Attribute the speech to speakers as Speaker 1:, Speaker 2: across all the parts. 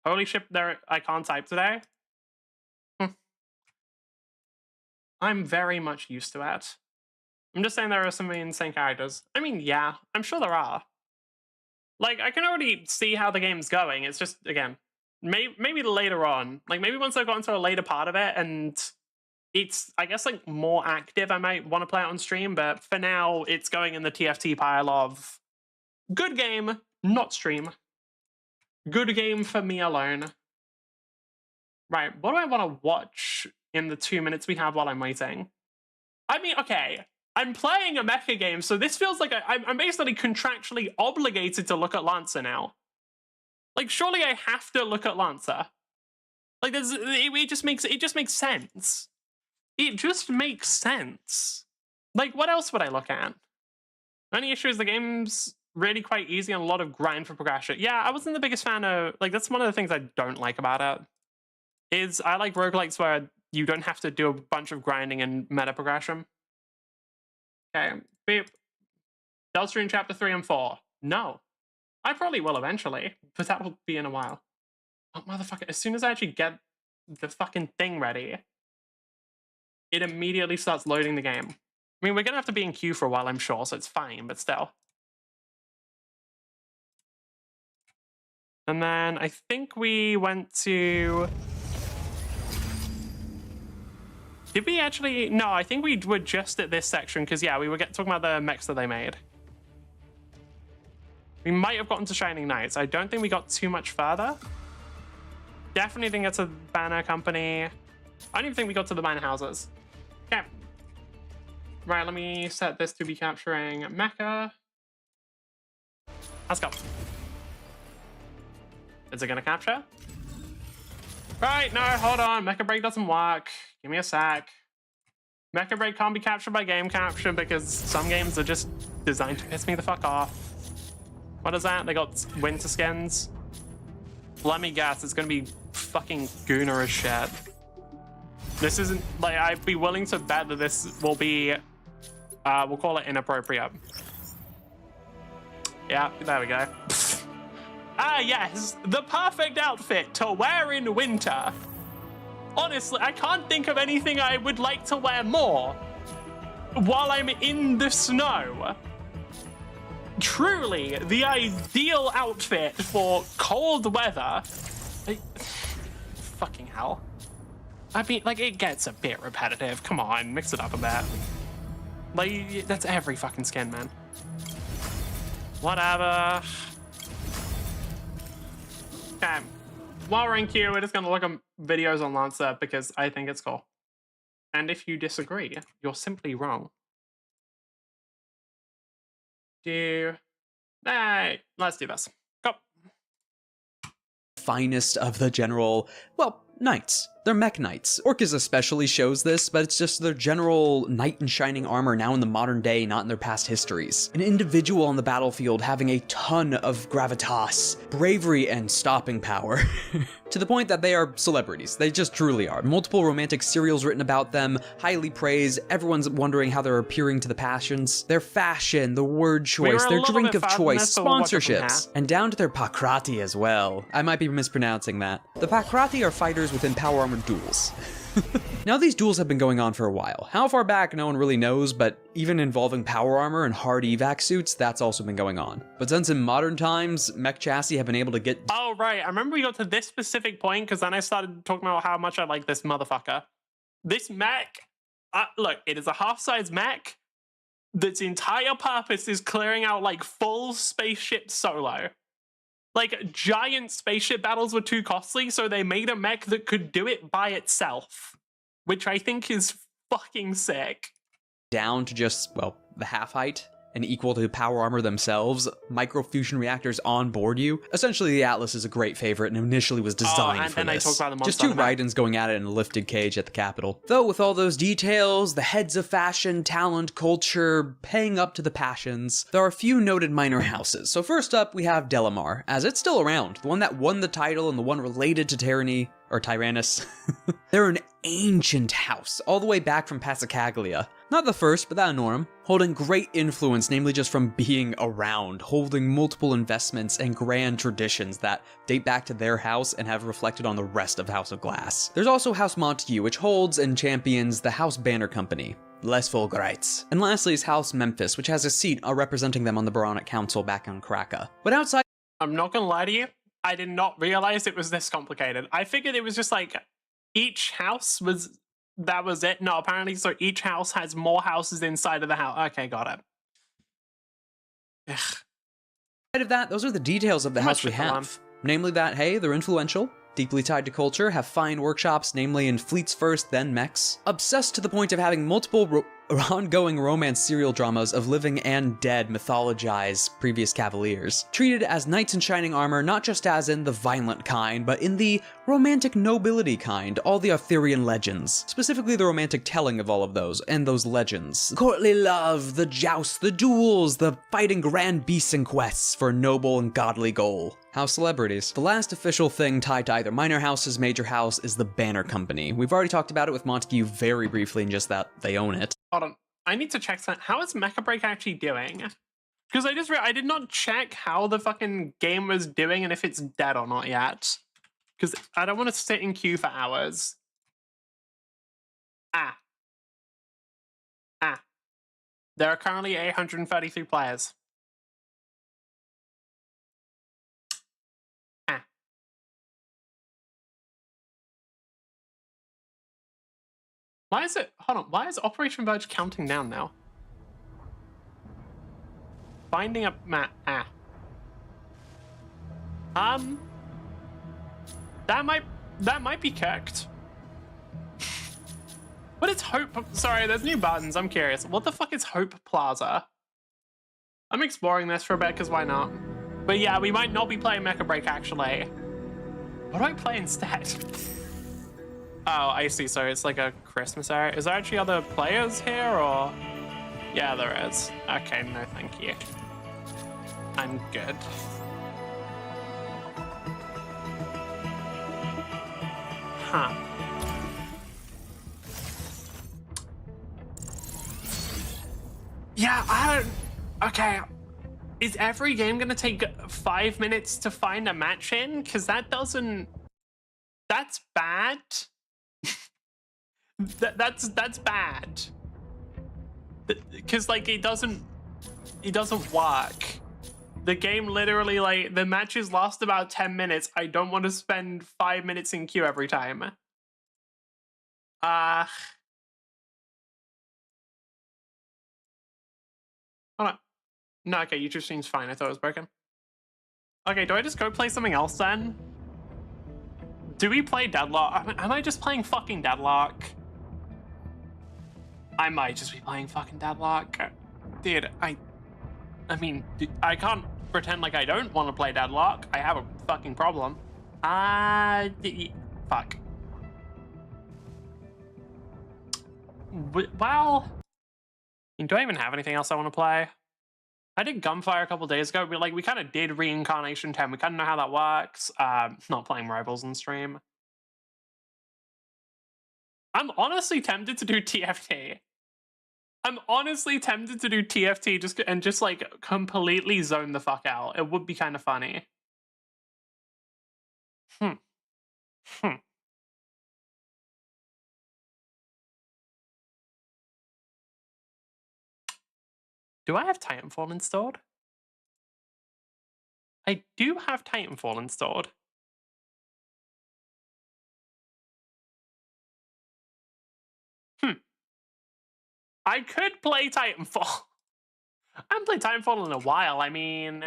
Speaker 1: Holy shit, I can't type today. I'm very much used to it. I'm just saying there are some insane characters. I mean, yeah, I'm sure there are. Like, I can already see how the game's going. It's just, again, maybe later on. Like, maybe once I've gotten to a later part of it and it's, I guess, like, more active, I might want to play it on stream. But for now, it's going in the TFT pile of good game, not stream. Good game for me alone. Right, what do I want to watch in the 2 minutes we have while I'm waiting? I mean, okay, I'm playing a mecha game, so this feels like I'm basically contractually obligated to look at Lancer now. Like, surely I have to look at Lancer. Like, it just makes sense. It just makes sense. Like, what else would I look at? Only issue is the game's really quite easy and a lot of grind for progression. Yeah, I wasn't the biggest fan of, like, that's one of the things I don't like about it. Is I like roguelikes where you don't have to do a bunch of grinding and meta progression. Okay, beep. Delstream Chapter 3 and 4. No. I probably will eventually, but that will be in a while. Oh, motherfucker, as soon as I actually get the fucking thing ready, it immediately starts loading the game. I mean, we're gonna have to be in queue for a while, I'm sure, so it's fine, but still. And then I think we went to... Did we actually? No, I think we were just at this section because, yeah, we were talking about the mechs that they made. We might have gotten to Shining Knights. I don't think we got too much further. Definitely didn't get to Banner Company. I don't even think we got to the Banner Houses. Okay. Right, let me set this to be capturing Mecha. Let's go. Is it going to capture? Right, no, hold on. Mecha Break doesn't work. Give me a sec. Mecha Break can't be captured by game capture because some games are just designed to piss me the fuck off. What is that? They got winter skins? Let me guess, it's gonna be fucking Gooner as shit. This isn't, like, I'd be willing to bet that this will be, we'll call it inappropriate. Yeah, there we go. Ah, yes, the perfect outfit to wear in winter. Honestly, I can't think of anything I would like to wear more while I'm in the snow. Truly, the ideal outfit for cold weather. Fucking hell. I mean, like, it gets a bit repetitive. Come on, mix it up a bit. Like, that's every fucking skin, man. Whatever. Okay. While we're in queue, we're just going to look at videos on Lancer because I think it's cool. And if you disagree, you're simply wrong. Hey, let's do this. Go.
Speaker 2: Finest of the general, well, knights. They're mech knights. Orcus especially shows this, but it's just their general knight in shining armor now in the modern day, not in their past histories. An individual on the battlefield having a ton of gravitas, bravery, and stopping power. To the point that they are celebrities. They just truly are. Multiple romantic serials written about them, highly praised, everyone's wondering how they're appearing to the passions. Their fashion, the word choice, their drink of choice, sponsorships, and down to their Pakrati as well. I might be mispronouncing that. The Pakrati are fighters within power armored duels. Now these duels have been going on for a while. How far back, no one really knows, but even involving power armor and hard evac suits, that's also been going on. But since in modern times, mech chassis have been able to get...
Speaker 1: Oh, right. I remember we got to this specific point, because then I started talking about how much I like this motherfucker. This mech, look, it is a half-size mech that's entire purpose is clearing out, like, full spaceship solo. Like, giant spaceship battles were too costly, so they made a mech that could do it by itself, which I think is fucking sick.
Speaker 2: Down to just, well, the half height and equal to power armor themselves, microfusion reactors on board you. Essentially, the Atlas is a great favorite and initially was designed for this. Just two Raidens going at it in a lifted cage at the Capitol. Though with all those details, the heads of fashion, talent, culture, paying up to the passions, there are a few noted minor houses. So first up, we have Delamar, as it's still around, the one that won the title and the one related to tyranny. or Tyrannus. They're an ancient house, all the way back from Passacaglia. Not the first, but that norm, holding great influence, namely just from being around, holding multiple investments and grand traditions that date back to their house and have reflected on the rest of House of Glass. There's also House Montague, which holds and champions the House Banner Company, Les Fulgurites. And lastly is House Memphis, which has a seat representing them on the Baronic Council back on Kraka. But outside...
Speaker 1: I'm not gonna lie to you, I did not realize it was this complicated. I figured it was just like, each house was... that was it. No, apparently, so each house has more houses inside of the house. Okay, got it. Ugh.
Speaker 2: Outside of that, those are the details of the house we have. Namely that, hey, they're influential, deeply tied to culture, have fine workshops, namely in fleets first, then mechs, obsessed to the point of having multiple ongoing romance serial dramas of living and dead mythologize previous cavaliers, treated as knights in shining armor not just as in the violent kind, but in the romantic nobility kind, all the Arthurian legends, specifically the romantic telling of all of those, and those legends. Courtly love, the jousts, the duels, the fighting grand beasts and quests for a noble and godly goal. House celebrities. The last official thing tied to either minor houses, major house, is the Banner Company. We've already talked about it with Montague very briefly in just that they own it.
Speaker 1: Hold on, I need to check something. How is Mecha Break actually doing? Because I did not check how the fucking game was doing and if it's dead or not yet. Because I don't want to sit in queue for hours. Ah. There are currently 833 players. Why is it... hold on, why is Operation Verge counting down now? Finding a map... That might be cooked. What is Hope... sorry, there's new buttons, I'm curious. What the fuck is Hope Plaza? I'm exploring this for a bit, because why not? But yeah, we might not be playing Mecha Break, actually. What do I play instead? Oh, I see. So it's like a Christmas area. Is there actually other players here, or? Yeah, there is. Okay, no thank you. I'm good. Huh. Yeah, I don't... okay. Is every game gonna take 5 minutes to find a match in? Because that doesn't... that's bad. That's bad. Because like it doesn't work. The game literally, like, the matches last about 10 minutes. I don't want to spend 5 minutes in queue every time. Hold on. No, okay, YouTube stream's fine. I thought it was broken. Okay, do I just go play something else then? Do we play Deadlock? Am I just playing fucking Deadlock? I might just be playing fucking Deadlock. Dude, I mean, I can't pretend like I don't want to play Deadlock. I have a fucking problem. Fuck. Well, do I even have anything else I want to play? I did Gunfire a couple days ago, but like we kind of did Reincarnation 10. We kind of know how that works. Not playing Rivals on stream. I'm honestly tempted to do TFT. I'm honestly tempted to do TFT just like completely zone the fuck out. It would be kind of funny. Do I have Titanfall installed? I do have Titanfall installed. I could play Titanfall. I haven't played Titanfall in a while. I mean,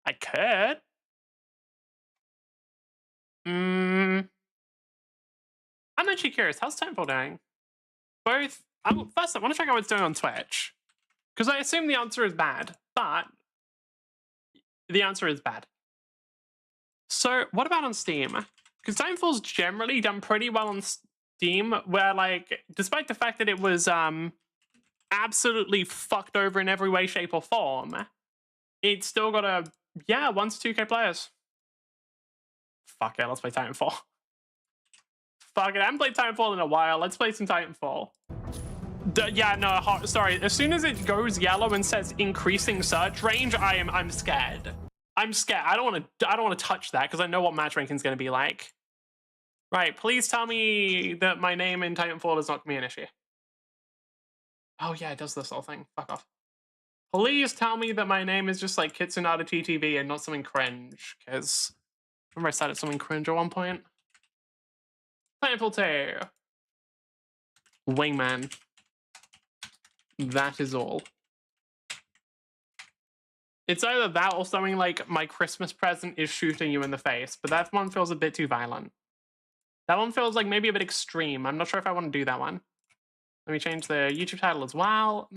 Speaker 1: I could. I'm actually curious. How's Titanfall doing? Both. First, I want to check out what it's doing on Twitch. Because I assume the answer is bad. But the answer is bad. So, what about on Steam? Because Titanfall's generally done pretty well on Steam, where, like, despite the fact that it was absolutely fucked over in every way, shape, or form, it's still got a, 1 to 2K players. fuck it, let's play Titanfall. Fuck it, I haven't played Titanfall in a while. Let's play some Titanfall. Yeah, no, sorry. As soon as it goes yellow and says increasing search range, I'm scared. I'm scared. I don't want to touch that because I know what matchmaking is going to be like. Right, please tell me that my name in Titanfall is not going to be an issue. Oh yeah, it does this whole thing. Fuck off. Please tell me that my name is just like Kitsunada TTV and not something cringe, because remember I said it's something cringe at one point. Titanfall 2. Wingman. That is all. It's either that or something like my Christmas present is shooting you in the face, but that one feels a bit too violent. That one feels like maybe a bit extreme. I'm not sure if I want to do that one. Let me change the YouTube title as well.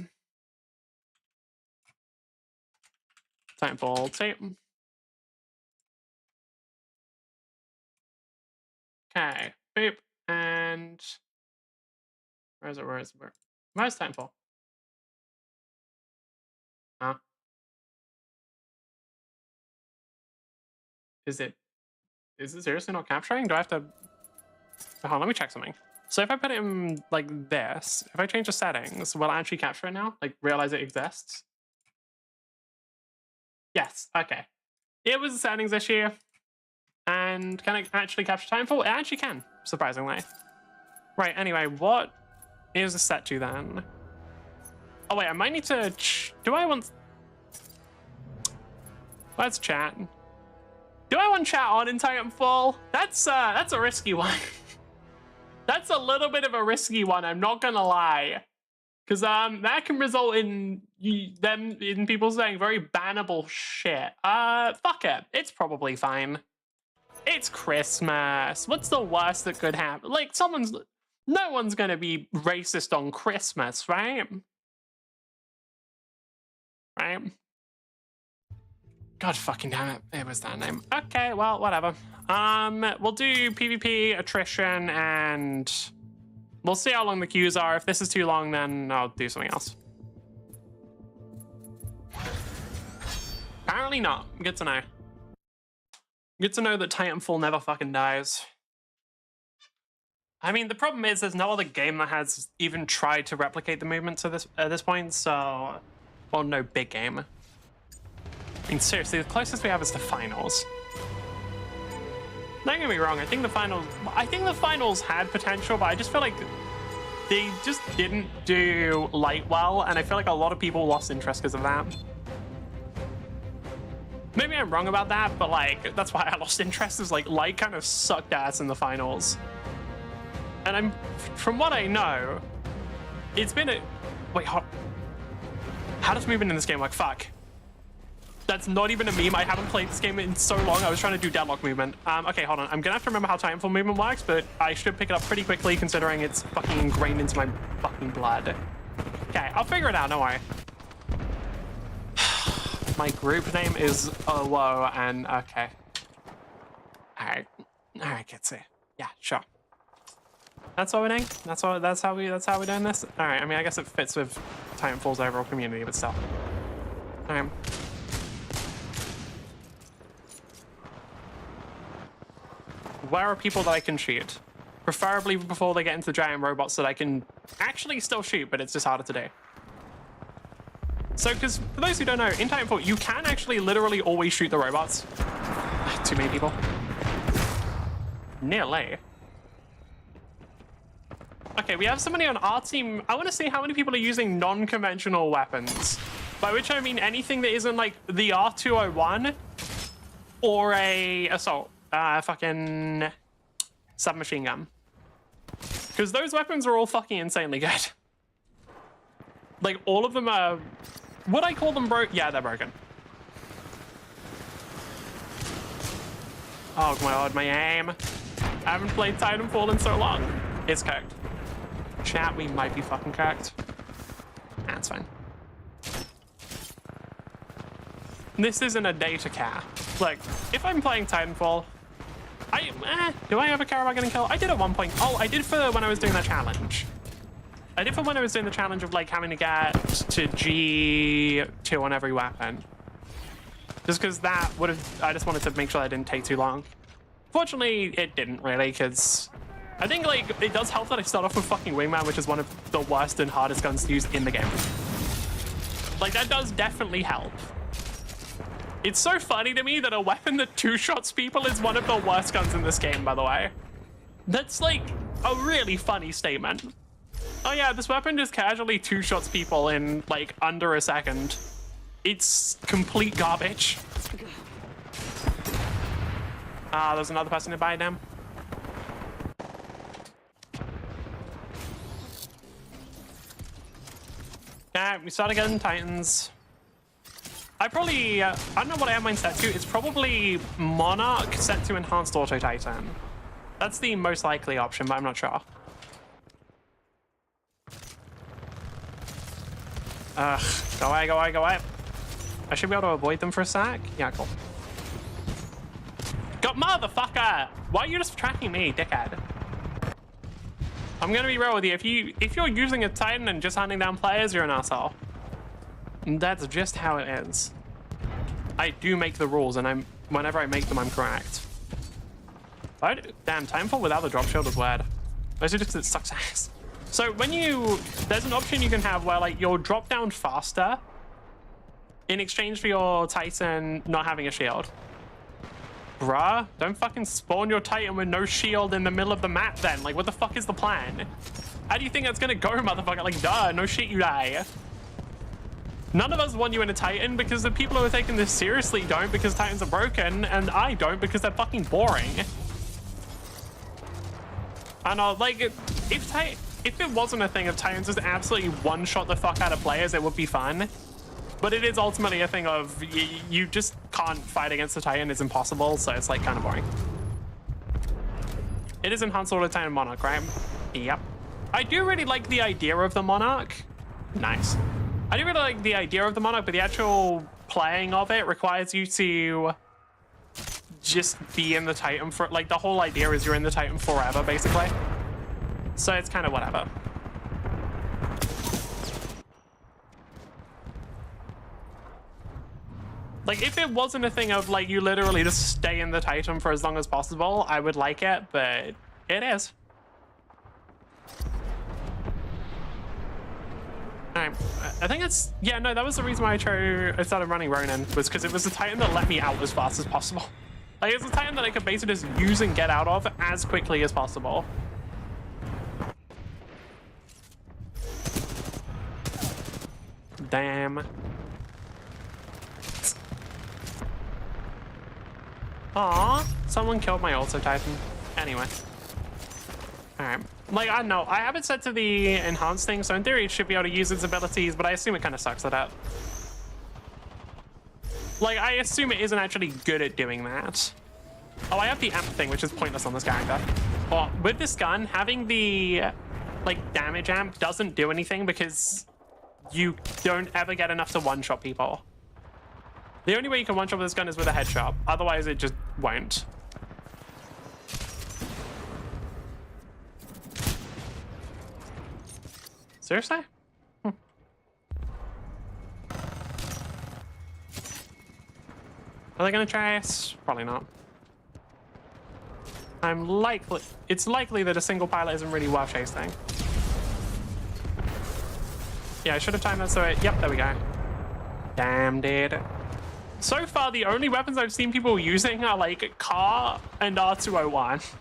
Speaker 1: Titanfall 2. Okay, boop, and where's Titanfall? Huh? Is it seriously not capturing? Do I have to... Hold on, let me check something. So if I put it in like this, if I change the settings, will I actually capture it now? Like realize it exists? Yes, okay. It was a settings issue. And can I actually capture Titanfall? It actually can, surprisingly. Right, anyway, what is the set to then? Oh wait, I might need to... Do I want... Let's chat. Do I want chat on in Titanfall? That's a risky one. That's a little bit of a risky one, I'm not gonna lie. Because that can result in people saying very bannable shit. Fuck it. It's probably fine. It's Christmas. What's the worst that could happen? Like, no one's gonna be racist on Christmas, right? Right? God fucking damn it. It was that name. Okay, well, whatever. We'll do PvP, attrition, and we'll see how long the queues are. If this is too long, then I'll do something else. Apparently not. Good to know. Good to know that Titanfall never fucking dies. I mean, the problem is there's no other game that has even tried to replicate the movement to at this point, so... Well, no big game. I mean, seriously, the closest we have is the finals. Don't get me wrong, I think the finals had potential, but I just feel like they just didn't do light well, and I feel like a lot of people lost interest because of that. Maybe I'm wrong about that, but like, that's why I lost interest, is like, light kind of sucked ass in the finals. And from what I know, it's been a... Wait, how does movement in this game work? Fuck. That's not even a meme. I haven't played this game in so long. I was trying to do deadlock movement. Okay, hold on. I'm gonna have to remember how Titanfall movement works, but I should pick it up pretty quickly considering it's fucking ingrained into my fucking blood. Okay, I'll figure it out, don't worry. My group name is Whoa, and okay. Alright, Kitsy. Yeah, sure. That's what we're doing? That's how we're doing this? Alright, I mean, I guess it fits with Titanfall's overall community, but still. Alright. Where are people that I can shoot? Preferably before they get into the giant robots that I can actually still shoot, but it's just harder to do. So, because for those who don't know, in Titanfall, you can actually literally always shoot the robots. Too many people. Nearly. Okay, we have somebody on our team. I want to see how many people are using non-conventional weapons. By which I mean anything that isn't like the R201 or a assault. Fucking submachine gun. Because those weapons are all fucking insanely good. Like, all of them are... Would I call them broke? Yeah, they're broken. Oh my god, my aim. I haven't played Titanfall in so long. It's cooked. Chat, we might be fucking cooked. That's fine. This isn't a day to care. Like, if I'm playing Titanfall, do I ever care about getting killed? I did at one point. Oh, I did for when I was doing that challenge. I did for when I was doing the challenge of like having to get to G2 on every weapon. Just because that would have, I just wanted to make sure I didn't take too long. Fortunately, it didn't really, because I think, like, it does help that I start off with fucking Wingman, which is one of the worst and hardest guns to use in the game. Like, that does definitely help. It's so funny to me that a weapon that two-shots people is one of the worst guns in this game, by the way. That's, like, a really funny statement. Oh yeah, this weapon just casually two-shots people in, like, under a second. It's complete garbage. Ah, there's another person nearby now. Yeah, we start again, Titans. I probably, I don't know what I have mine set to. It's probably Monarch set to Enhanced Auto Titan. That's the most likely option, but I'm not sure. Ugh, go away, go away, go away. I should be able to avoid them for a sec. Yeah, cool. Got motherfucker! Why are you just tracking me, dickhead? I'm gonna be real with you. If you're using a Titan and just hunting down players, you're an asshole. That's just how it is. I do make the rules, and whenever I make them, I'm correct. Damn, Titanfall without the drop shield is weird. Mostly just because it sucks ass. So there's an option you can have where, like, you'll drop down faster in exchange for your Titan not having a shield. Bruh, don't fucking spawn your Titan with no shield in the middle of the map then. Like, what the fuck is the plan? How do you think that's gonna go, motherfucker? Like, duh, no shit, you die. None of us want you in a Titan because the people who are taking this seriously don't, because Titans are broken, and I don't because they're fucking boring. I know, like, if it wasn't a thing of Titans just absolutely one-shot the fuck out of players, it would be fun. But it is ultimately a thing of you just can't fight against the Titan. It's impossible, so it's, like, kind of boring. It is Enhanced Auto Titan Monarch, right? Yep. I do really like the idea of the Monarch. Nice. I do really like the idea of the Monarch, but the actual playing of it requires you to just be in the Titan for, like, the whole idea is you're in the Titan forever, basically. So it's kind of whatever. Like, if it wasn't a thing of, like, you literally just stay in the Titan for as long as possible, I would like it, but it is. Alright, I think it's, yeah, no, that was the reason why I started running Ronin, was because it was the Titan that let me out as fast as possible. Like, it's a Titan that I could basically just use and get out of as quickly as possible. Damn. Aw, someone killed my Auto Titan. Anyway. Alright. Like, I don't know. I have it set to the enhanced thing, so in theory it should be able to use its abilities, but I assume it kind of sucks at that. Like, I assume it isn't actually good at doing that. Oh, I have the amp thing, which is pointless on this character. Well, with this gun, having the, like, damage amp doesn't do anything because you don't ever get enough to one-shot people. The only way you can one-shot with this gun is with a headshot. Otherwise, it just won't. Seriously? Are they gonna try us? Probably not. It's likely that a single pilot isn't really worth chasing. Yeah, I should have timed that so yep, there we go. Damn, dude. So far, the only weapons I've seen people using are, like, Car and R201.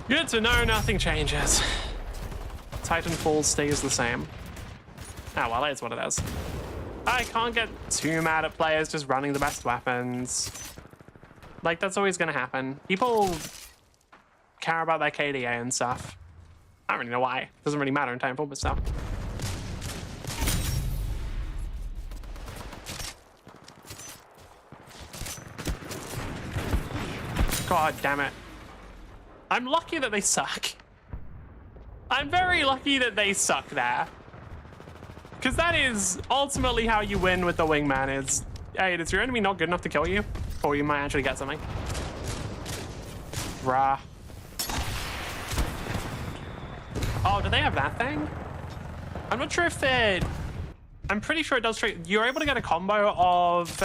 Speaker 1: Good to know nothing changes. Titanfall stays the same. Ah, well, that's what it is. I can't get too mad at players just running the best weapons. Like, that's always going to happen. People care about their KDA and stuff. I don't really know why. Doesn't really matter in Titanfall, but still. God damn it. I'm lucky that they suck. I'm very lucky that they suck there. Because that is ultimately how you win with the Wingman is, hey, is your enemy not good enough to kill you? Or you might actually get something. Bruh. Oh, do they have that thing? I'm not sure if it... I'm pretty sure it does trade. You're able to get a combo of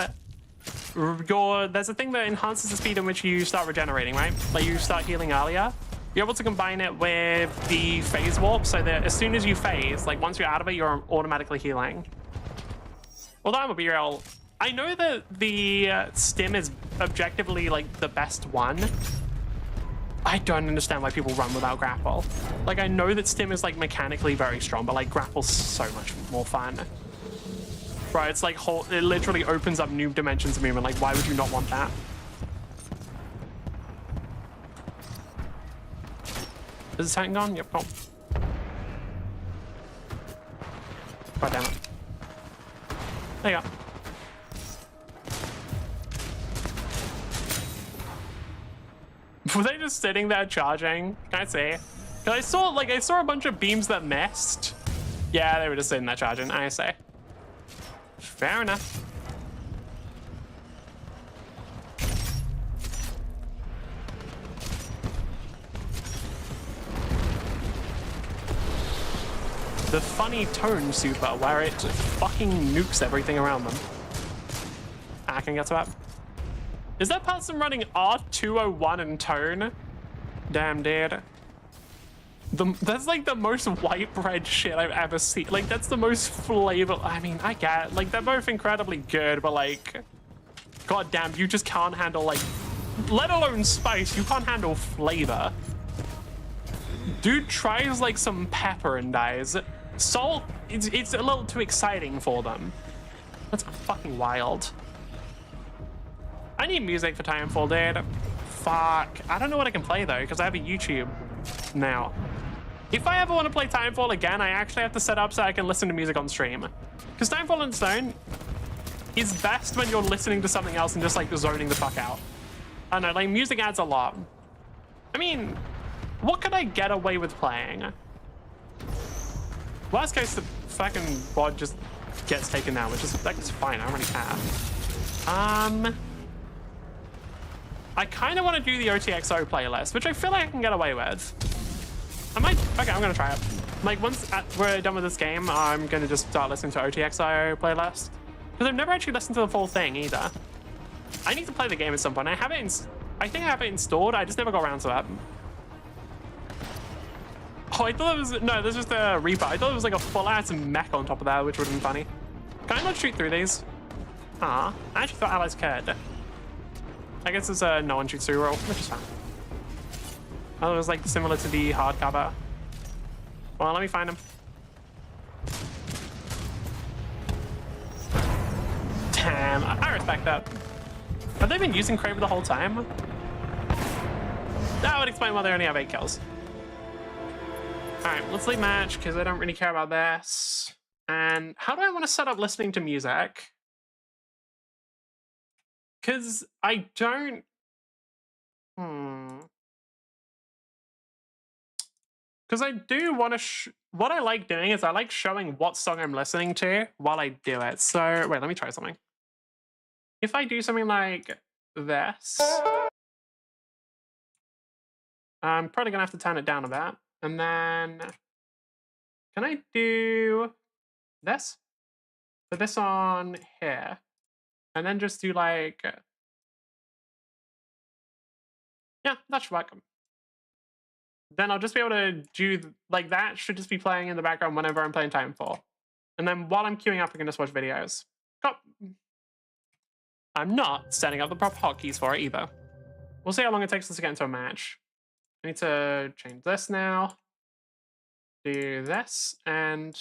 Speaker 1: there's a thing that enhances the speed in which you start regenerating, right? Like you start healing earlier. You're able to combine it with the phase warp so that as soon as you phase, like once you're out of it, you're automatically healing. Although I'm gonna be real, I know that the stim is objectively like the best one. I don't understand why people run without grapple. Like I know that stim is like mechanically very strong, but like grapple's so much more fun. Bro, it's like it literally opens up new dimensions of movement. Like why would you not want that? Is the Titan gone? Yep, gone. God damn it. There you go. Were they just sitting there charging? Can I see? Cause I saw a bunch of beams that missed. Yeah, they were just sitting there charging. I see. Fair enough. The funny tone super where it fucking nukes everything around them. I can get to that. Is that person running R201 in tone? Damn, dude. That's like the most white bread shit I've ever seen. Like, that's the most flavor. I mean, I get it. Like, they're both incredibly good, but like, god damn, you just can't handle, like, let alone spice, you can't handle flavor. Dude tries like some pepper and dies. Salt, it's a little too exciting for them. That's fucking wild. I need music for Titanfall, dude. Fuck. I don't know what I can play though, because I have a YouTube now. If I ever want to play Titanfall again, I actually have to set up so I can listen to music on stream. Because Titanfall on its own is best when you're listening to something else and just like zoning the fuck out. I don't know, like music adds a lot. I mean, what could I get away with playing? Worst case, the fucking bod just gets taken down, which is, like, it's fine, I don't really care. I kind of want to do the OTXO playlist, which I feel like I can get away with. Okay, I'm gonna try it. Like, once we're done with this game, I'm gonna just start listening to OTXO playlist. Because I've never actually listened to the full thing either. I need to play the game at some point. I think I have it installed, I just never got around to it. Oh, I thought it was, no, this is just a Reaper. I thought it was like a full-ass mech on top of that, which would have been funny. Can I not shoot through these? Ah, I actually thought allies could. I guess it's a no one shoots through rule, which is fine. Oh, it was like similar to the hardcover. Well, let me find him. Damn, I respect that. Have they been using Kraber the whole time? That would explain why they only have 8 kills. All right, let's leave match because I don't really care about this. And how do I want to set up listening to music? Because I don't... Because I do want to... What I like doing is I like showing what song I'm listening to while I do it. So, wait, let me try something. If I do something like this... I'm probably going to have to turn it down a bit. And then... Can I do this? Put this on here. And then just do like... Yeah, that should work. Then I'll just be able to do... Like, that should just be playing in the background whenever I'm playing Titanfall. And then while I'm queuing up, I can just watch videos. I'm not setting up the proper hotkeys for it either. We'll see how long it takes us to get into a match. I need to change this now. Do this, and...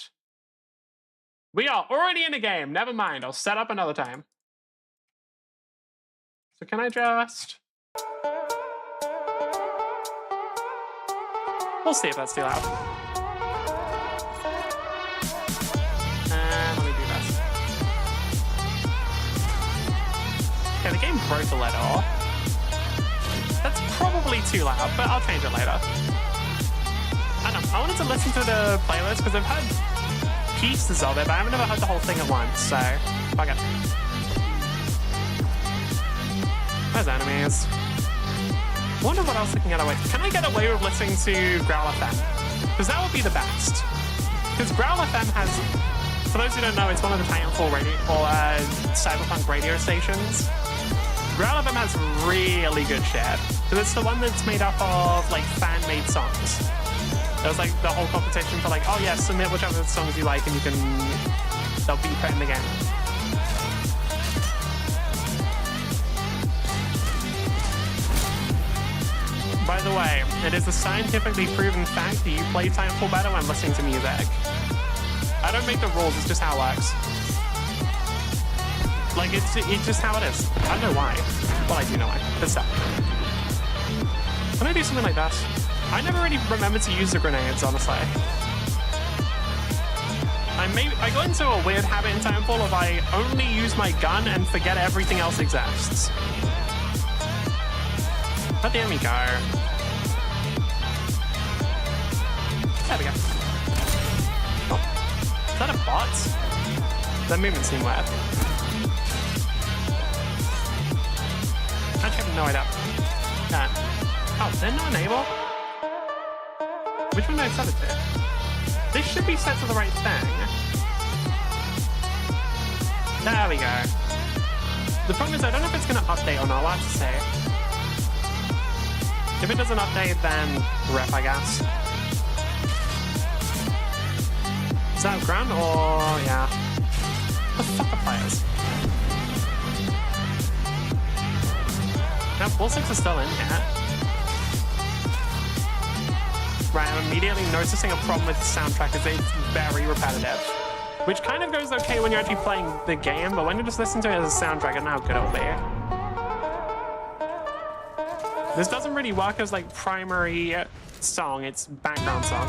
Speaker 1: We are already in a game. Never mind, I'll set up another time. So can I just... We'll see if that's too loud. And let me do this. Okay, the game broke a little. That's probably too loud, but I'll change it later. I don't know, I wanted to listen to the playlist because I've heard pieces of it, but I've never heard the whole thing at once, so fuck it. There's enemies. I wonder what else I can get away. Can I get away with listening to Growl FM? Because that would be the best. Because Growl FM has, for those who don't know, it's one of the Titanfall radio or Cyberpunk radio stations. A lot of them has really good shit. Because it's the one that's made up of, like, fan-made songs. There's, like, the whole competition for, like, oh, yeah, submit whichever songs you like and you can... they'll be put in the game. By the way, it is a scientifically proven fact that you play Titanfall better when listening to music. I don't make the rules, it's just how it works. Like, it's just how it is. I don't know why. Well, I do know why. It's stuff. Can I do something like that? I never really remembered to use the grenades, honestly. I got into a weird habit in Titanfall of I only use my gun and forget everything else exists. Let the enemy go. There we go. Oh. Is that a bot? That movement seemed weird. Actually, I have no idea. Oh, they're not enabled? Which one do I set it to? This should be set to the right thing. There we go. The problem is I don't know if it's going to update or not. I'll have to say. If it doesn't update, then rep, I guess. Is that ground or... yeah. What the fuck are players? Now, 4-6 is still in here. Right, I'm immediately noticing a problem with the soundtrack is it's very repetitive. Which kind of goes okay when you're actually playing the game, but when you just listen to it as a soundtrack, I don't know how good it'll be. This doesn't really work as like primary song, it's background song.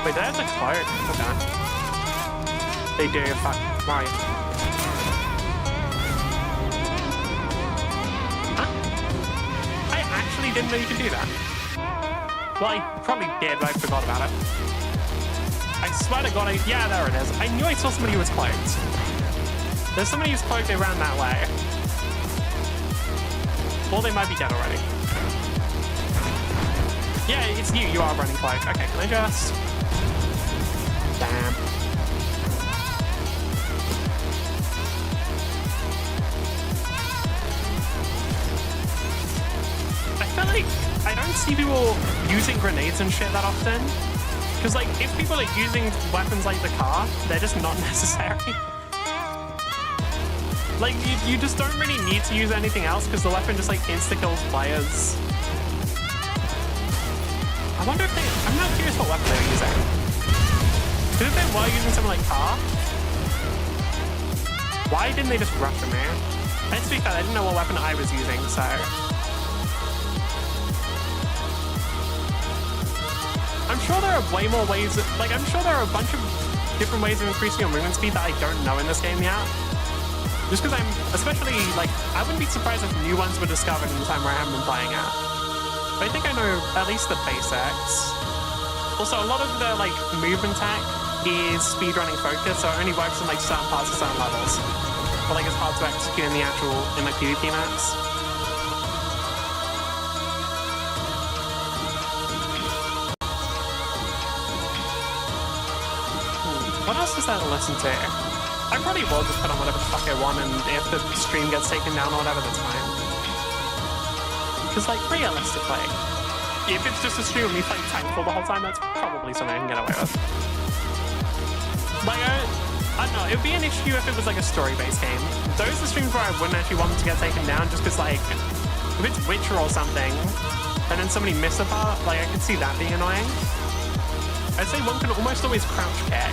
Speaker 1: Wait, did I have to cloak? Okay. They do, fuck, right. Huh? I actually didn't know you could do that. Well, I probably did, but I forgot about it. I swear to God, yeah, there it is. I knew I saw somebody who was cloaked. There's somebody who's cloaked, they ran that way. Or they might be dead already. Yeah, it's you. You are running cloak. Okay, can I just... Damn. I feel like I don't see people using grenades and shit that often. Because, like, if people are using weapons like the car, they're just not necessary. Like, you just don't really need to use anything else because the weapon just, like, insta-kills players. I wonder if they... I'm not curious what weapon they're using. Because if they were using something like car, why didn't they just rush me? And to be fair, I didn't know what weapon I was using, so... I'm sure there are way more ways... Like, I'm sure there are a bunch of different ways of increasing your movement speed that I don't know in this game yet. Just because I'm, especially, like, I wouldn't be surprised if new ones were discovered in the time where I haven't been playing it. But I think I know at least the basics. Also, a lot of the, like, movement tech is speedrunning focus, so it only works in, like, certain parts of certain levels. But, like, it's hard to execute in the actual, in, like, PvP maps. What else is there to listen to? I probably will just put on whatever the fuck I want, and if the stream gets taken down or whatever, that's fine. Because, like, realistically, if it's just a stream of me playing Titanfall the whole time, that's probably something I can get away with. Like, I don't know, it would be an issue if it was, like, a story-based game. Those are streams where I wouldn't actually want them to get taken down, just because, like, if it's Witcher or something, and then somebody missed a part, like, I could see that being annoying. I'd say one can almost always crouch kick.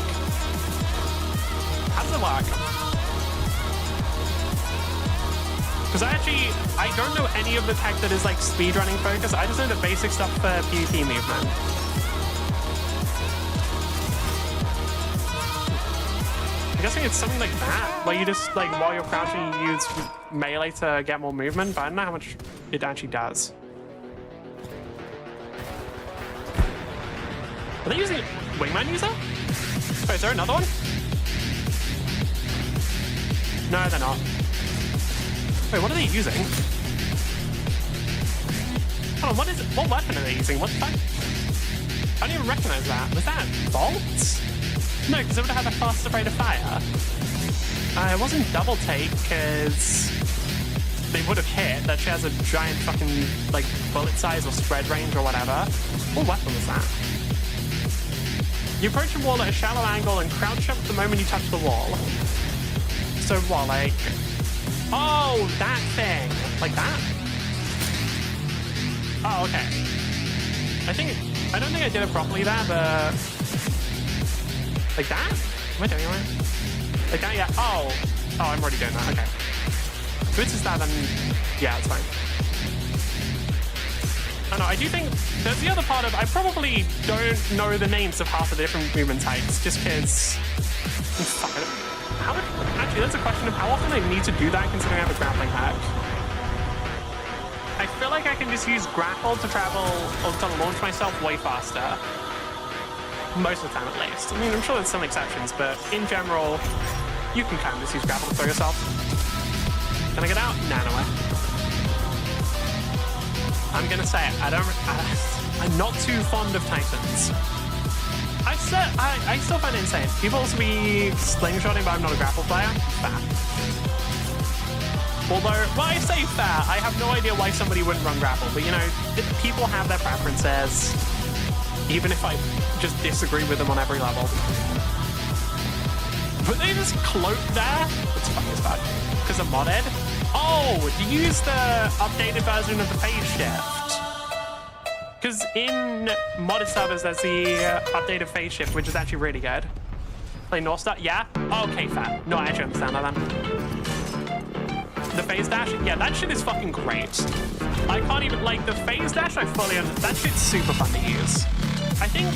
Speaker 1: How does it work? Because I don't know any of the tech that is like speedrunning focus. I just know the basic stuff for PvP movement. I'm guessing it's something like that, where you just, like, while you're crouching, you use melee to get more movement, but I don't know how much it actually does. Are they using Wingman user? Wait, is there another one? No, they're not. Wait, what are they using? Hold on, what weapon are they using? What the fuck? I don't even recognize that. Was that bolts? No, because it would have a faster rate of fire. It wasn't double take, because they would have hit. That she has a giant fucking, like, bullet size or spread range or whatever. What weapon was that? You approach the wall at a shallow angle and crouch up the moment you touch the wall. So what, like... Oh, that thing. Like that? Oh, okay. I don't think I did it properly there, but... Like that? Am I doing it right? Like that, yeah. Oh, I'm already doing that, okay. If it's just that, then yeah, it's fine. I don't know, I do think there's the other part of I probably don't know the names of half of the different movement types, just because. Fuck it. Actually, that's a question of how often I need to do that, considering I have a grappling hack. I feel like I can just use grapple to travel or to launch myself way faster. Most of the time, at least. I mean, I'm sure there's some exceptions, but in general, you can kind of just use grapple to throw yourself. Can I get out? Nah, no way. I'm gonna say it. I'm not too fond of Titans. I still find it insane. People also be slingshotting, but I'm not a grapple player. Fair. Although, well, I say fair. I have no idea why somebody wouldn't run grapple, but you know, people have their preferences, even if I just disagree with them on every level. But they just cloak there? What's fucking as bad? Because of modded? Oh, you use the updated version of the phase shift. Because in modded servers, there's the updated phase shift, which is actually really good. Play North Star? Yeah? Okay, fair. No, I actually understand that then. The phase dash? Yeah, that shit is fucking great. I can't even, like, the phase dash, I fully understand. That shit's super fun to use. I think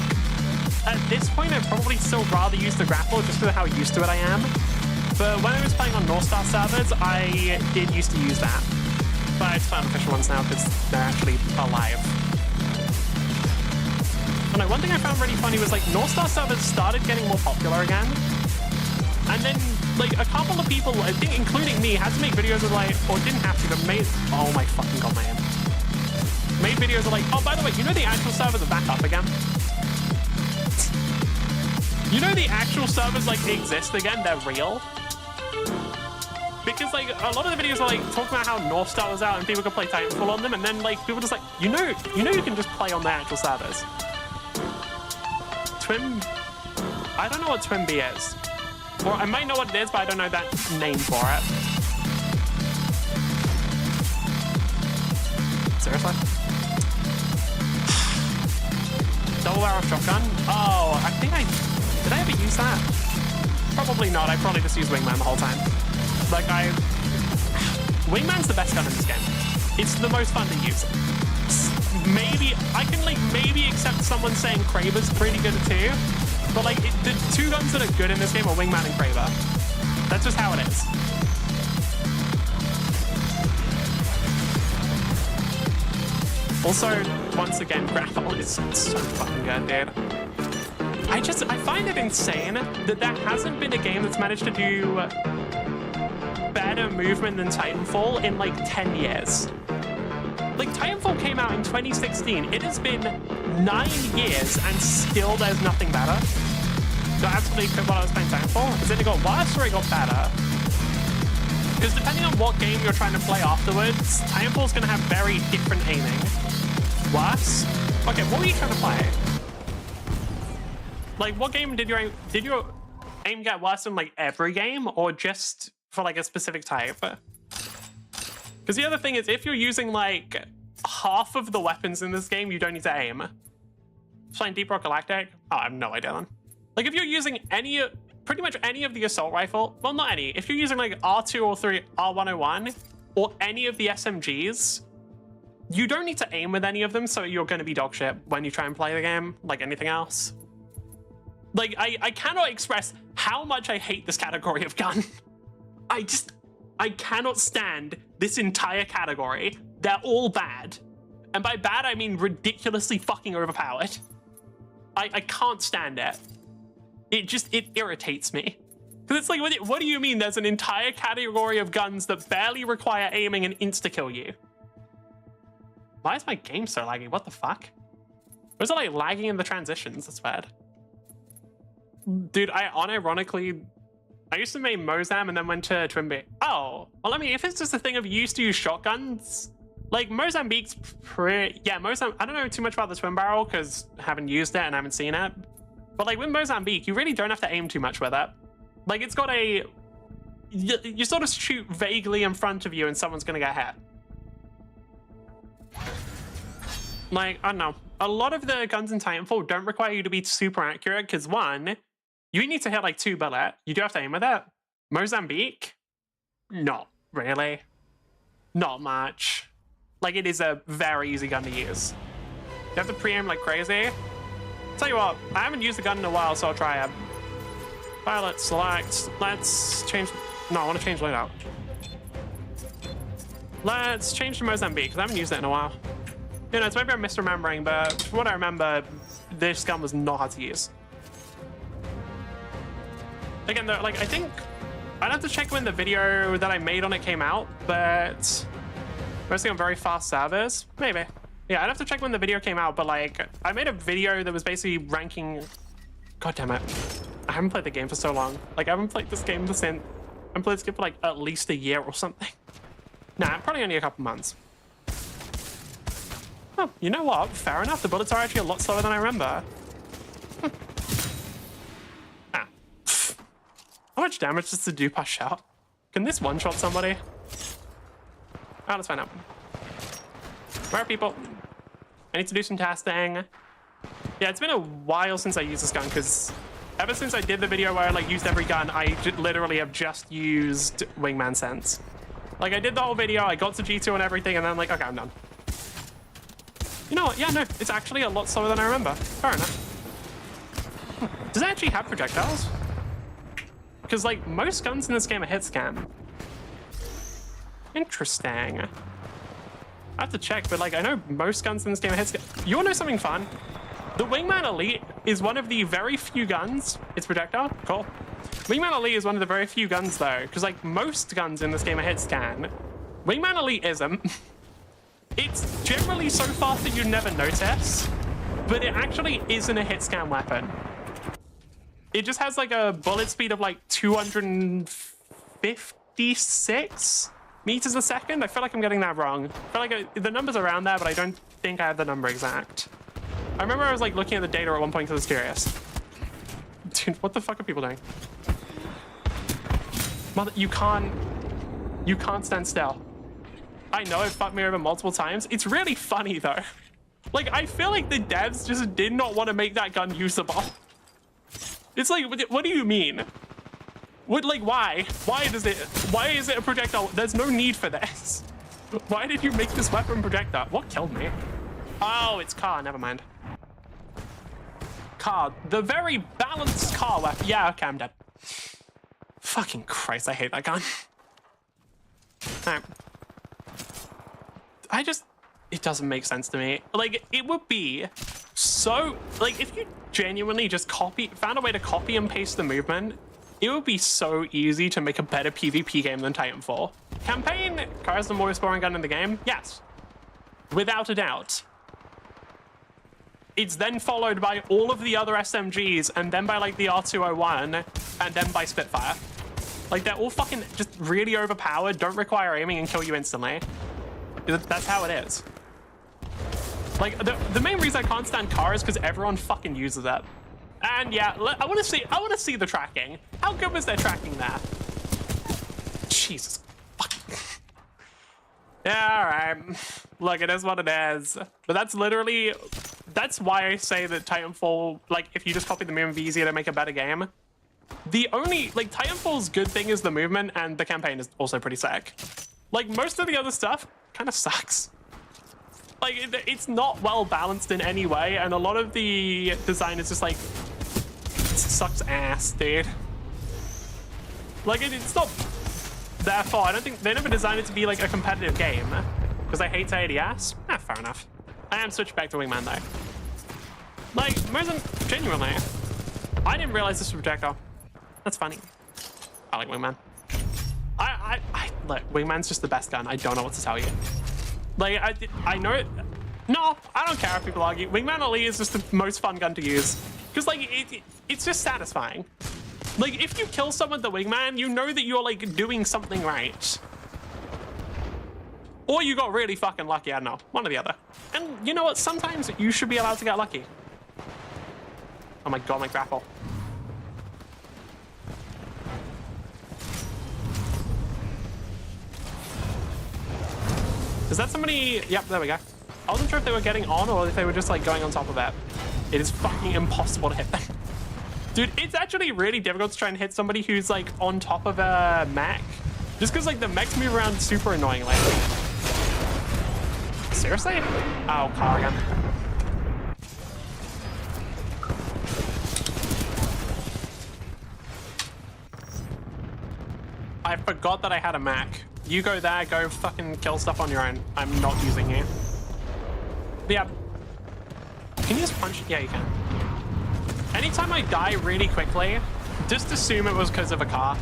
Speaker 1: at this point, I'd probably still rather use the grapple just because of how used to it I am. But when I was playing on North Star servers, I did used to use that. But it's found official ones now because they're actually alive. And one thing I found really funny was like North Star servers started getting more popular again. And then like a couple of people, I think including me, had to make videos of like, or didn't have to, but made, oh my fucking god, man. Made videos of like, oh, by the way, you know the actual servers are back up again? You know the actual servers like exist again, they're real? Because like a lot of the videos are like talking about how North Star was out and people could play Titanfall on them, and then like people just like, you know you can just play on the actual servers. I don't know what Twin B is. Or I might know what it is, but I don't know that name for it. Seriously? Double barrel shotgun? Oh, I think did I ever use that? Probably not. I probably just used Wingman the whole time. Like Wingman's the best gun in this game. It's the most fun to use. Maybe I can like maybe accept someone saying Kraber's pretty good too, but like the two guns that are good in this game are Wingman and Kraber. That's just how it is. Also, once again, grapple is so fucking good, dude. I find it insane that there hasn't been a game that's managed to do better movement than Titanfall in like 10 years. Like, Titanfall came out in 2016. It has been 9 years and still there's nothing better. So absolutely, while I was playing Titanfall, is it got worse or it got better? Because depending on what game you're trying to play afterwards, Titanfall's going to have very different aiming. Worse? Okay, what were you trying to play? Like, what game did your aim get worse in, like, every game? Or just for, like, a specific type? Because the other thing is, if you're using, like, half of the weapons in this game, you don't need to aim. Playing Deep Rock Galactic? Oh, I have no idea then. Like, if you're using pretty much any of the assault rifle, well, not any. If you're using, like, R2 or 3, R101, or any of the SMGs, you don't need to aim with any of them, so you're going to be dog shit when you try and play the game, like anything else. Like, I cannot express how much I hate this category of gun. I cannot stand this entire category. They're all bad. And by bad, I mean ridiculously fucking overpowered. I can't stand it. It irritates me. Because it's like, what do you mean there's an entire category of guns that barely require aiming and insta-kill you? Why is my game so laggy? What the fuck? Or is it like lagging in the transitions? That's bad. Dude, I unironically I used to main Mozam and then went to Twinbee. Oh, well, I mean, if it's just a thing of you used to use shotguns, like Mozambique's pretty, yeah, Mozambique, I don't know too much about the twin barrel because I haven't used it and I haven't seen it. But like with Mozambique, you really don't have to aim too much with it. Like it's got a, you sort of shoot vaguely in front of you and someone's gonna get hit. Like, I don't know. A lot of the guns in Titanfall don't require you to be super accurate because one, you need to hit like 2 bullets. You do have to aim with it. Mozambique? Not really. Not much. Like, it is a very easy gun to use. You have to pre-aim like crazy. Tell you what, I haven't used the gun in a while, so I'll try it. Violet, select. Let's change. No, I want to change loadout. Let's change to Mozambique, because I haven't used it in a while. You know, it's maybe I'm misremembering, but from what I remember, this gun was not hard to use. Again, though, like, I think I'd have to check when the video that I made on it came out, but mostly on very fast servers. Maybe. Yeah, I'd have to check when the video came out, but like, I made a video that was basically ranking. God damn it. I haven't played the game for so long. Like, I haven't played this game I haven't played this game for like at least a year or something. Nah, probably only a couple months. Oh, you know what? Fair enough. The bullets are actually a lot slower than I remember. Ah. How much damage does the Dupa shot? Can this one-shot somebody? Oh, let's find out. Where are people? I need to do some testing. Yeah, it's been a while since I used this gun because ever since I did the video where I like used every gun, I literally have just used Wingman since. Like I did the whole video, I got to G2 and everything, and then I'm like, okay, I'm done. You know what? Yeah, no, it's actually a lot slower than I remember. Fair enough. Does it actually have projectiles? Because like most guns in this game are hit scan. Interesting. I have to check, but like I know most guns in this game are hit scan. You want to know something fun? The Wingman Elite is one of the very few guns. It's projectile? Cool. Wingman Elite is one of the very few guns though, because like most guns in this game are hit scan. Wingman Elite isn't. It's generally so fast that you never notice, but it actually isn't a hit scan weapon. It just has like a bullet speed of like 256 meters a second. I feel like I'm getting that wrong. I feel like the number's around there, but I don't think I have the number exact. I remember I was like looking at the data at one point because I was curious. Dude, what the fuck are people doing? Mother, you can't stand still. I know it fucked me over multiple times. It's really funny though. Like, I feel like the devs just did not want to make that gun usable. It's like, what do you mean? What, like, why? Why is it a projectile? There's no need for this. Why did you make this weapon projectile? What killed me? Oh, it's car, never mind. Car, the very balanced car weapon. Yeah, okay, I'm dead. Fucking Christ, I hate that gun. Alright. It doesn't make sense to me. Like, it would be so, like, if you genuinely just found a way to copy and paste the movement, it would be so easy to make a better PvP game than Titanfall. Campaign, car is the more exploring gun in the game? Yes. Without a doubt. It's then followed by all of the other SMGs, and then by, like, the R201, and then by Spitfire. Like, they're all fucking just really overpowered, don't require aiming, and kill you instantly. That's how it is. Like, the main reason I can't stand car is because everyone fucking uses it. And yeah, I want to see the tracking. How good was their tracking there? Jesus fuck. Yeah, all right. Look, it is what it is. But that's why I say that Titanfall, like, if you just copy the movement, it'd be easier to make a better game. The only, like, Titanfall's good thing is the movement, and the campaign is also pretty sick. Like, most of the other stuff kind of sucks. Like, it's not well balanced in any way, and a lot of the design is just like, it sucks ass, dude. Like, it's not their fault. I don't think they never designed it to be like a competitive game because I hate ADS. Ah, fair enough. I am switched back to Wingman though. Like, genuinely, I didn't realize this was projectile. That's funny. I like Wingman. Look, Wingman's just the best gun. I don't know what to tell you. Like, I know it. No, I don't care if people argue. Wingman Elite is just the most fun gun to use. Because, like, it's just satisfying. Like, if you kill someone with the Wingman, you know that you're, like, doing something right. Or you got really fucking lucky, I don't know. One or the other. And you know what? Sometimes you should be allowed to get lucky. Oh my god, my grapple. Is that somebody? Yep, there we go. I wasn't sure if they were getting on or if they were just like going on top of that. It is fucking impossible to hit them. Dude, it's actually really difficult to try and hit somebody who's like on top of a mech. Just because like the mechs move around super annoyingly. Seriously? Oh, car again. I forgot that I had a mech. You go there, go fucking kill stuff on your own. I'm not using you. But yeah. Can you just punch? Yeah, you can. Anytime I die really quickly, just assume it was because of a car.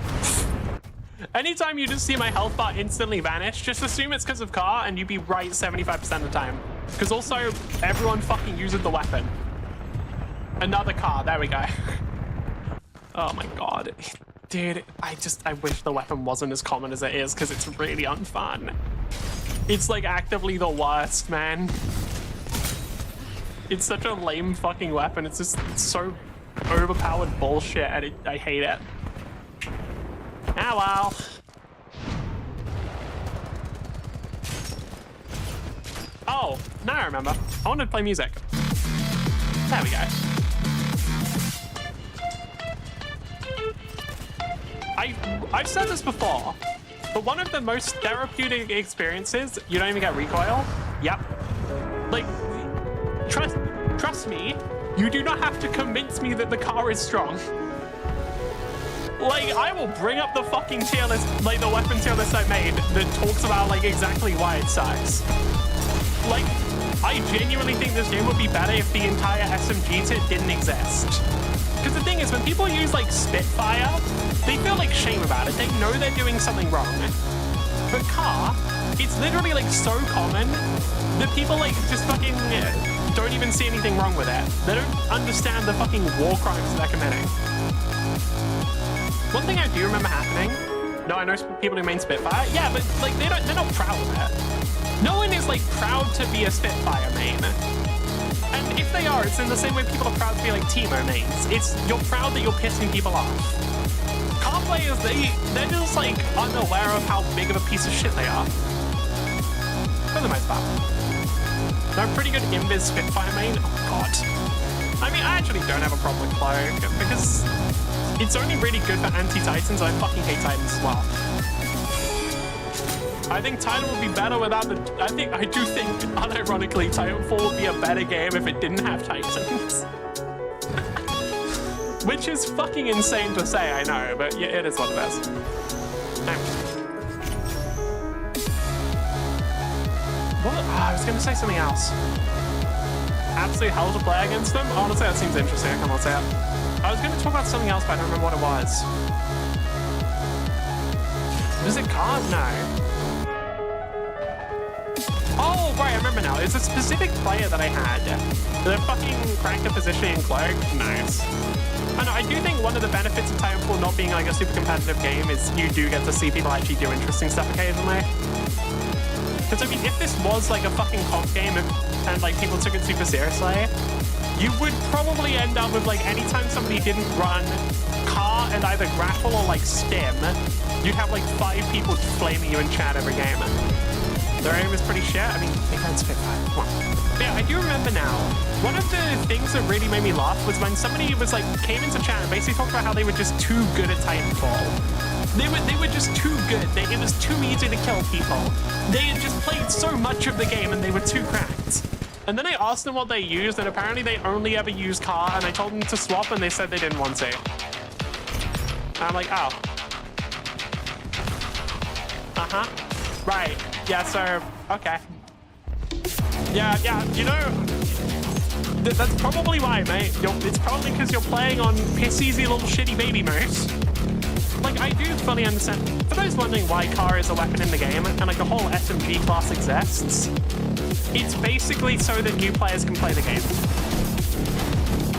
Speaker 1: Anytime you just see my health bar instantly vanish, just assume it's because of car and you'd be right 75% of the time. Because also, everyone fucking uses the weapon. Another car, there we go. Oh my god. Dude, I wish the weapon wasn't as common as it is because it's really unfun. It's like actively the worst, man. It's such a lame fucking weapon. It's so overpowered bullshit and I hate it. Ah, well. Oh, now I remember. I wanted to play music. There we go. I've said this before, but one of the most therapeutic experiences, you don't even get recoil. Yep. Like, trust me, you do not have to convince me that the car is strong. Like, I will bring up the fucking tier list, like the weapon tier list I made that talks about like exactly why it sucks. Like, I genuinely think this game would be better if the entire SMG kit didn't exist. Because the thing is, when people use like Spitfire, they feel like shame about it. They know they're doing something wrong. But car, it's literally like so common that people like just fucking don't even see anything wrong with it. They don't understand the fucking war crimes they're committing. One thing I do remember happening, no, I know people who main Spitfire, yeah, but like they're not proud of it. No one is like proud to be a Spitfire main. And if they are, it's in the same way people are proud to be like Teemo mains. It's, you're proud that you're pissing people off. Car players, they're just like unaware of how big of a piece of shit they are. For the most part. I'm pretty good Invis Spitfire main. Oh god. I mean, I actually don't have a problem with Cloak because it's only really good for anti-Titans. I fucking hate Titans as well. I think Titan would be better without the... I do think, unironically, Titanfall would be a better game if it didn't have Titans. Which is fucking insane to say, I know, but yeah, it is what it is. What? Oh, I was going to say something else. Absolute hell to play against them? Honestly, that seems interesting. I can't say it. I was going to talk about something else, but I don't remember what it was. Was it card? No. Oh, right, I remember now. It's a specific player that I had. The fucking cranker positioning in Cloak. Nice. I know, I do think one of the benefits of Titanfall not being like a super competitive game is you do get to see people actually do interesting stuff occasionally. Because I mean, if this was like a fucking comp game and like people took it super seriously, you would probably end up with like anytime somebody didn't run car and either grapple or like stim, you'd have like 5 people flaming you in chat every game. Their aim is pretty shit. I mean, they can't Spitfire. Come on. But yeah, I do remember now. One of the things that really made me laugh was when somebody was like, came into chat and basically talked about how they were just too good at Titanfall. They were just too good. It was too easy to kill people. They had just played so much of the game and they were too cracked. And then I asked them what they used, and apparently they only ever used car, and I told them to swap, and they said they didn't want to. And I'm like, oh. Uh-huh. Right. Yeah, so, okay. Yeah, you know, that's probably why, mate. It's probably because you're playing on piss easy little shitty baby mode. Like, I do fully understand. For those wondering why car is a weapon in the game, and like the whole SMG class exists, it's basically so that new players can play the game.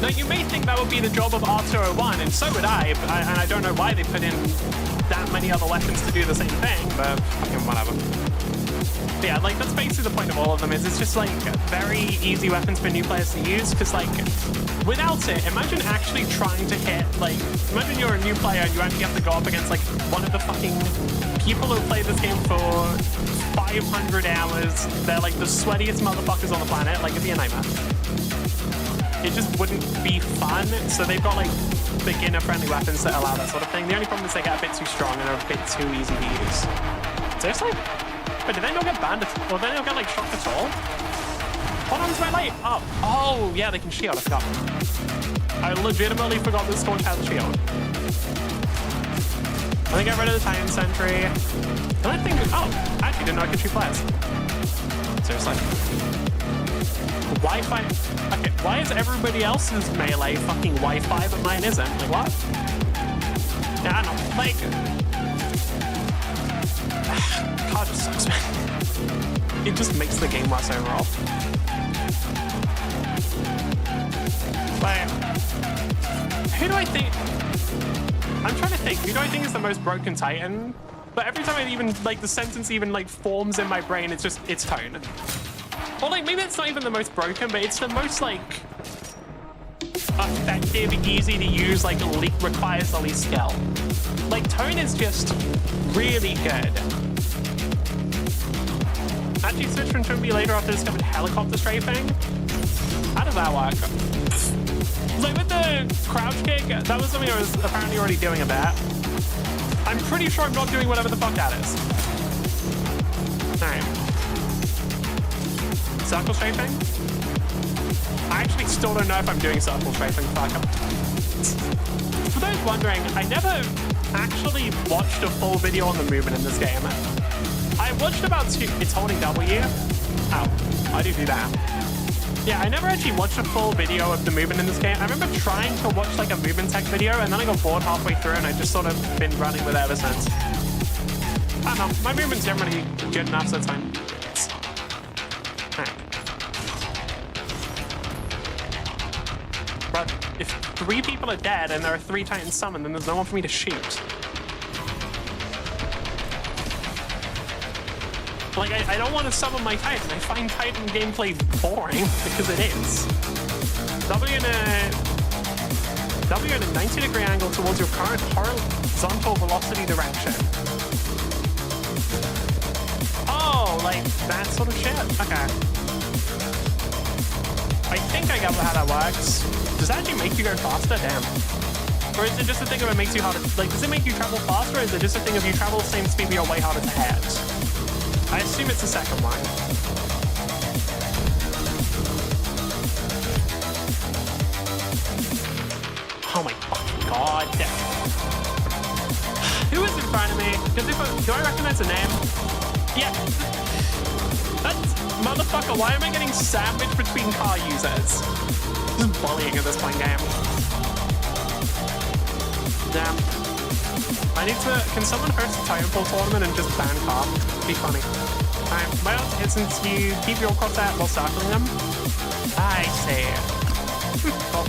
Speaker 1: Now, you may think that would be the job of R201, and so would I, and I don't know why they put in that many other weapons to do the same thing, but fucking whatever. But yeah, like, that's basically the point of all of them, is it's just, like, very easy weapons for new players to use, because, like, without it, imagine actually trying to hit, like, imagine you're a new player and you actually have to go up against, like, one of the fucking people who played this game for 500 hours. They're, like, the sweatiest motherfuckers on the planet. Like, it'd be a nightmare. It just wouldn't be fun, so they've got, like, beginner-friendly weapons that allow that sort of thing. The only problem is they get a bit too strong and are a bit too easy to use. Seriously? But did they not get banned or did they not get, like, shocked at all? Hold on to my light. Oh, yeah, they can shield. I forgot. I legitimately forgot this torch has a shield. Let me get rid of the Titan Sentry. And I think, I actually didn't know I could shoot flares. Seriously. Wi-Fi. Okay, why is everybody else's melee fucking Wi-Fi but mine isn't? Like, what? Yeah, I don't know. Like, COD just sucks, man. It just makes the game worse overall. Like, who do I think? I'm trying to think. Who do I think is the most broken Titan? But every time I even, like, the sentence even, like, forms in my brain, it's just, it's Tone. Or, like, maybe it's not even the most broken, but it's the most, like, effective, easy to use, like, requires the least skill. Like, Tone is just really good. Actually switched from Trimby later after discovered helicopter strafing. How does that work? Like, with the crouch kick, that was something I was apparently already doing a bit. I'm pretty sure I'm not doing whatever the fuck that is. Alright. Circle strafing? I actually still don't know if I'm doing circle strafing. Fuck. For those wondering, I never actually watched a full video on the movement in this game. I watched about two. It's holding W. Oh, I do that. Yeah, I never actually watched a full video of the movement in this game. I remember trying to watch like a movement tech video, and then I got bored halfway through, and I just sort of been running with it ever since. I don't know. My movement's generally good enough, so it's fine. Alright. But if 3 people are dead and there are 3 Titans summoned, then there's no one for me to shoot. Like, I don't want to summon my Titan. I find Titan gameplay boring because it is. W in a 90-degree angle towards your current horizontal velocity direction. Oh, like that sort of shit? Okay. I think I got how that works. Does that actually make you go faster? Damn. Or is it just a thing of it makes you harder? Like, does it make you travel faster, or is it just a thing of you travel the same speed but you're way harder to hit? I assume it's the second one. Oh my fucking god. Who is in front of me? Do I recognize the name? Yeah. That's motherfucker. Why am I getting sandwiched between car users? Just bullying at this point, game. Damn. I need to. Can someone host a Titanfall tournament and just ban car? Be funny. Alright, my else is since you keep your cross out while circling them. I see. Oh.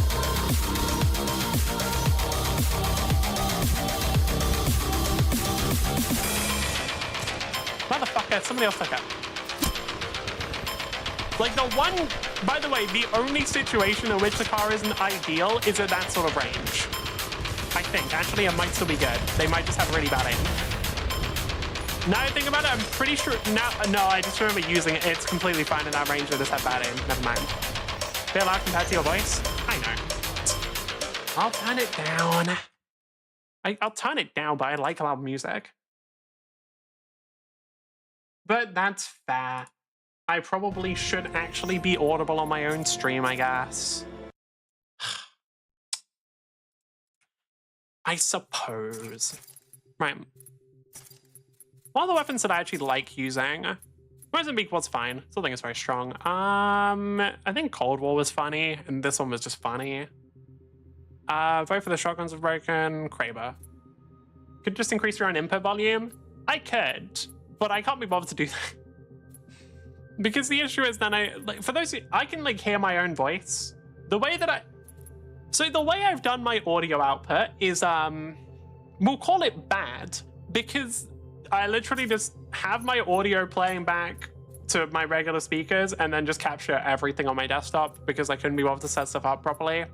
Speaker 1: Motherfucker, somebody else took it. Like the one, by the way, the only situation in which the car isn't ideal is at that sort of range. I think. Actually, it might still be good. They might just have really bad aim. Now I think about it, I'm pretty sure... No, I just remember using it. It's completely fine in that range. I just have bad aim. Never mind. Feel loud compared to your voice? I know. I'll turn it down. I'll turn it down, but I like loud music. But that's fair. I probably should actually be audible on my own stream, I guess. I suppose. Right. One of the weapons that I actually like using, Mozambique was fine. Still think it's very strong. I think Cold War was funny, and this one was just funny. Vote for the shotguns of broken. Kraber. Could just increase your own input volume? I could, but I can't be bothered to do that. Because the issue is then for those I can like hear my own voice. The way that So the way I've done my audio output is, we'll call it bad, because I literally just have my audio playing back to my regular speakers and then just capture everything on my desktop because I couldn't be able to set stuff up properly.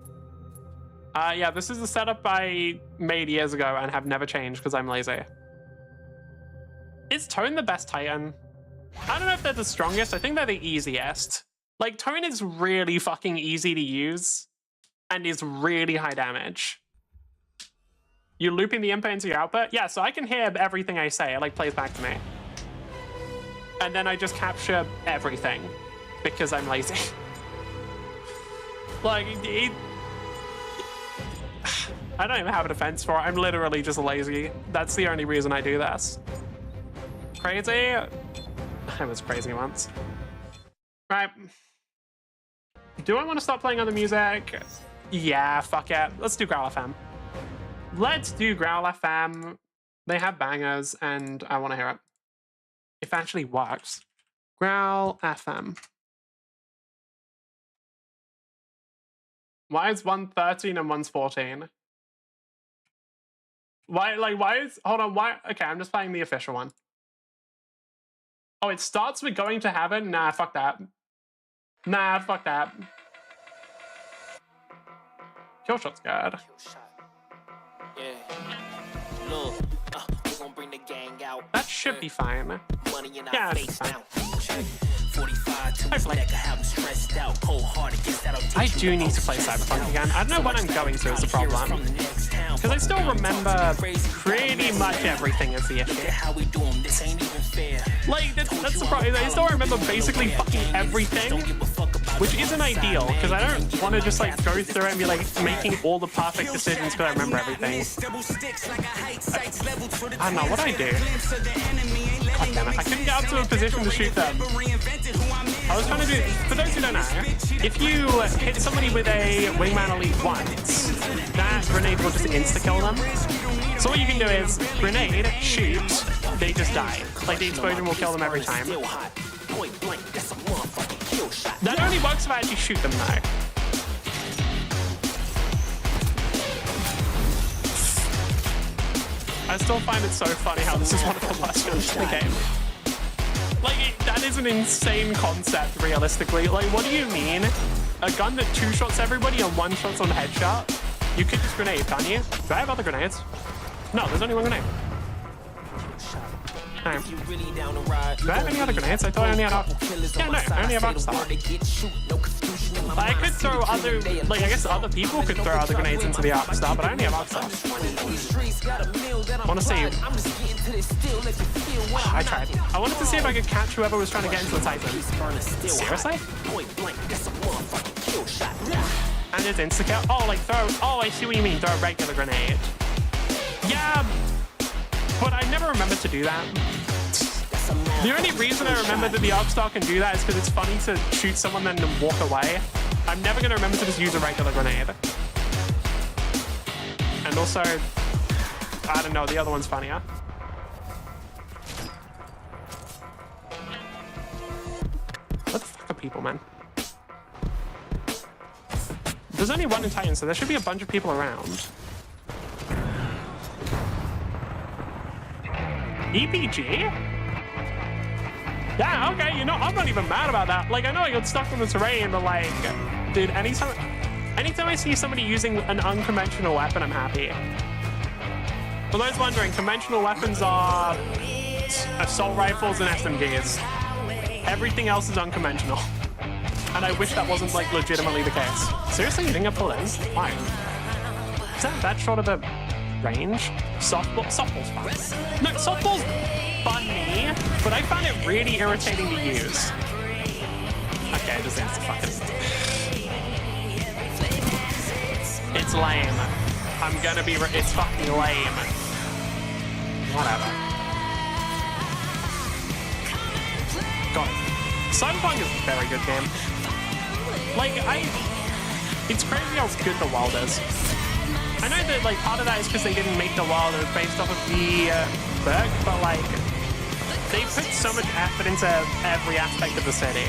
Speaker 1: Yeah, this is the setup I made years ago and have never changed because I'm lazy. Is Tone the best Titan? I don't know if they're the strongest. I think they're the easiest. Like, Tone is really fucking easy to use and is really high damage. You looping the input into your output? Yeah, so I can hear everything I say. It like plays back to me. And then I just capture everything because I'm lazy. Like, I don't even have a defense for it. I'm literally just lazy. That's the only reason I do this. Crazy? I was crazy once. Right. Do I want to stop playing other music? Yeah, fuck it. Let's do Growl FM. Let's do Growl FM. They have bangers, and I want to hear it. If it actually works. Growl FM. Why is 113 and one's 14? Why is, hold on, why? Okay, I'm just playing the official one. Oh, it starts with going to heaven? Nah, fuck that. Nah, fuck that. Kill shot's good.
Speaker 3: Yeah. Look, we're gonna bring the gang out.
Speaker 1: That should be fine.
Speaker 3: Money in
Speaker 1: Yeah,
Speaker 3: our
Speaker 1: it's
Speaker 3: face
Speaker 1: fine.
Speaker 3: now. 45 to his neck, I have him stressed out. Cold hearted, guess that'll
Speaker 1: I
Speaker 3: teach
Speaker 1: do
Speaker 3: you
Speaker 1: need to play Cyberpunk again. I don't know what I'm going through is the problem. Because I still remember pretty much everything is the issue.
Speaker 3: How we do 'em, this ain't even fair.
Speaker 1: Like, that's the problem. I still remember basically fucking everything, which isn't ideal, because I don't want to just like go through it and be like making all the perfect decisions because I remember everything. I don't know what I do. God damn it. I couldn't get up to a position to shoot them. I was trying to do, for those who don't know, if you hit somebody with a Wingman Elite once, that grenade will just insta-kill them. So what you can do is, grenade, shoot, they just die. Like, the explosion will kill them every time. That only works if I actually shoot them, though. I still find it so funny how this is one of the worst guns in the game. Like, that is an insane concept, realistically. Like, what do you mean? A gun that two-shots everybody and one-shots on headshot? You could just grenade, can't you? Do I have other grenades? No, there's only one grenade. Right. Do I have any other grenades? I thought I only had yeah, no, I only have Arcstar. I could throw other, like, I guess other people could throw other grenades into the Arcstar, but I only have Arcstar. I want to see. I tried. I wanted to see if I could catch whoever was trying to get into the Titan. Seriously? And it's insta-kill. Oh, like throw. Oh, I see what you mean. Throw a regular grenade. Yeah, but I never remembered to do that. The only reason I remember that the Arcstar can do that is because it's funny to shoot someone and then walk away. I'm never going to remember to just use a regular grenade. And also, I don't know, the other one's funnier. What the fuck are people, man? There's only one in Titan, so there should be a bunch of people around. EPG? Yeah, okay, you know, I'm not even mad about that. Like, I know I got stuck in the terrain, but like, dude, anytime I see somebody using an unconventional weapon, I'm happy. For those wondering, conventional weapons are assault rifles and SMGs. Everything else is unconventional. And I wish that wasn't, like, legitimately the case. Seriously, you didn't get pulled in? Why? Is that short of a range? Softball's fun. No, softball's funny, but I found it really irritating to use. Okay, I just answered fucking. It's lame. I'm gonna be. It's fucking lame. Whatever. Got it. Cyberpunk is a very good game. Like, it's crazy how good the world is. I know that, like, part of that is because they didn't make the world, it was based off of the book, but, like, they put so much effort into every aspect of the city.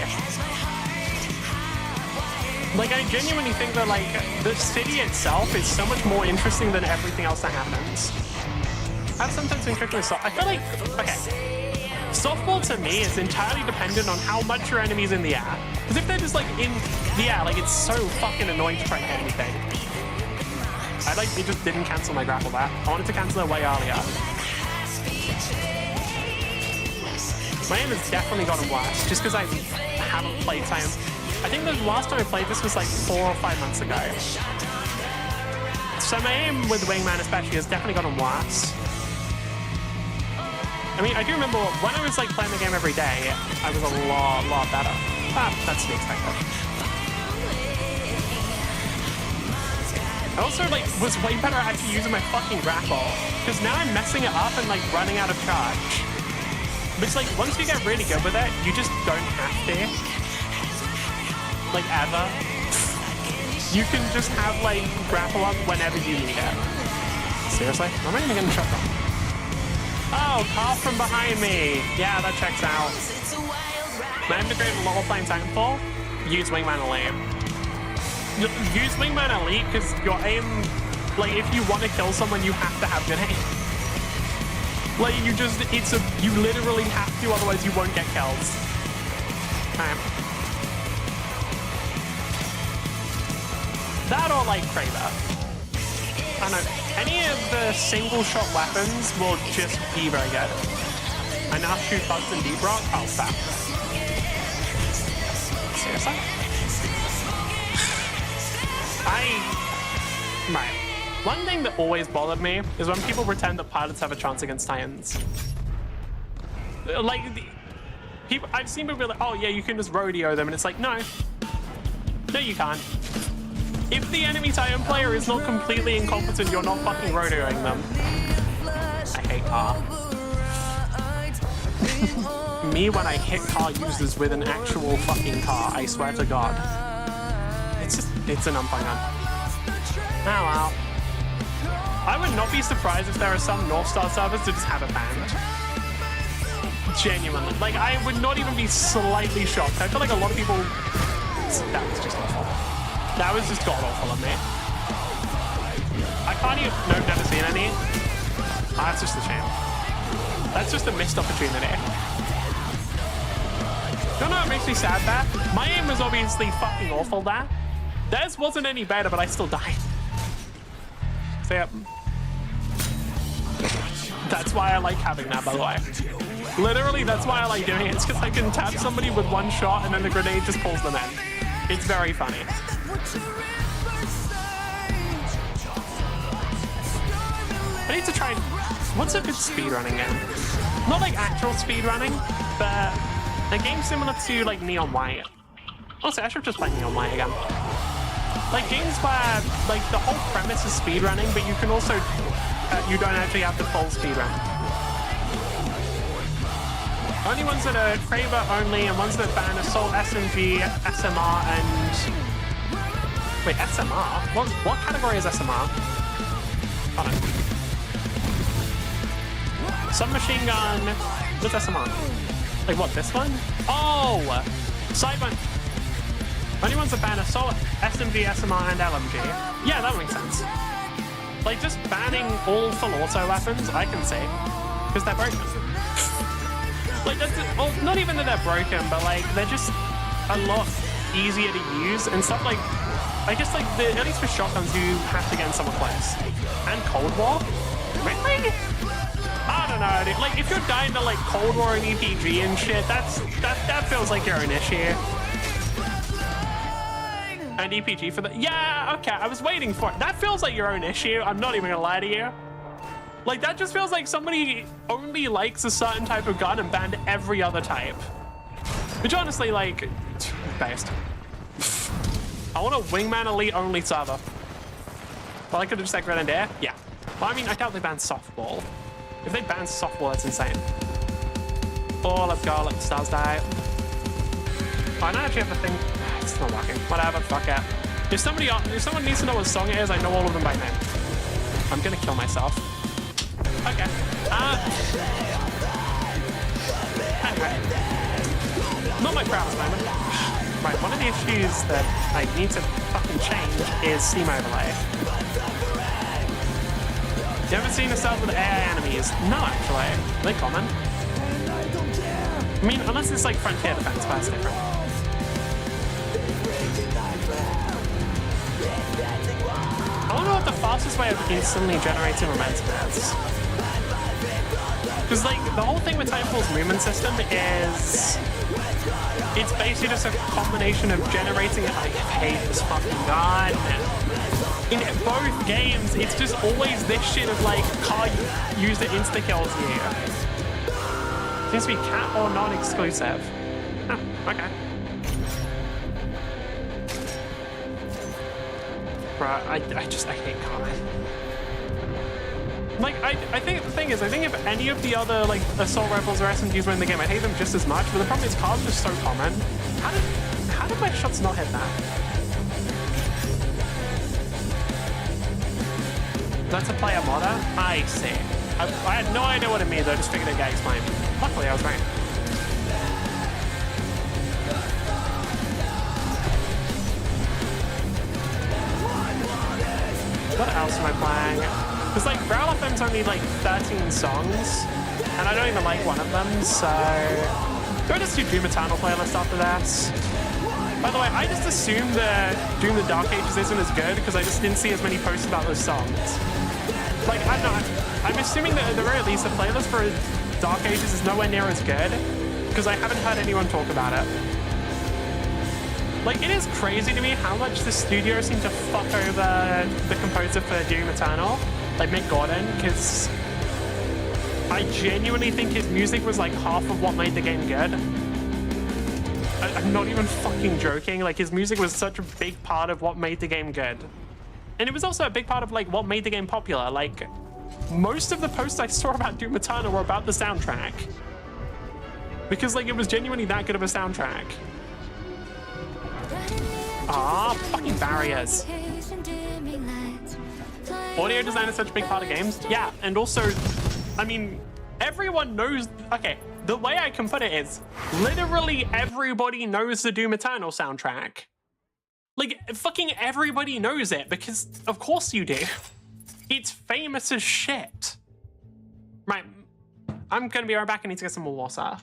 Speaker 1: Like, I genuinely think that, like, the city itself is so much more interesting than everything else that happens. I've sometimes been cooking with soft. I feel like, okay, softball to me is entirely dependent on how much your enemy's in the air. Because if they're just, like, in the air, like, it's so fucking annoying to try and hit anything. It just didn't cancel my grapple there. I wanted to cancel it way earlier. My aim has definitely gotten worse, just because I haven't played time. I think the last time I played this was like 4 or 5 months ago. So my aim with Wingman especially has definitely gotten worse. I mean, I do remember when I was like playing the game every day, I was a lot better. Ah, that's to be expected. I also like was way better at actually using my fucking grapple, because now I'm messing it up and like running out of charge. But it's like once you get really good with it, you just don't have to. Like ever. You can just have like grapple up whenever you need it. Seriously? I'm not even getting shot from. Oh, car from behind me. Yeah, that checks out. My aim to grade while playing Titanfall, use Wingman Elite. Use Wingman Elite because your aim, like if you want to kill someone, you have to have good aim. Like you literally have to, otherwise you won't get kills. That or like Kraber. I don't know. Any of the single shot weapons will just be very good. I now shoot bugs and deep rock. Oh, fuck. Seriously? Right. One thing that always bothered me is when people pretend that pilots have a chance against Titans. Like, I've seen people be like, oh yeah, you can just rodeo them, and it's like, no. No, you can't. If the enemy Titan player is not completely incompetent, you're not fucking rodeoing them. I hate car. Me when I hit car users with an actual fucking car, I swear to God. It's an unfun gun. Oh wow. I would not be surprised if there are some North Star servers that just have it banned. Genuinely. Like, I would not even be slightly shocked. I feel like a lot of people... That was just awful. That was just god-awful of me. I can't even... No, never seen any. That's just a shame. That's just a missed opportunity. You know what makes me sad there? My aim was obviously fucking awful there. Theirs wasn't any better, but I still died. So yeah. That's why I like having that, by the way. Literally, that's why I like doing it. It's because I can tap somebody with one shot and then the grenade just pulls them in. It's very funny. I need to try... What's a good speedrunning game? Not like actual speedrunning, but a game similar to like Neon White. Also, I should just play Neon White again. Like games where like the whole premise is speedrunning, but you can also you don't actually have the full speedrun. Only ones that are Kraber only, and ones that ban Assault, SMG, SMR, and wait, SMR? What category is SMR? Hold on. Submachine gun. What's SMR? Like what? This one? Oh, Sidewind. Only ones that ban Assault, SMG, SMR, and LMG. Yeah, that makes sense. Like, just banning all full auto weapons, I can see. Because they're broken. Like, that's... Well, not even that they're broken, but, like, they're just a lot easier to use. And stuff like... I guess, like, at least for shotguns, you have to get in somewhere close. And Cold War? Really? I don't know, dude. Like, if you're dying to, like, Cold War and EPG and shit, that feels like your own issue. And EPG for the... Yeah, okay, I was waiting for it. That feels like your own issue. I'm not even gonna lie to you. Like, that just feels like somebody only likes a certain type of gun and banned every other type. Which honestly, like, based. I want a Wingman Elite only server. Well, I could have just like Grenadier. Yeah. Well, I mean, I doubt they banned softball. If they banned softball, that's insane. Oh, let's go. Let the stars die. Oh, I don't actually have a thing. It's not working. Whatever, fuck it. If someone needs to know what song it is, I know all of them by name. I'm gonna kill myself. Okay. Anyway. Not my proudest moment. Right, one of the issues that I need to fucking change is Steam Overlay. You ever seen a start with AI enemies? No, actually. Are they common? I mean, unless it's like Frontier Defense, but that's different. I wonder what the fastest way of instantly generating momentum is. Because, like, the whole thing with Titanfall's movement system is... it's basically just a combination of generating... I hate this fucking gun. In both games, it's just always this shit of, like, car user insta-kills you. Seems to be cat or non-exclusive. Oh, okay. Right, I hate car. Like, I think the thing is, I think if any of the other, like, assault rifles or SMGs were in the game, I'd hate them just as much, but the problem is cars are just so common. How did my shots not hit that? That's a player modder? I see. I had no idea what it means, I just figured it got explained. Luckily, I was right. What else am I playing? Because, like, Brawl FM's only, like, 13 songs, and I don't even like one of them, so... do I just do Doom Eternal playlist after that? By the way, I just assumed that Doom the Dark Ages isn't as good because I just didn't see as many posts about those songs. Like, I don't know, I'm assuming that at the very least the playlist for Dark Ages is nowhere near as good because I haven't heard anyone talk about it. Like, it is crazy to me how much the studio seemed to fuck over the composer for Doom Eternal, like Mick Gordon, because I genuinely think his music was like half of what made the game good. I'm not even fucking joking, like his music was such a big part of what made the game good. And it was also a big part of like what made the game popular. Like, most of the posts I saw about Doom Eternal were about the soundtrack. Because like it was genuinely that good of a soundtrack. Ah, fucking barriers. Audio design is such a big part of games. Yeah, and also, I mean, everyone knows, okay, the way I can put it is, literally everybody knows the Doom Eternal soundtrack. Like, fucking everybody knows it, because of course you do. It's famous as shit. Right, I'm gonna be right back, I need to get some more water.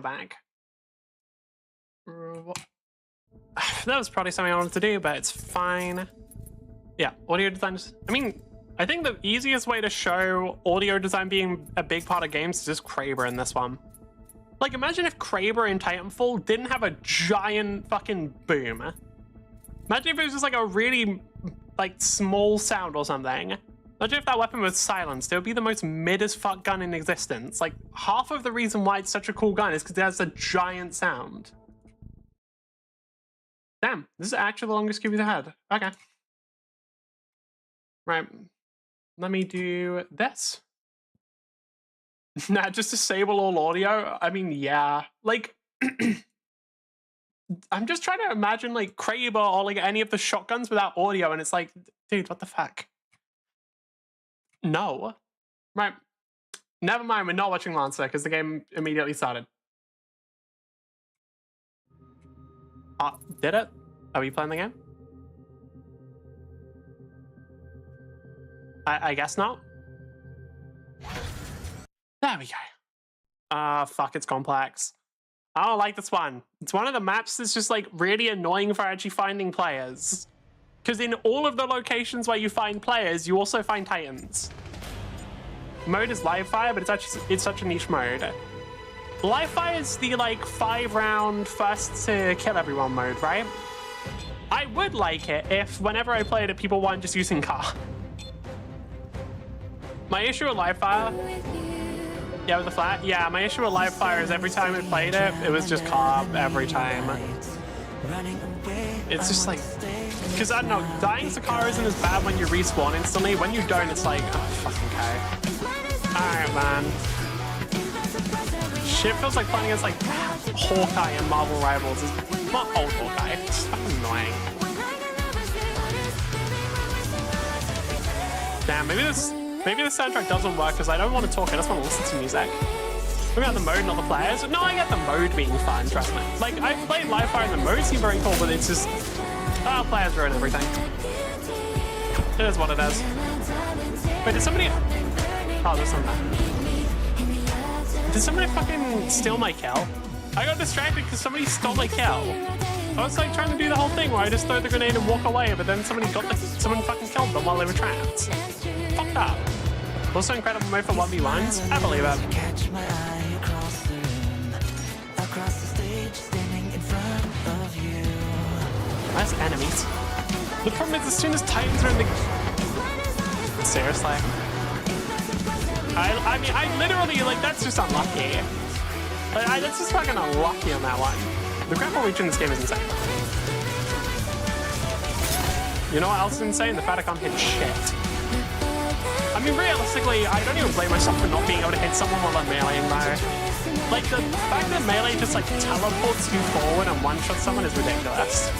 Speaker 1: camera back. That was probably something I wanted to do, but it's fine. Yeah, audio design. I mean, I think the easiest way to show audio design being a big part of games is just Kraber in this one. Like, imagine if Kraber in Titanfall didn't have a giant fucking boom. Imagine if it was just like a really, like, small sound or something. Imagine if that weapon was silenced. It would be the most mid as fuck gun in existence. Like, half of the reason why it's such a cool gun is because it has a giant sound. Damn, this is actually the longest cube we've had. Okay. Right. Let me do this. Nah, just disable all audio? I mean, yeah. Like, I'm just trying to imagine, like, Kraber or, like, any of the shotguns without audio, and it's like, dude, what the fuck? No. Right. Never mind, we're not watching Lancer, because the game immediately started. Did it? Are we playing the game? I guess not. There we go. Fuck, it's complex. I don't like this one. It's one of the maps that's just like really annoying for actually finding players. Because in all of the locations where you find players, you also find Titans. Mode is live fire, but it's such a niche mode. Live fire is the like 5-round first to kill everyone mode, right? I would like it if whenever I played it, people weren't just using car. My issue with live fire, yeah, with the flat, yeah, my issue with live fire is every time I played it, it was just car every time. It's just like, because I don't know, dying to car isn't as bad when you respawn instantly. When you don't, it's like, oh, fucking okay. Alright, man. Shit feels like playing against like Hawkeye and Marvel Rivals. It's not old Hawkeye, it's fucking annoying. Damn, maybe the soundtrack doesn't work because I don't want to talk, I just want to listen to music. We got the mode, not the players. No, I get the mode being fun, trust me. Like, I played live fire and the mode seemed very cool, but it's just, players ruin everything. It is what it is. Wait, did somebody, oh, there's something. Did somebody fucking steal my kill? I got distracted because somebody stole my kill. I was like trying to do the whole thing where I just throw the grenade and walk away, but then someone fucking killed them while they were trapped. Fucked up. Also incredible mode for 1v1s. I believe it. That's enemies. The problem is as soon as Titans are in the... Seriously? I mean, I literally, like, that's just unlucky. Like, that's just fucking unlucky on that one. The grapple reach in this game is insane. You know what else is insane? The fact I can't hit shit. I mean, realistically, I don't even blame myself for not being able to hit someone while I'm meleeing though. Like, the fact that melee just, like, teleports you forward and one-shots someone is ridiculous.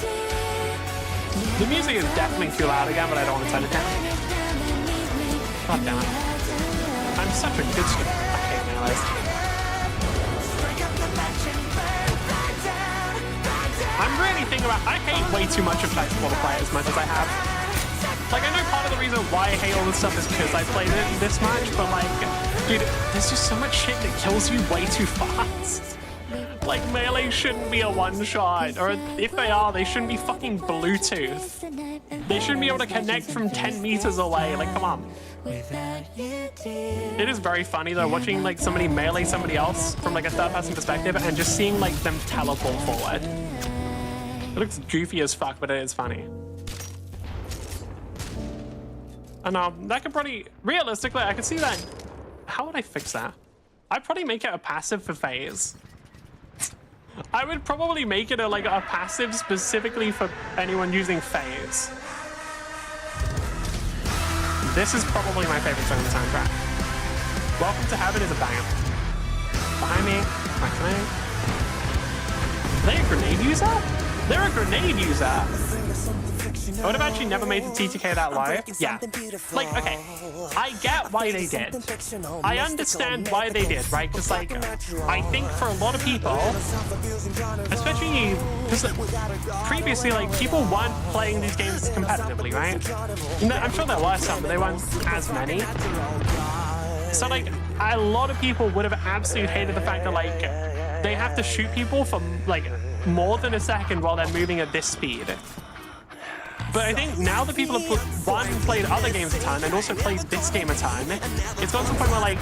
Speaker 1: The music is definitely too loud again, but I don't want to turn it down. God damn it. I'm such a good student. I hate melees. I'm really thinking about, I hate way too much of Titanfall to play as much as I have. Like, I know part of the reason why I hate all this stuff is because I played it this much, but like, dude, there's just so much shit that kills you way too fast. Like, melee shouldn't be a one-shot, or if they are, they shouldn't be fucking Bluetooth. They shouldn't be able to connect from 10 meters away, like, come on. It is very funny though, watching like somebody melee somebody else from like a third-person perspective and just seeing like them teleport forward. It looks goofy as fuck, but it is funny. And that could probably, realistically, I could see that. How would I fix that? I'd probably make it a passive for phase. I would probably make it a passive specifically for anyone using phase. This is probably my favorite song in the soundtrack. Welcome to Heaven is a banger. Behind me, are they a grenade user? They're a grenade user. I would have actually never made the TTK that low. Yeah. Like, okay, I get why they did. I understand why they did, right? Because, like, I think for a lot of people, especially because previously, like, people weren't playing these games competitively, right? I'm sure there were some, but they weren't as many. So, like, a lot of people would have absolutely hated the fact that, like, they have to shoot people for like more than a second while they're moving at this speed. But I think now that people have played other games a ton and also played this game a ton, it's gotten to the point where like,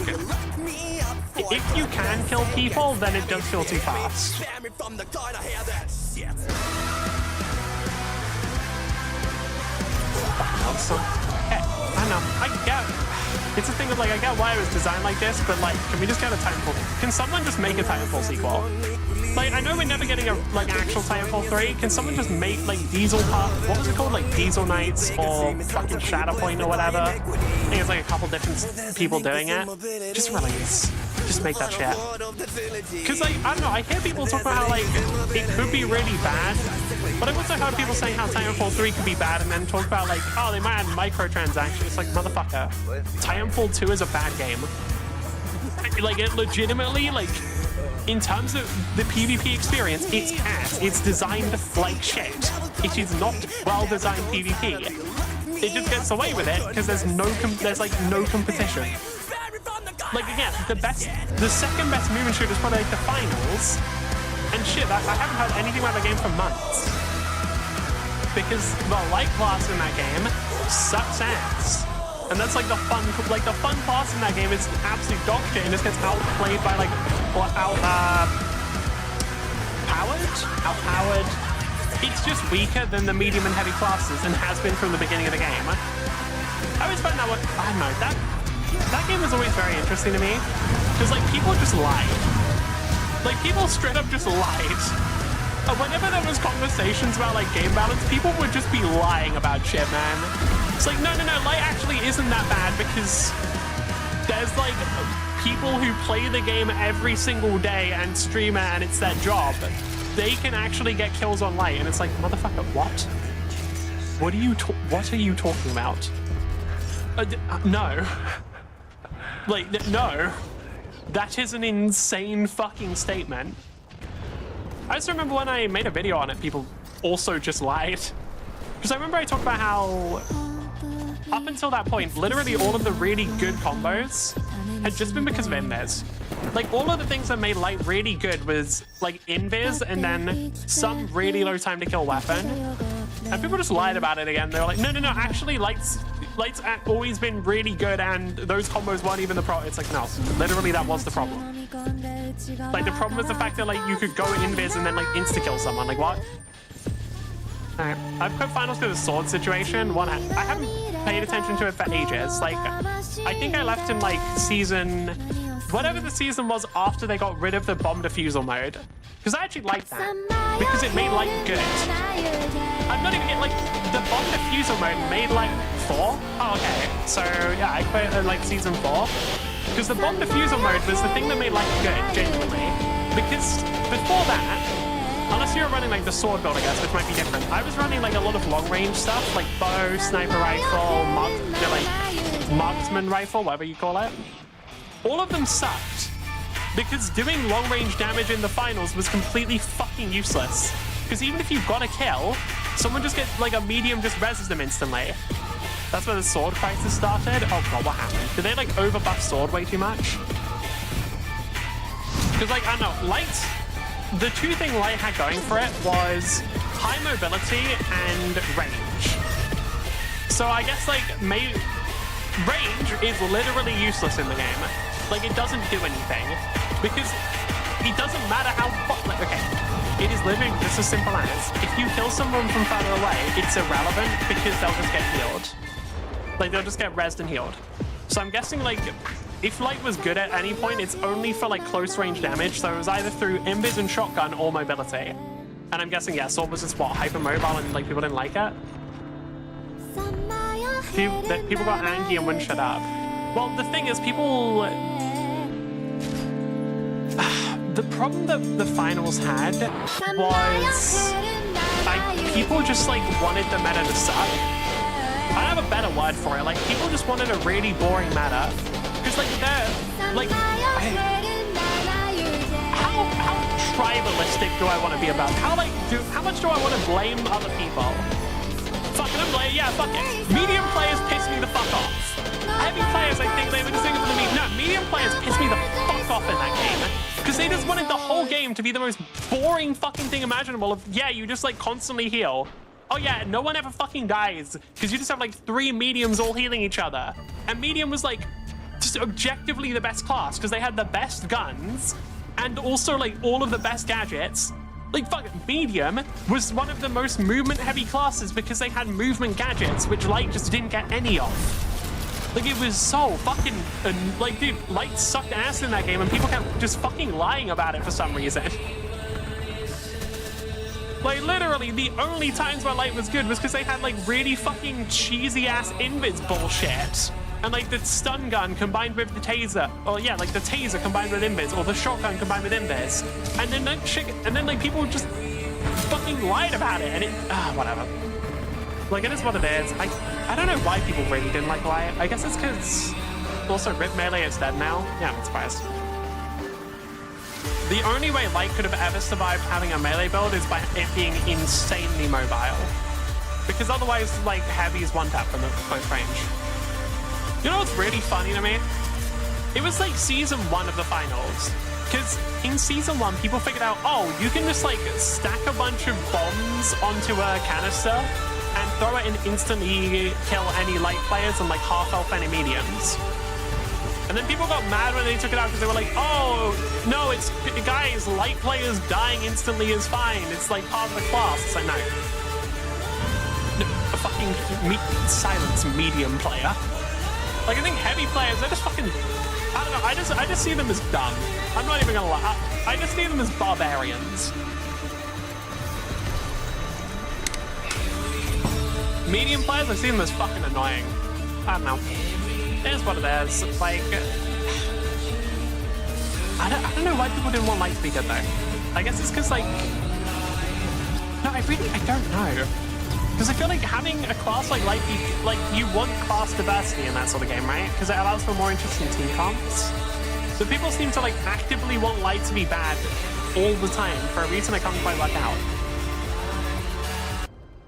Speaker 1: if you can kill people, then it does feel too fast. Okay, I know, I get. It's a thing of like, I get why it was designed like this, but like, can we just get a Titanfall? Can someone just make a Titanfall sequel? Like, I know we're never getting a like actual Titanfall 3. Can someone just make like Diesel Part? What was it called? Like Diesel Knights or fucking Shatterpoint or whatever? I think it's like a couple different people doing it. Just release. Just make that shit. Because like, I don't know, I hear people talk about how like it could be really bad, but I've also heard people saying how Titanfall 3 could be bad and then talk about like, oh, they might add microtransactions. It's like, motherfucker, Titanfall 2 is a bad game. Like, it legitimately, like, in terms of the PvP experience, it's ass. It's designed like shit. It is not well-designed PvP. It just gets away with it because there's no competition. Like, again, the second best movement shooter is probably like the finals, and shit, I haven't heard anything about the game for months because the light class in that game sucks ass. And that's like the fun class in that game is absolute dog shit and just gets outplayed by like, outpowered. It's just weaker than the medium and heavy classes and has been from the beginning of the game. I always find that one, I don't know, that game is always very interesting to me because like people just lied. Like people straight up just lied. Whenever there was conversations about like game balance, people would just be lying about shit, man. It's like, no, light actually isn't that bad because there's like people who play the game every single day and stream it and it's their job. They can actually get kills on light, and it's like, motherfucker, what? What are you talking about? No. Like, no. That is an insane fucking statement. I just remember when I made a video on it, people also just lied. Because I remember I talked about how up until that point, literally all of the really good combos had just been because of invis. Like all of the things that made light really good was like invis and then some really low time to kill weapon. And people just lied about it again. They were like, no, actually light's always been really good and those combos weren't even the problem. It's like, no, literally that was the problem. Like the problem was the fact that like you could go invis and then like insta-kill someone. Like what? Alright, I've put finals to the sword situation. I haven't paid attention to it for ages. Like, I think I left in like season, whatever the season was after they got rid of the bomb defusal mode. Because I actually liked that. Because it made light good. I'm not even getting like, the bomb defusal mode made like 4? Oh, okay. So yeah, I played like season 4. Because the bomb defusal mode was the thing that made light good, genuinely. Because before that, unless you're running like the sword build, I guess, which might be different. I was running like a lot of long range stuff, like bow, sniper rifle, marksman rifle, whatever you call it. All of them sucked because doing long range damage in the finals was completely fucking useless. Because even if you got a kill, someone just gets like a medium just reses them instantly. That's where the sword crisis started. Oh god, what happened? Did they like overbuff sword way too much? Because like, I don't know, light. The two things light had going for it was high mobility and range. So I guess like range is literally useless in the game. Like it doesn't do anything because it doesn't matter how like, okay, it is literally just as simple as if you kill someone from further away, it's irrelevant because they'll just get healed. Like they'll just get rezzed and healed. So I'm guessing like if light was good at any point, it's only for like close range damage. So it was either through invis and shotgun or mobility. And I'm guessing, yeah, sword was just what, hyper mobile and like people didn't like it. People got angry and wouldn't shut up. Well, the thing is, people. The problem that the finals had was people just like wanted the meta to suck. I have a better word for it. Like people just wanted a really boring meta. Because like they're like how tribalistic do I want to be about? How much do I want to blame other people? Fucking yeah, fuck it. Medium players piss me the fuck off. Heavy players, I think they were just thinking for the medium. No, medium players piss me the fuck off in that game. Because they just wanted the whole game to be the most boring fucking thing imaginable of, yeah, you just like constantly heal. Oh yeah, no one ever fucking dies because you just have like 3 mediums all healing each other. And medium was like just objectively the best class because they had the best guns and also like all of the best gadgets. Like fuck, medium was one of the most movement heavy classes because they had movement gadgets, which light just didn't get any of. Like, it was so fucking, like, dude, light sucked ass in that game, and people kept just fucking lying about it for some reason. Like, literally, the only times where light was good was because they had, like, really fucking cheesy-ass invis bullshit. And, like, the stun gun combined with the taser. Or, yeah, like, the taser combined with invis, or the shotgun combined with invis. And then, like, shit, and then, like, people just fucking lied about it, and it, whatever. Like, it is what it is. I don't know why people really didn't like Light. I guess it's because also Rip Melee is dead now. Yeah, I'm surprised. The only way Light could have ever survived having a melee build is by it being insanely mobile. Because otherwise, like, Heavy is one tap from the close range. You know what's really funny to me? It was like season 1 of the finals. Because in season 1, people figured out, oh, you can just like stack a bunch of bombs onto a canister and throw it and instantly kill any light players and like half health any mediums. And then people got mad when they took it out because they were like, oh, no, it's, guys, light players dying instantly is fine. It's like part of the class. It's like, no. A fucking silence medium player. Like, I think heavy players, they're just fucking, I don't know, I just see them as dumb. I'm not even gonna lie. I just see them as barbarians. Medium players, I see them as fucking annoying. I don't know. It is what it is. Like, I don't know why people didn't want Light to be good though. I guess it's because like, no, I don't know. Because I feel like having a class like Light be, like, you want class diversity in that sort of game, right? Because it allows for more interesting team comps. So people seem to like actively want Light to be bad all the time for a reason I can't quite work out.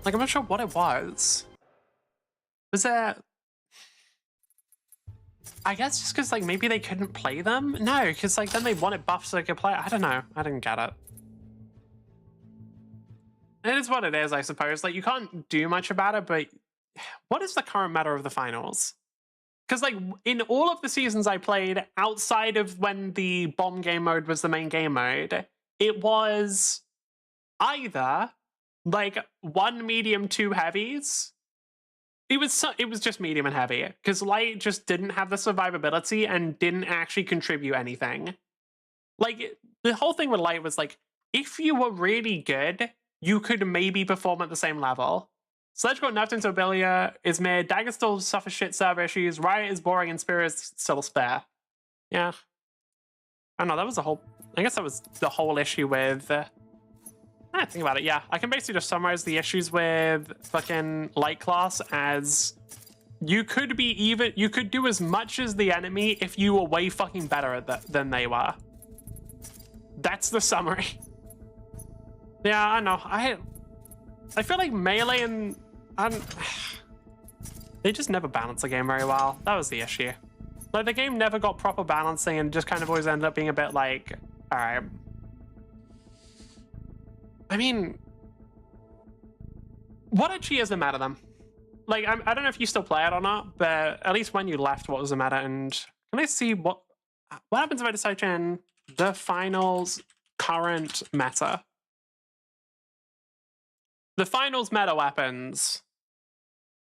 Speaker 1: Like, I'm not sure what it was. Was there... I guess just because, like, maybe they couldn't play them? No, because, like, then they wanted buffs so they could play. I don't know. I didn't get it. It is what it is, I suppose. Like, you can't do much about it, but what is the current meta of the finals? Because, like, in all of the seasons I played, outside of when the bomb game mode was the main game mode, it was either... like 1 medium, 2 heavies. It was just medium and heavy because Light just didn't have the survivability and didn't actually contribute anything. Like, the whole thing with Light was like, if you were really good, you could maybe perform at the same level. Sledge got nerfed into Abilia is mid, Dagger still suffers shit server issues, Riot is boring, and Spirit is still spare. Yeah. I don't know, that was the whole... I guess that was the whole issue with... I think about it, yeah. I can basically just summarize the issues with fucking Light class as you could do as much as the enemy if you were way fucking better at that than they were. That's the summary. Yeah, I know. I feel like Melee and they just never balance the game very well. That was the issue. Like, the game never got proper balancing and just kind of always ended up being a bit like, all right. I mean, what actually is the meta then? Like, I don't know if you still play it or not, but at least when you left, what was the meta? And can I see what happens if I decide to change the finals current meta? The finals meta weapons.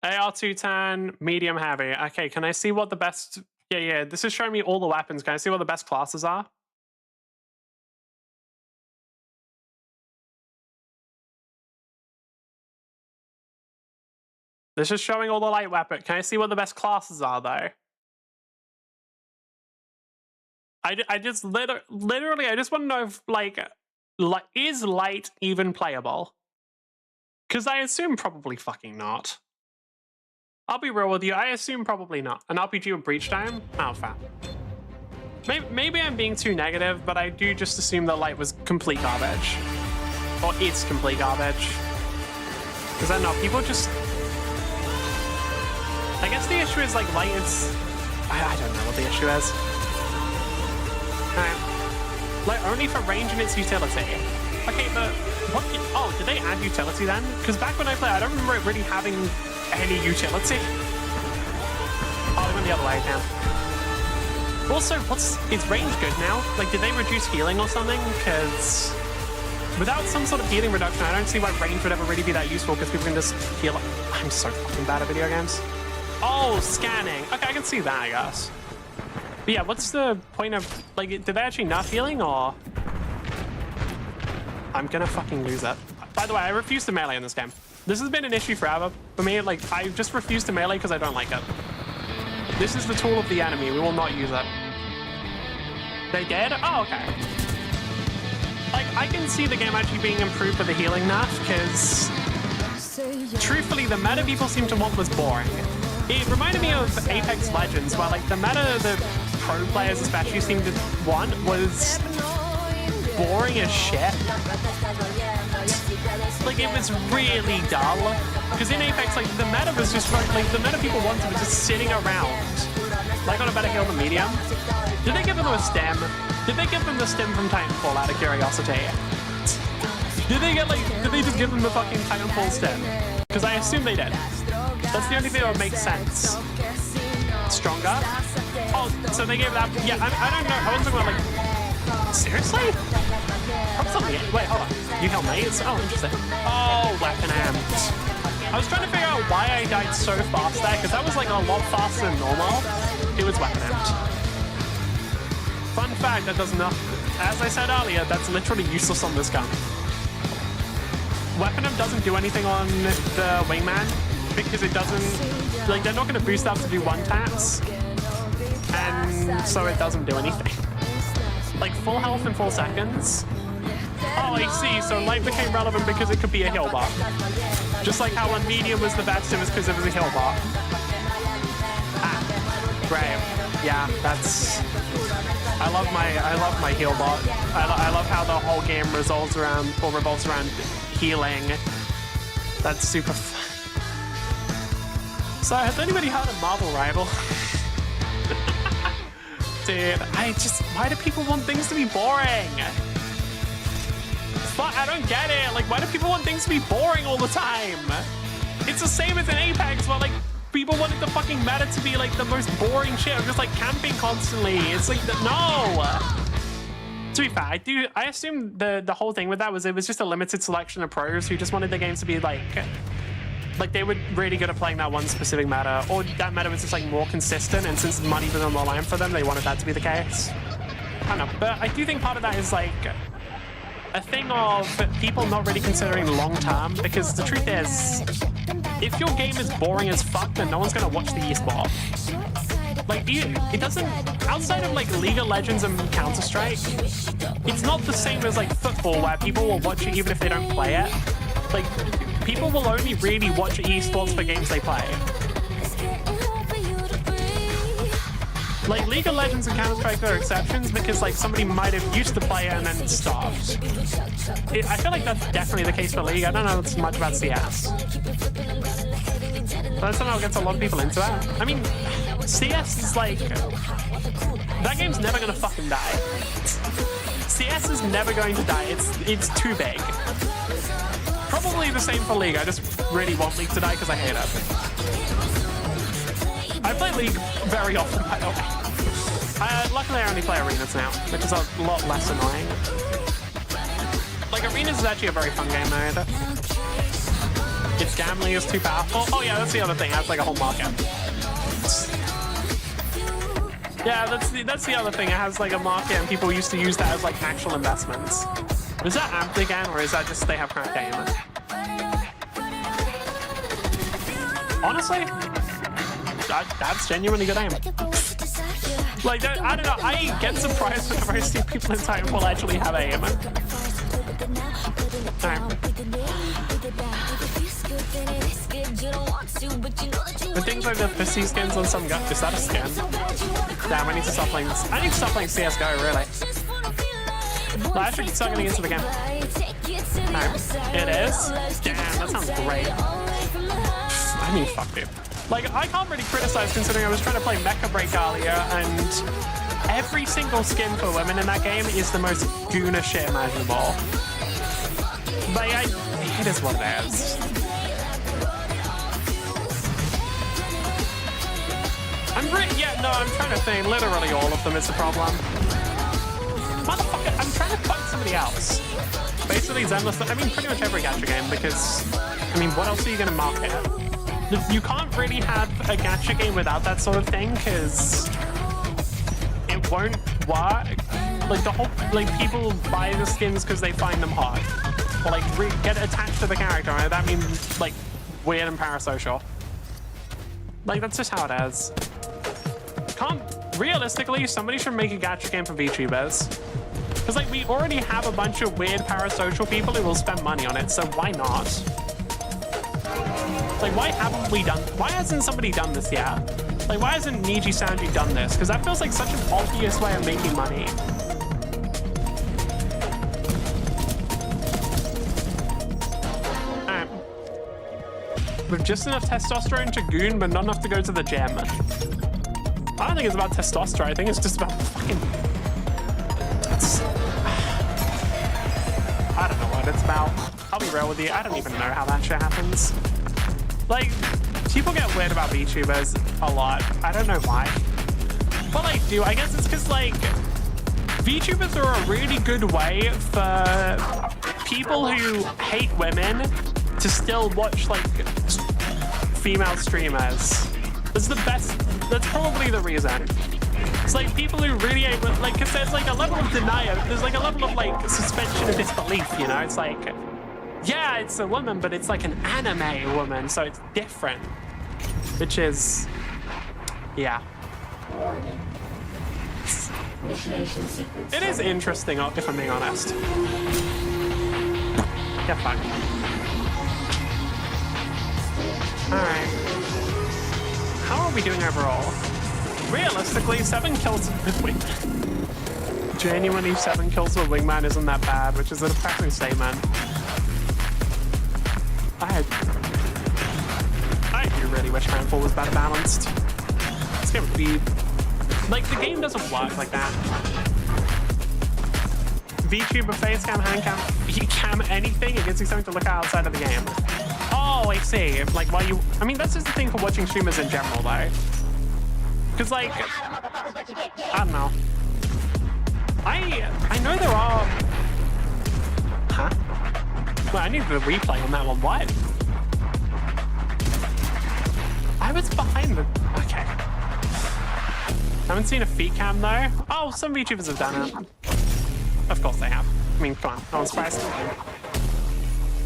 Speaker 1: AR-210, medium heavy. Okay, can I see what the best... Yeah, this is showing me all the weapons. Can I see what the best classes are? This is showing all the light weapons. Can I see what the best classes are, though? I just literally, I just want to know if, like, is light even playable? Because I assume probably fucking not. I'll be real with you, I assume probably not. An RPG with breach time? Oh, fat. Maybe I'm being too negative, but I do just assume that light was complete garbage. Or it's complete garbage. Because I don't know, people just... I guess the issue is, like, light is... I don't know what the issue is. Alright. Like, only for range and its utility. Okay, but what? Oh, did they add utility then? Because back when I played, I don't remember it really having any utility. Oh, they went the other way, damn. Also, is range good now? Like, did they reduce healing or something? Because without some sort of healing reduction, I don't see why range would ever really be that useful, because people can just heal. I'm so fucking bad at video games. Oh, scanning. Okay, I can see that, I guess. But yeah, what's the point of, like, did they actually nerf healing, or? I'm gonna fucking lose it. By the way, I refuse to melee in this game. This has been an issue forever for me. Like, I just refuse to melee because I don't like it. This is the tool of the enemy. We will not use it. They did? Oh, okay. Like, I can see the game actually being improved with the healing nerf, because truthfully, the meta people seem to want was boring. It reminded me of Apex Legends, where like the meta the pro players especially seemed to want was boring as shit. Like, it was really dull. Because in Apex, like, the meta was just like the meta people wanted was just sitting around, like, on a better heal than medium. Did they give them a stem? Did they give them the stem from Titanfall out of curiosity? Did they just give them the fucking Titanfall stem? Because I assume they did. That's the only thing that would make sense. Stronger? Oh, so they gave that. Yeah, I don't know. I wasn't talking about, like, seriously? Wait, hold on. You heal mates? Oh, interesting. Oh, weapon amped. I was trying to figure out why I died so fast there, because that was like a lot faster than normal. It was weapon amped. Fun fact, that does not. As I said earlier, that's literally useless on this gun. Weapon amp doesn't do anything on the Wingman, because it doesn't, like, they're not going to boost up to do one taps, and so it doesn't do anything. Like, full health in 4 seconds. Oh, I see. So light became relevant because it could be a heal bar. Just like how when medium was the best, it was because it was a heal bar. Ah, great. Yeah, that's. I love my heal bar. I love how the whole game revolves around healing. That's super fun. So, has anybody heard of Marvel Rival? Dude, why do people want things to be boring? But I don't get it. Like, why do people want things to be boring all the time? It's the same as in Apex, where, like, people wanted the fucking meta to be, like, the most boring shit. I'm just, like, camping constantly. It's like, no! To be fair, I assume the whole thing with that was it was just a limited selection of pros who just wanted the games to be, like they were really good at playing that one specific meta, or that meta was just, like, more consistent, and since money was on the line for them, they wanted that to be the case. I don't know, but I do think part of that is, like, a thing of people not really considering long-term, because the truth is, if your game is boring as fuck, then no one's gonna watch the esport. Like, it doesn't, outside of, like, League of Legends and Counter-Strike, it's not the same as, like, football, where people will watch it even if they don't play it. Like, people will only really watch esports for games they play. Like, League of Legends and Counter-Strike are exceptions because, like, somebody might have used to play it and then stopped. I feel like that's definitely the case for League. I don't know so much about CS. But somehow gets a lot of people into that. I mean, CS is like... That game's never gonna fucking die. CS is never going to die. It's too big. Probably the same for League. I just really want League to die because I hate it. I play League very often, by the way. Luckily, I only play Arenas now, which is a lot less annoying. Like, Arenas is actually a very fun game mode. Its gambling is too powerful. Oh yeah, that's the other thing. It has like a whole market. Yeah, that's the other thing. It has like a market, and people used to use that as like actual investments. Is that amped again, or is that just they have crap game? Honestly, that's genuinely good aim. Like, I don't know, I get surprised whenever I see people in Titanfall actually have aim. Alright. The things like the pussy skins on some guy, is that a skin? Damn, I need to stop playing this. I need to stop playing CSGO, really. Well, I should start getting into the game. Alright. It is? Damn, that sounds great. I mean, fuck, dude. Like, I can't really criticize considering I was trying to play Mecha Break earlier, and every single skin for women in that game is the most gooner shit imaginable. But yeah, it is what it is. I'm trying to think. Literally all of them is the problem. Motherfucker, I'm trying to find somebody else. Basically, Zenless, I mean, pretty much every gacha game, because, I mean, what else are you going to market? You can't really have a gacha game without that sort of thing, because it won't work. Like, the whole, like, people buy the skins because they find them hot. Or, like, get attached to the character, and that means, like, weird and parasocial. Like, that's just how it is. Realistically, somebody should make a gacha game for VTubers. Because, like, we already have a bunch of weird parasocial people who will spend money on it, so why not? Like, why hasn't somebody done this yet? Like, why hasn't Niji Sanji done this? Because that feels like such an obvious way of making money. With just enough testosterone to goon, but not enough to go to the gym. I don't think it's about testosterone. I think it's just about fucking... I don't know what it's about. I'll be real with you. I don't even know how that shit happens. Like, people get weird about VTubers a lot. I don't know why. But I do. I guess it's because, like, VTubers are a really good way for people who hate women to still watch, like, female streamers. That's the best. That's probably the reason. It's like people who really ain't, like, because there's like a level of denial. There's like a level of like suspension of disbelief, you know? It's like, yeah, it's a woman, but it's like an anime woman, so it's different. Which is, yeah. It is interesting, if I'm being honest. Yeah, fuck. Alright. How are we doing overall? Realistically, 7 kills with Wingman. Genuinely, 7 kills with Wingman isn't that bad, which is a depressing statement. I do really wish Titanfall was better balanced. This game would be... Like, the game doesn't work like that. VTuber, face cam, hand cam, cam, anything, it gives you something to look at outside of the game. Oh, I see. Like, while you... I mean, that's just the thing for watching streamers in general, though. Because, like... I don't know. I know there are... Huh? Well, I need the replay on that one. What? I was behind the... Okay. Haven't seen a feet cam, though. Oh, some VTubers have done it. Of course they have. I mean, come on. I was surprised.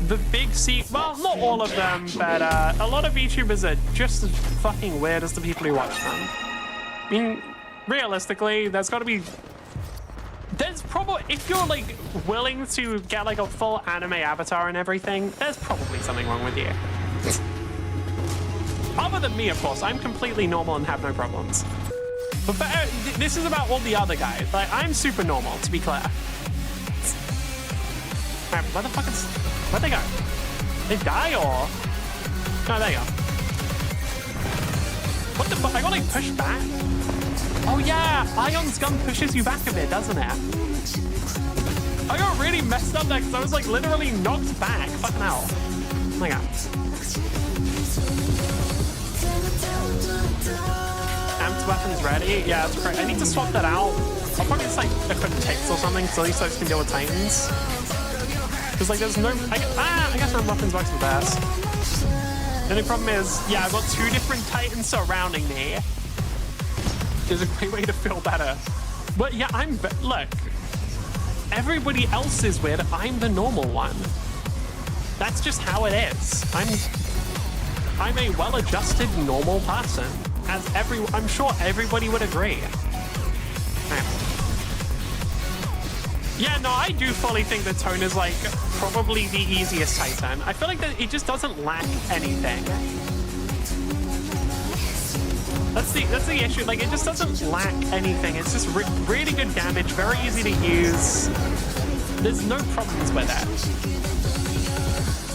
Speaker 1: The big C... Well, not all of them, but a lot of VTubers are just as fucking weird as the people who watch them. I mean, realistically, there's got to be... There's probably... If you're, like, willing to get, like, a full anime avatar and everything, there's probably something wrong with you. Other than me, of course. I'm completely normal and have no problems. But this is about all the other guys. Like, I'm super normal, to be clear. Alright, where the fuck is... Where'd they go? They die, or... No, there you go. What the fuck? I got, like, pushed back? Oh, yeah! Ion's gun pushes you back a bit, doesn't it? I got really messed up there because I was, like, literally knocked back. Fucking hell. Oh my god. Amped weapons ready? Yeah, that's great. I need to swap that out. I'll probably just, like, equip ticks or something so at least I can deal with Titans. Because, like, there's no... I guess my weapons works the best. The only problem is, yeah, I've got 2 different Titans surrounding me. There's a great way to feel better. But, yeah, look. Everybody else is weird. I'm the normal one. That's just how it is. I'm a well-adjusted, normal person. I'm sure everybody would agree. Yeah, no, I do fully think that Tone is, like, probably the easiest Titan. I feel like that it just doesn't lack anything. That's the issue. Like, it just doesn't lack anything. It's just really good damage, very easy to use. There's no problems with it.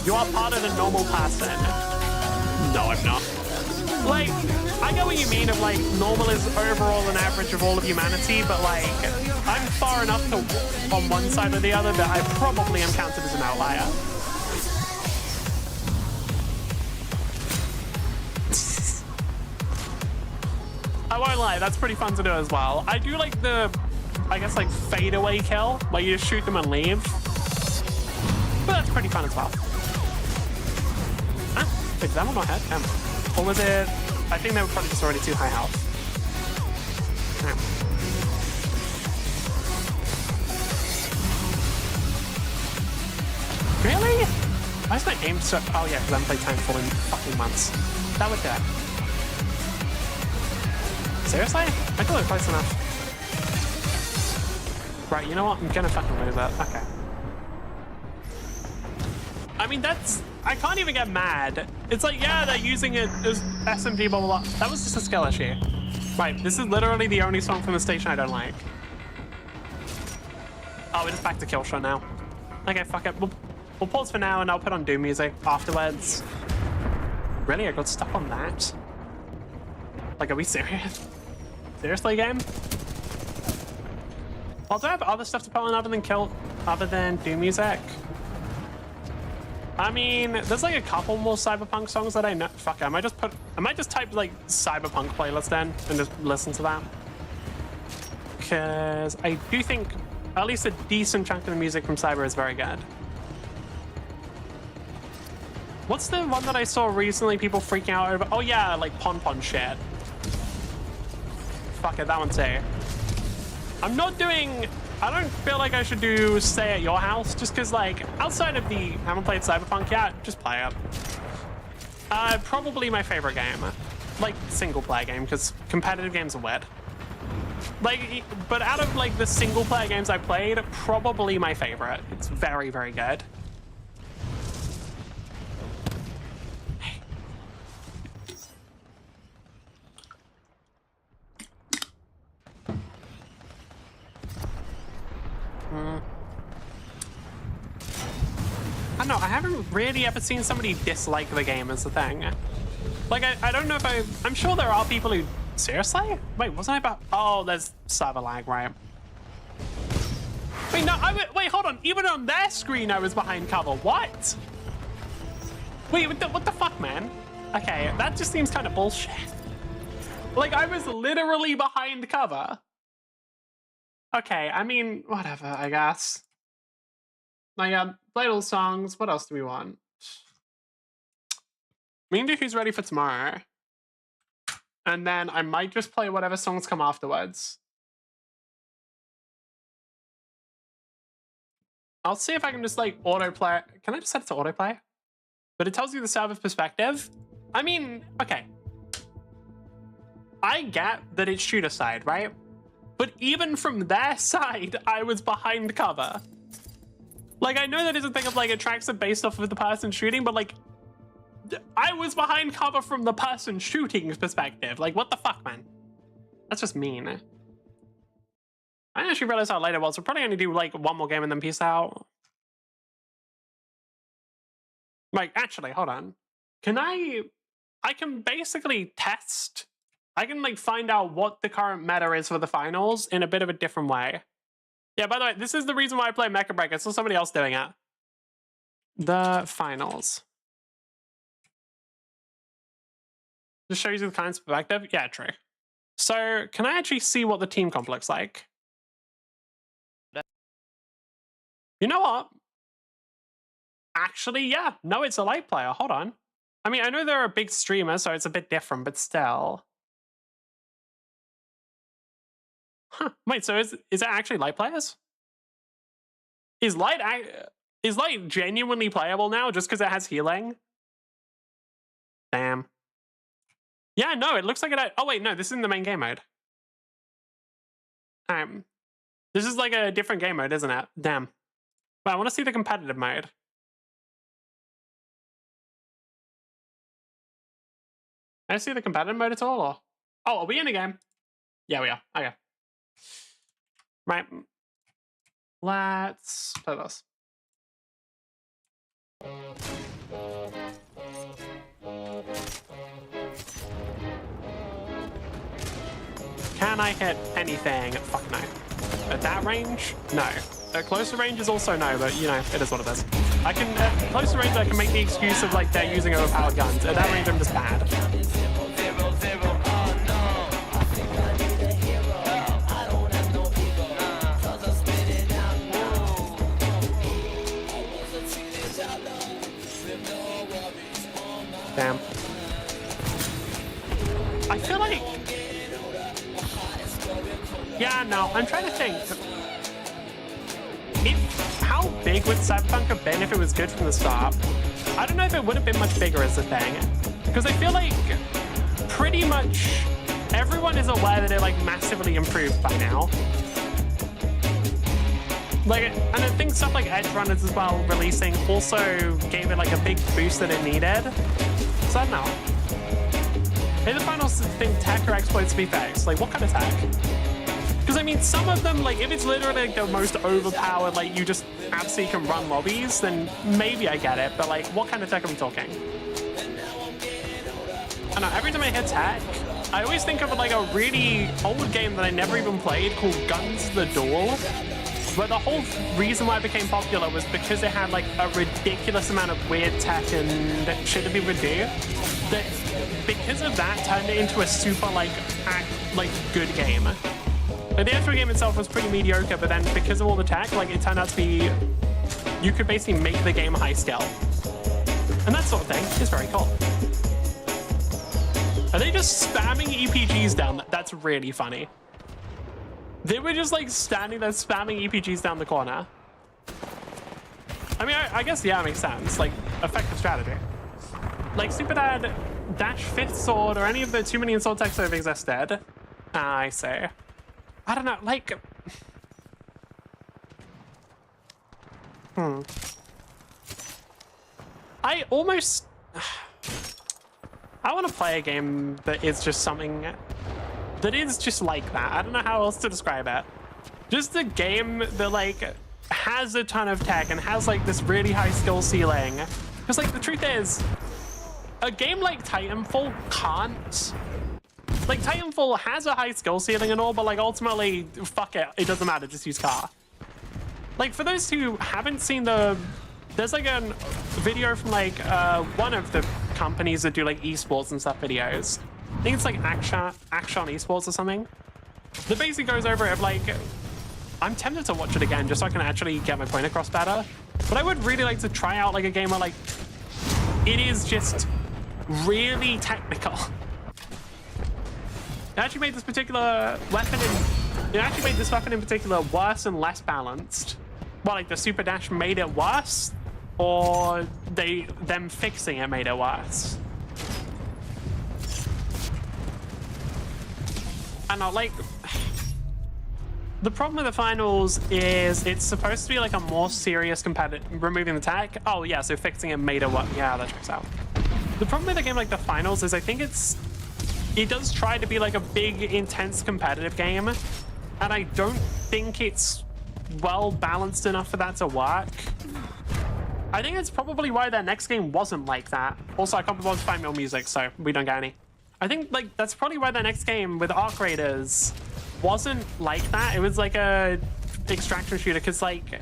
Speaker 1: You are part of the normal person. No, I'm not. Like, I get what you mean of like normal is overall an average of all of humanity, but like I'm far enough to on one side or the other that I probably am counted as an outlier. I won't lie, that's pretty fun to do as well. I do like the, I guess like fadeaway kill, where you just shoot them and leave. But that's pretty fun as well. Ah, wait, did that one not hit? Or was it? I think they were probably just already too high health. Really? Why is my aim so... Oh yeah, because I haven't played Titanfall in fucking months. That would do it. Seriously? I thought it was close enough. Right, you know what? I'm gonna fucking lose that. Okay. I mean, that's... I can't even get mad. It's like, yeah, they're using it as SMG, blah, blah, blah. That was just a skill issue. Right, this is literally the only song from the station I don't like. Oh, we're just back to kill shot now. Okay, fuck it. We'll pause for now and I'll put on Doom music afterwards. Really? I got stuck on that? Like, are we serious? Seriously, game? Well, do I have other stuff to put on other than Doom music? I mean, there's like a couple more Cyberpunk songs that I know. Fuck it, I might just type like Cyberpunk playlist then and just listen to that. Because I do think at least a decent chunk of the music from Cyber is very good. What's the one that I saw recently people freaking out over? Oh yeah, like Pon shit. Fuck it, that one too. I'm not doing... I don't feel like I should do Stay at Your House, just because, like, outside of the haven't played Cyberpunk yet, just play it. Probably my favorite game. Like, single-player game, because competitive games are weird. Like, but out of, like, the single-player games I played, probably my favorite. It's very, very good. I don't know, I haven't really ever seen somebody dislike the game as a thing. Like, I don't know if I'm sure there are people who... Seriously? Wait, wasn't I about... Oh, there's server lag, right? Wait, no, wait, hold on. Even on their screen, I was behind cover. What? Wait, what the fuck, man? Okay, that just seems kind of bullshit. Like, I was literally behind cover. Okay, I mean, whatever, I guess. Like, played all songs. What else do we want? We can do Who's Ready for Tomorrow. And then I might just play whatever songs come afterwards. I'll see if I can just, like, autoplay. Can I just set it to autoplay? But it tells you the server's perspective. I mean, okay. I get that it's shooter side, right? But even from their side, I was behind cover. Like, I know that is a thing of, like, it tracks it based off of the person shooting, but, like, I was behind cover from the person shooting's perspective. Like, what the fuck, man? That's just mean. I didn't actually realize how late it was. We'll probably only do, like, one more game and then peace out. Like, actually, hold on. I can basically test. I can, like, find out what the current meta is for the finals in a bit of a different way. Yeah, by the way, this is the reason why I play Mecha Break. I saw somebody else doing it. The finals. Just shows you the kind of perspective? Yeah, true. So, can I actually see what the team comp looks like? You know what? Actually, yeah. No, it's a light player. Hold on. I mean, I know they're a big streamer, so it's a bit different, but still. Huh. Wait, so is that actually light players? Is light genuinely playable now just because it has healing? Damn. Yeah, no, it looks like it. Oh wait, no, this is in the main game mode. This is like a different game mode, isn't it? Damn. But I want to see the competitive mode. Can I see the competitive mode at all? Or... Oh, are we in a game? Yeah, we are. Okay. Right. Let's play this. Can I hit anything? Fuck no. At that range? No. At closer range is also no, but you know, it is what it is. I can, at closer range, I can make the excuse of like they're using overpowered guns. At that range, I'm just bad. Damn. I feel like... Yeah, no, I'm trying to think. How big would Cyberpunk have been if it was good from the start? I don't know if it would have been much bigger as a thing. Because I feel like pretty much everyone is aware that it like massively improved by now. Like, and I think stuff like Edge Runners as well releasing also gave it like a big boost that it needed. So I don't know. Maybe the finals think tech or exploits to be fixed. Like, what kind of tech? Because I mean, some of them, like, if it's literally like the most overpowered, like you just absolutely can run lobbies, then maybe I get it. But like, what kind of tech are we talking? I don't know. Every time I hit tech, I always think of like a really old game that I never even played called Guns the Duel. But the whole reason why it became popular was because it had like a ridiculous amount of weird tech and shit that people would do. That because of that turned it into a super like good game. Like, the actual game itself was pretty mediocre, but then because of all the tech, like it turned out to be, you could basically make the game high scale. And that sort of thing is very cool. Are they just spamming EPGs down? That's really funny. They were just like standing there spamming EPGs down the corner. I mean, I guess, yeah, it makes sense. Like, effective strategy. Like, Super Dad, Dash, Fifth Sword, or any of the 2 million sword techs that have existed. I say. I don't know, like... I almost... I want to play a game that is just something... that is just like that. I don't know how else to describe it. Just a game that like has a ton of tech and has like this really high skill ceiling. Because like the truth is, a game like Titanfall can't. Like Titanfall has a high skill ceiling and all, but like ultimately, fuck it, it doesn't matter, just use car. Like for those who haven't seen there's like a video from like one of the companies that do like esports and stuff videos. I think it's like Action Esports or something. That basically goes over it of like, I'm tempted to watch it again just so I can actually get my point across better. But I would really like to try out like a game where like, it is just really technical. It actually made this particular weapon in particular worse and less balanced. Well, like the super dash made it worse, or them fixing it made it worse. I know, like, the problem with the finals is it's supposed to be like a more serious competitive, removing the tech. Oh yeah, so fixing it made it work. Yeah, that checks out. The problem with a game like the finals is I think it does try to be like a big, intense competitive game, and I don't think it's well balanced enough for that to work. I think it's probably why their next game wasn't like that. Also, I can't be bothered to find real music, so we don't get any. I think like that's probably why their next game with Arc Raiders wasn't like that. It was like a extraction shooter, because like,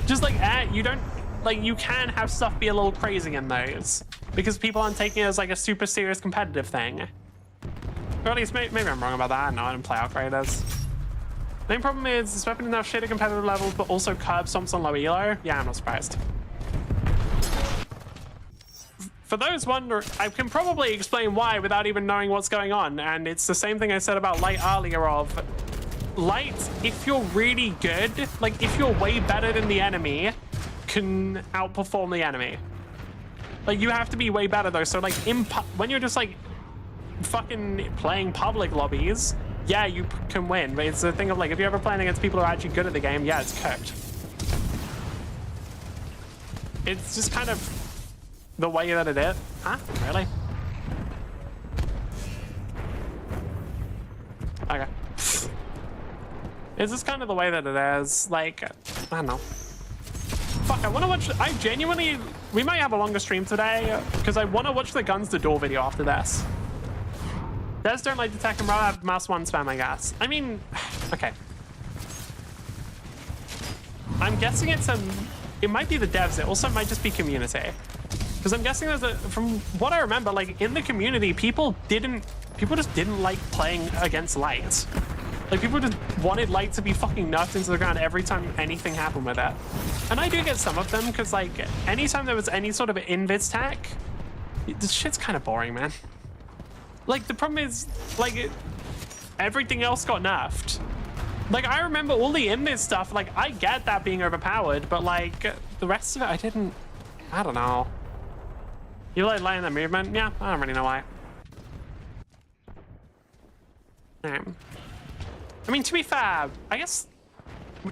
Speaker 1: just like you don't like, you can have stuff be a little crazy in those because people aren't taking it as like a super serious competitive thing. Or at least maybe I'm wrong about that. No, I didn't play Arc Raiders. The main problem is this weapon is now shit at competitive levels, but also curb stomps on low elo. Yeah, I'm not surprised. For those wondering, I can probably explain why without even knowing what's going on. And it's the same thing I said about Light earlier of, Light, if you're really good, like if you're way better than the enemy, can outperform the enemy. Like you have to be way better though. So like when you're just like fucking playing public lobbies, yeah, you can win. But it's the thing of like, if you're ever playing against people who are actually good at the game, yeah, it's cooked. It's just kind of the way that it is. Huh? Really? Okay. It's just kind of the way that it is. Like, I don't know. Fuck I want to watch. I genuinely, we might have a longer stream today because I want to watch the Guns the Door video after this. Devs don't like the tech and rather have mouse one spam, I guess. I mean, okay. I'm guessing it might be the devs. It also might just be community. Because I'm guessing from what I remember, like in the community, people just didn't like playing against light. Like people just wanted light to be fucking nerfed into the ground every time anything happened with it. And I do get some of them because like anytime there was any sort of invis tech, this shit's kind of boring, man. Like the problem is like everything else got nerfed. Like I remember all the invis stuff, like I get that being overpowered, but like the rest of it, I don't know. You like laying that movement? Yeah, I don't really know why. I mean, to be fair, I guess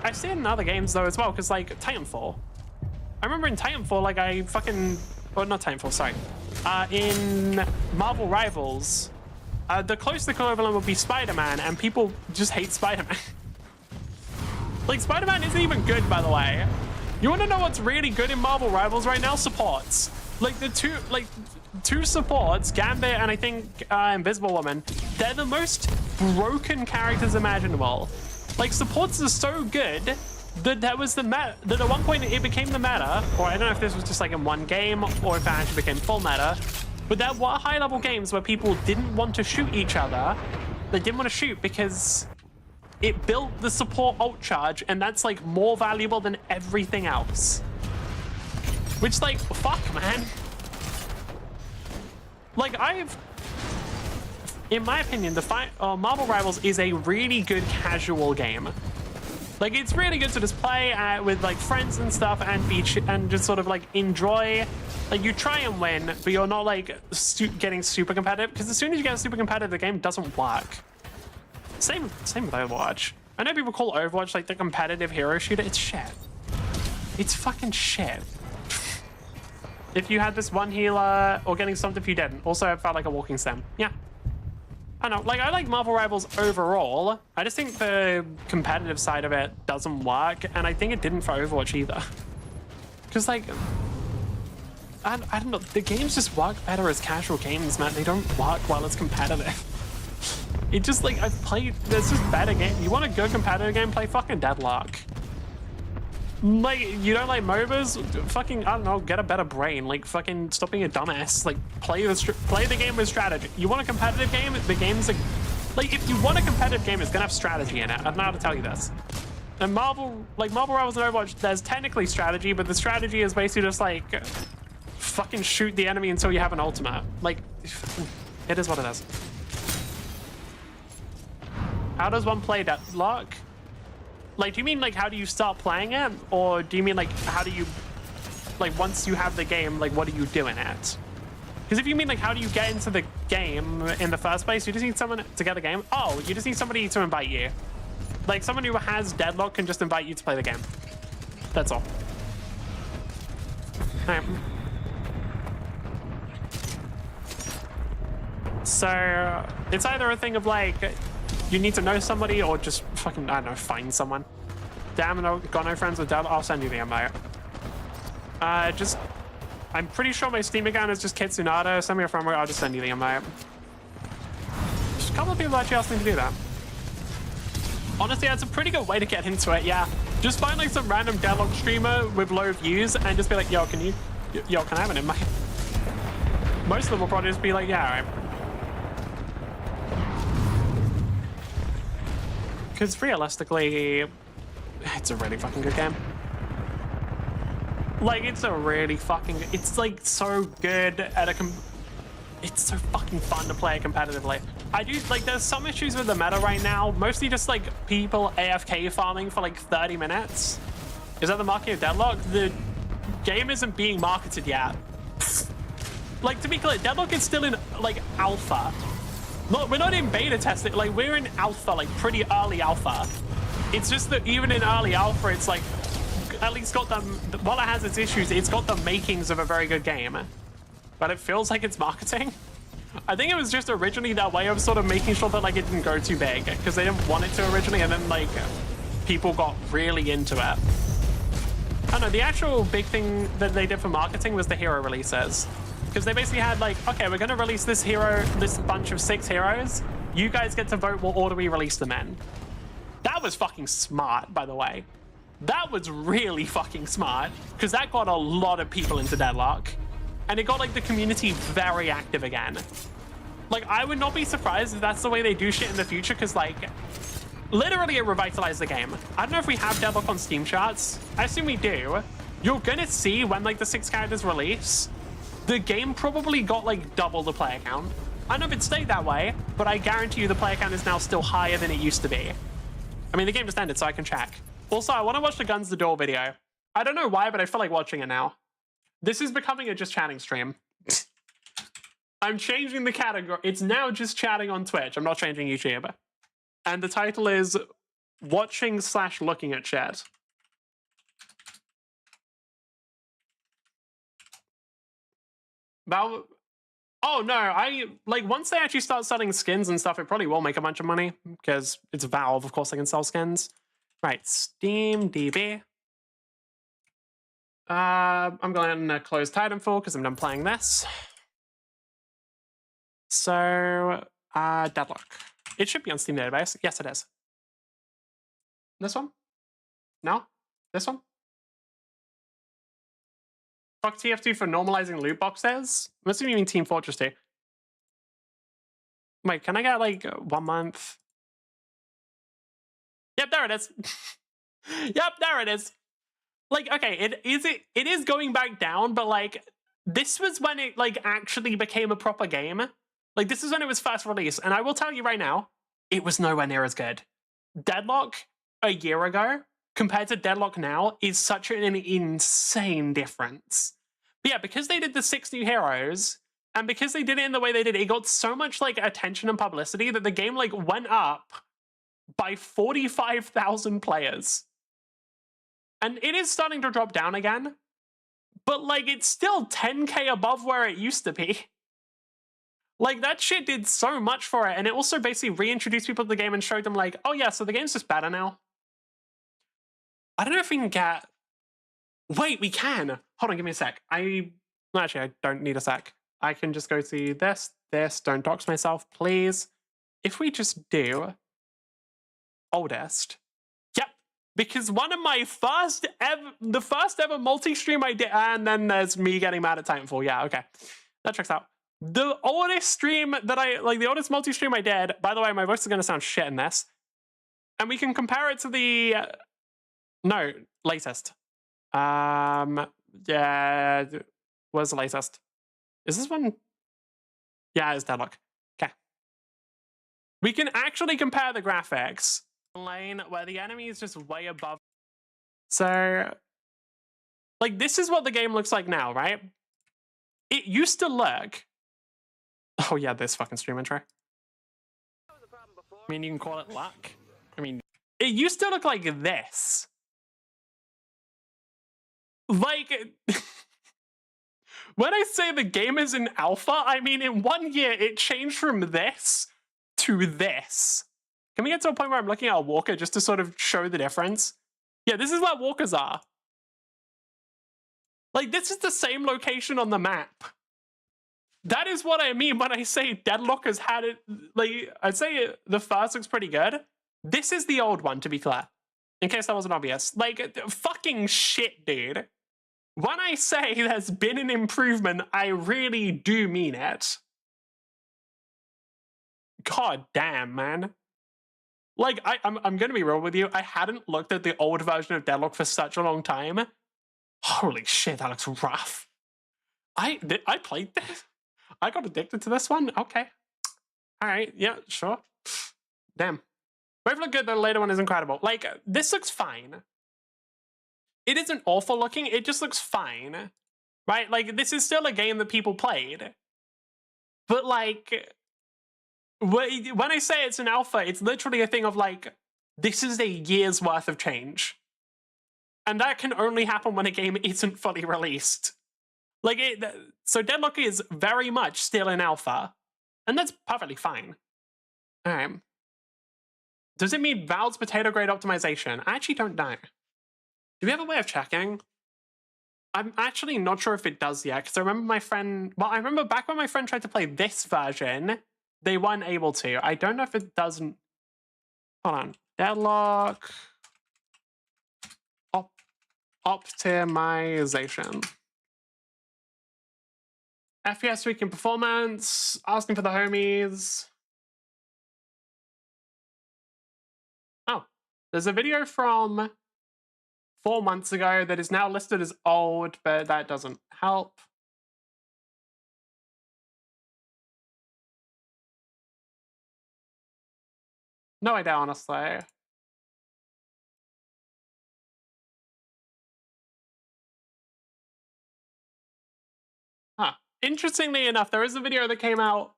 Speaker 1: I see it in other games though as well, because like Titanfall. I remember in Titanfall, like not Titanfall, sorry. In Marvel Rivals, the closest equivalent would be Spider-Man, and people just hate Spider-Man. Like Spider-Man isn't even good, by the way. You want to know what's really good in Marvel Rivals right now? Supports. Like the two supports, Gambit and I think Invisible Woman, they're the most broken characters imaginable. Like supports are so good that at one point it became the meta, or I don't know if this was just like in one game or if it actually became full meta, but there were high level games where people didn't want to shoot each other. They didn't want to shoot because it built the support ult charge, and that's like more valuable than everything else. Which, like, fuck, man. Like, in my opinion, Marvel Rivals is a really good casual game. Like, it's really good to just play with like friends and stuff and just sort of like enjoy. Like, you try and win, but you're not like getting super competitive, because as soon as you get super competitive, the game doesn't work. Same with Overwatch. I know people call Overwatch like the competitive hero shooter. It's shit. It's fucking shit. If you had this one healer or getting stumped if you didn't. Also, it felt like a walking sim. Yeah. I don't know. Like, I like Marvel Rivals overall. I just think the competitive side of it doesn't work, and I think it didn't for Overwatch either. Because, like, I don't know. The games just work better as casual games, man. They don't work while it's competitive. It just, like, there's just better game. You want a good competitive game, play fucking Deadlock. Like, you don't like MOBAs? Fucking, I don't know, get a better brain. Like, fucking stop being a dumbass. Like, play the game with strategy. You want a competitive game? The game's like, if you want a competitive game, it's gonna have strategy in it. I don't know how to tell you this. And Marvel Rivals and Overwatch, there's technically strategy, but the strategy is basically just like, fucking shoot the enemy until you have an ultimate. Like, it is what it is. How does one play Deadlock? Like, do you mean, like, how do you start playing it? Or do you mean, like, how do you, like, once you have the game, like, what do you do in it? Because if you mean, like, how do you get into the game in the first place, you just need someone to get the game. Oh, you just need somebody to invite you. Like, someone who has Deadlock can just invite you to play the game. That's all. Alright. So, it's either a thing of, like, you need to know somebody or just fucking, I don't know, find someone. Damn, got no friends with Dad. I'll send you the invite. I'm pretty sure my Steam account is just Kitsunada. Send me a friend, I'll just send you the invite. Just a couple of people actually asked me to do that. Honestly, that's a pretty good way to get into it, yeah. Just find like some random Deadlock streamer with low views and just be like, yo, can I have an invite? Most of them will probably just be like, yeah, alright. Because realistically, it's a really fucking good game. Like, it's like so good at it's so fucking fun to play it competitively. There's some issues with the meta right now, mostly just like people AFK farming for like 30 minutes. Is that the market of Deadlock? The game isn't being marketed yet. Like, to be clear, Deadlock is still in like alpha. We're not in beta testing, like we're in alpha, like pretty early alpha. It's just that even in early alpha, it's like, at least got while it has its issues, it's got the makings of a very good game. But it feels like it's marketing. I think it was just originally that way of sort of making sure that like it didn't go too big, because they didn't want it to originally, and then like people got really into it. Oh no, the actual big thing that they did for marketing was the hero releases. Because they basically had like, okay, we're going to release this bunch of 6 heroes. You guys get to vote what order we release them in. That was fucking smart, by the way. That was really fucking smart. Because that got a lot of people into Deadlock. And it got like the community very active again. Like, I would not be surprised if that's the way they do shit in the future, because like, literally it revitalized the game. I don't know if we have Deadlock on Steam charts. I assume we do. You're gonna see when like the 6 characters release, the game probably got like double the player count. I don't know if it stayed that way, but I guarantee you the player count is now still higher than it used to be. I mean, the game just ended, so I can check. Also, I want to watch the Guns the Door video. I don't know why, but I feel like watching it now. This is becoming a just chatting stream. I'm changing the category. It's now just chatting on Twitch. I'm not changing YouTube. And the title is watching/looking at chat. Oh no, like once they actually start selling skins and stuff, it probably will make a bunch of money because it's Valve. Of course, they can sell skins. Right, Steam DB. I'm going to close Titanfall because I'm done playing this. So, Deadlock. It should be on Steam database. Yes, it is. This one? No? This one? Fuck TF2 for normalizing loot boxes? I'm assuming you mean Team Fortress 2. Wait, can I get like 1 month? Yep, there it is. Yep, there it is. Like, okay, it is going back down, but like, this was when it like actually became a proper game. Like, this is when it was first released, and I will tell you right now, it was nowhere near as good. Deadlock a year ago compared to Deadlock now is such an insane difference. But yeah, because they did the 6 new heroes, and because they did it in the way they did, it got so much like attention and publicity that the game like went up by 45,000 players. And it is starting to drop down again, but like it's still 10k above where it used to be. Like, that shit did so much for it, and it also basically reintroduced people to the game and showed them, like, oh yeah, so the game's just better now. I don't know if we can get... Wait, we can! Hold on, give me a sec. Actually, I don't need a sec. I can just go to this, don't dox myself, please. If we just do... oldest. Yep, because one of my the first ever multi-stream I did, and then there's me getting mad at Titanfall. Yeah, okay. That checks out. The oldest stream that the oldest multi-stream I did, by the way, my voice is going to sound shit in this, and we can compare it to the, no, latest. Yeah, where's the latest? Is this one? Yeah, it's Deadlock. Okay. We can actually compare the graphics. Lane where the enemy is just way above. So, like, this is what the game looks like now, right? It used to look... Oh yeah, this fucking stream intro. I mean, you can call it luck. I mean, it used to look like this. Like, when I say the game is in alpha, I mean in 1 year it changed from this to this. Can we get to a point where I'm looking at a walker just to sort of show the difference? Yeah, this is where walkers are. Like, this is the same location on the map. That is what I mean when I say Deadlock has had it. Like, I'd say the first looks pretty good. This is the old one, to be clear. In case that wasn't obvious. Like, fucking shit, dude. When I say there's been an improvement, I really do mean it. God damn, man. Like, I'm gonna be real with you. I hadn't looked at the old version of Deadlock for such a long time. Holy shit, that looks rough. I played this. I got addicted to this one. Okay. All right. Yeah, sure. Damn. Both look good. The later one is incredible. Like, this looks fine. It isn't awful looking. It just looks fine. Right? Like, this is still a game that people played. But, like, when I say it's an alpha, it's literally a thing of, like, this is a year's worth of change. And that can only happen when a game isn't fully released. Like, so Deadlock is very much still in alpha. And that's perfectly fine. All right. Does it mean Valve's potato grade optimization? I actually don't know. Do we have a way of checking? I'm actually not sure if it does yet, because I remember my friend... Well, I remember back when my friend tried to play this version, they weren't able to. I don't know if it doesn't... Hold on. Deadlock... Optimization. FPS tweaking performance, asking for the homies. Oh, there's a video from 4 months ago that is now listed as old, but that doesn't help. No idea, honestly. Huh. Interestingly enough, there is a video that came out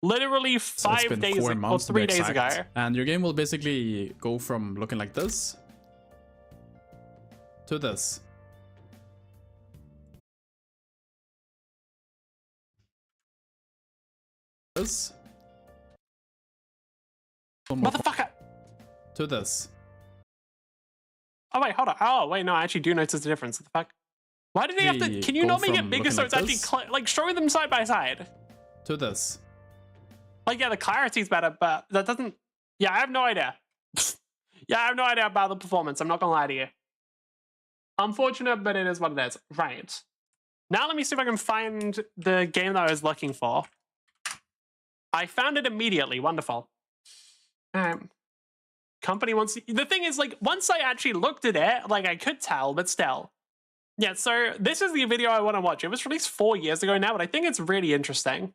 Speaker 1: literally
Speaker 4: So it's
Speaker 1: 5
Speaker 4: been
Speaker 1: days
Speaker 4: 4
Speaker 1: or
Speaker 4: months to
Speaker 1: 3
Speaker 4: be
Speaker 1: days
Speaker 4: exact.
Speaker 1: ago.
Speaker 4: And your game will basically go from looking like this to this. This.
Speaker 1: Motherfucker!
Speaker 4: To this.
Speaker 1: Oh wait, hold on. Oh wait, no, I actually do notice the difference. What the fuck? Why did they have to? Can you
Speaker 4: go
Speaker 1: not make it
Speaker 4: from
Speaker 1: bigger
Speaker 4: looking
Speaker 1: so
Speaker 4: like
Speaker 1: it's actually
Speaker 4: this
Speaker 1: like showing them side by side?
Speaker 4: to this.
Speaker 1: Like, yeah, the clarity's better, but that doesn't... Yeah, I have no idea. Yeah, I have no idea about the performance. I'm not gonna lie to you. Unfortunate, but it is what it is. Right. Now let me see if I can find the game that I was looking for. I found it immediately. Wonderful. Company wants to... The thing is, like, once I actually looked at it, like, I could tell, but still. Yeah, so this is the video I want to watch. It was released 4 years ago now, but I think it's really interesting.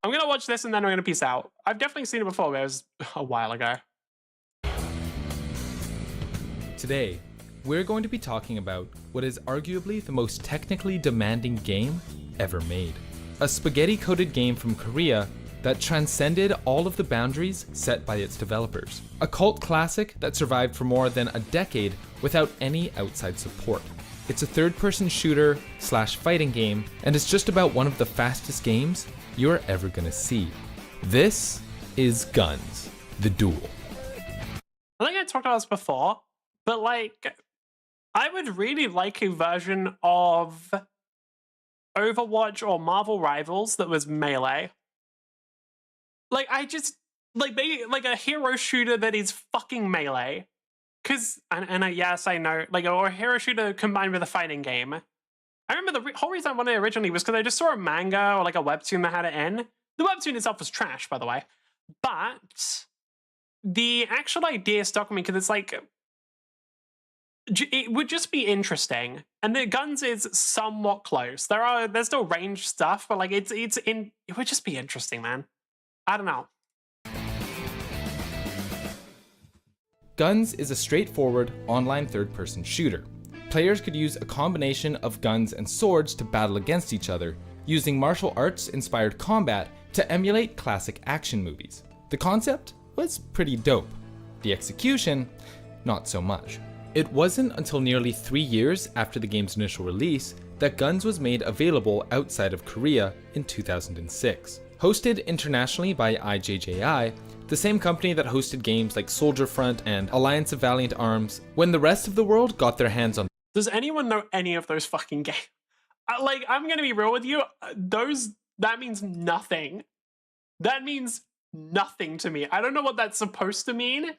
Speaker 1: I'm going to watch this and then I'm going to peace out. I've definitely seen it before, but it was a while ago.
Speaker 5: Today, we're going to be talking about what is arguably the most technically demanding game ever made. A spaghetti-coated game from Korea that transcended all of the boundaries set by its developers. A cult classic that survived for more than a decade without any outside support. It's a third-person shooter / fighting game, and it's just about one of the fastest games you're ever gonna see. This is Guns, the Duel.
Speaker 1: I think I talked about this before, but like, I would really like a version of Overwatch or Marvel Rivals that was melee. Like, I just, like, like a hero shooter that is fucking melee. Cause, yes, I know, like, or a hero shooter combined with a fighting game. I remember the whole reason I wanted it originally was because I just saw a manga or like a webtoon that had it in. The webtoon itself was trash, by the way. But the actual idea stuck with me because it's like, it would just be interesting. And the Guns is somewhat close. There's still range stuff, but like it would just be interesting, man. I don't know.
Speaker 5: Guns is a straightforward online third-person shooter. Players could use a combination of guns and swords to battle against each other, using martial arts-inspired combat to emulate classic action movies. The concept was pretty dope. The execution, not so much. It wasn't until nearly 3 years after the game's initial release that Guns was made available outside of Korea in 2006. Hosted internationally by IJJI, the same company that hosted games like Soldier Front and Alliance of Valiant Arms, when the rest of the world got their hands on...
Speaker 1: Does anyone know any of those fucking games? Like, I'm gonna be real with you, that means nothing. That means nothing to me. I don't know what that's supposed to mean.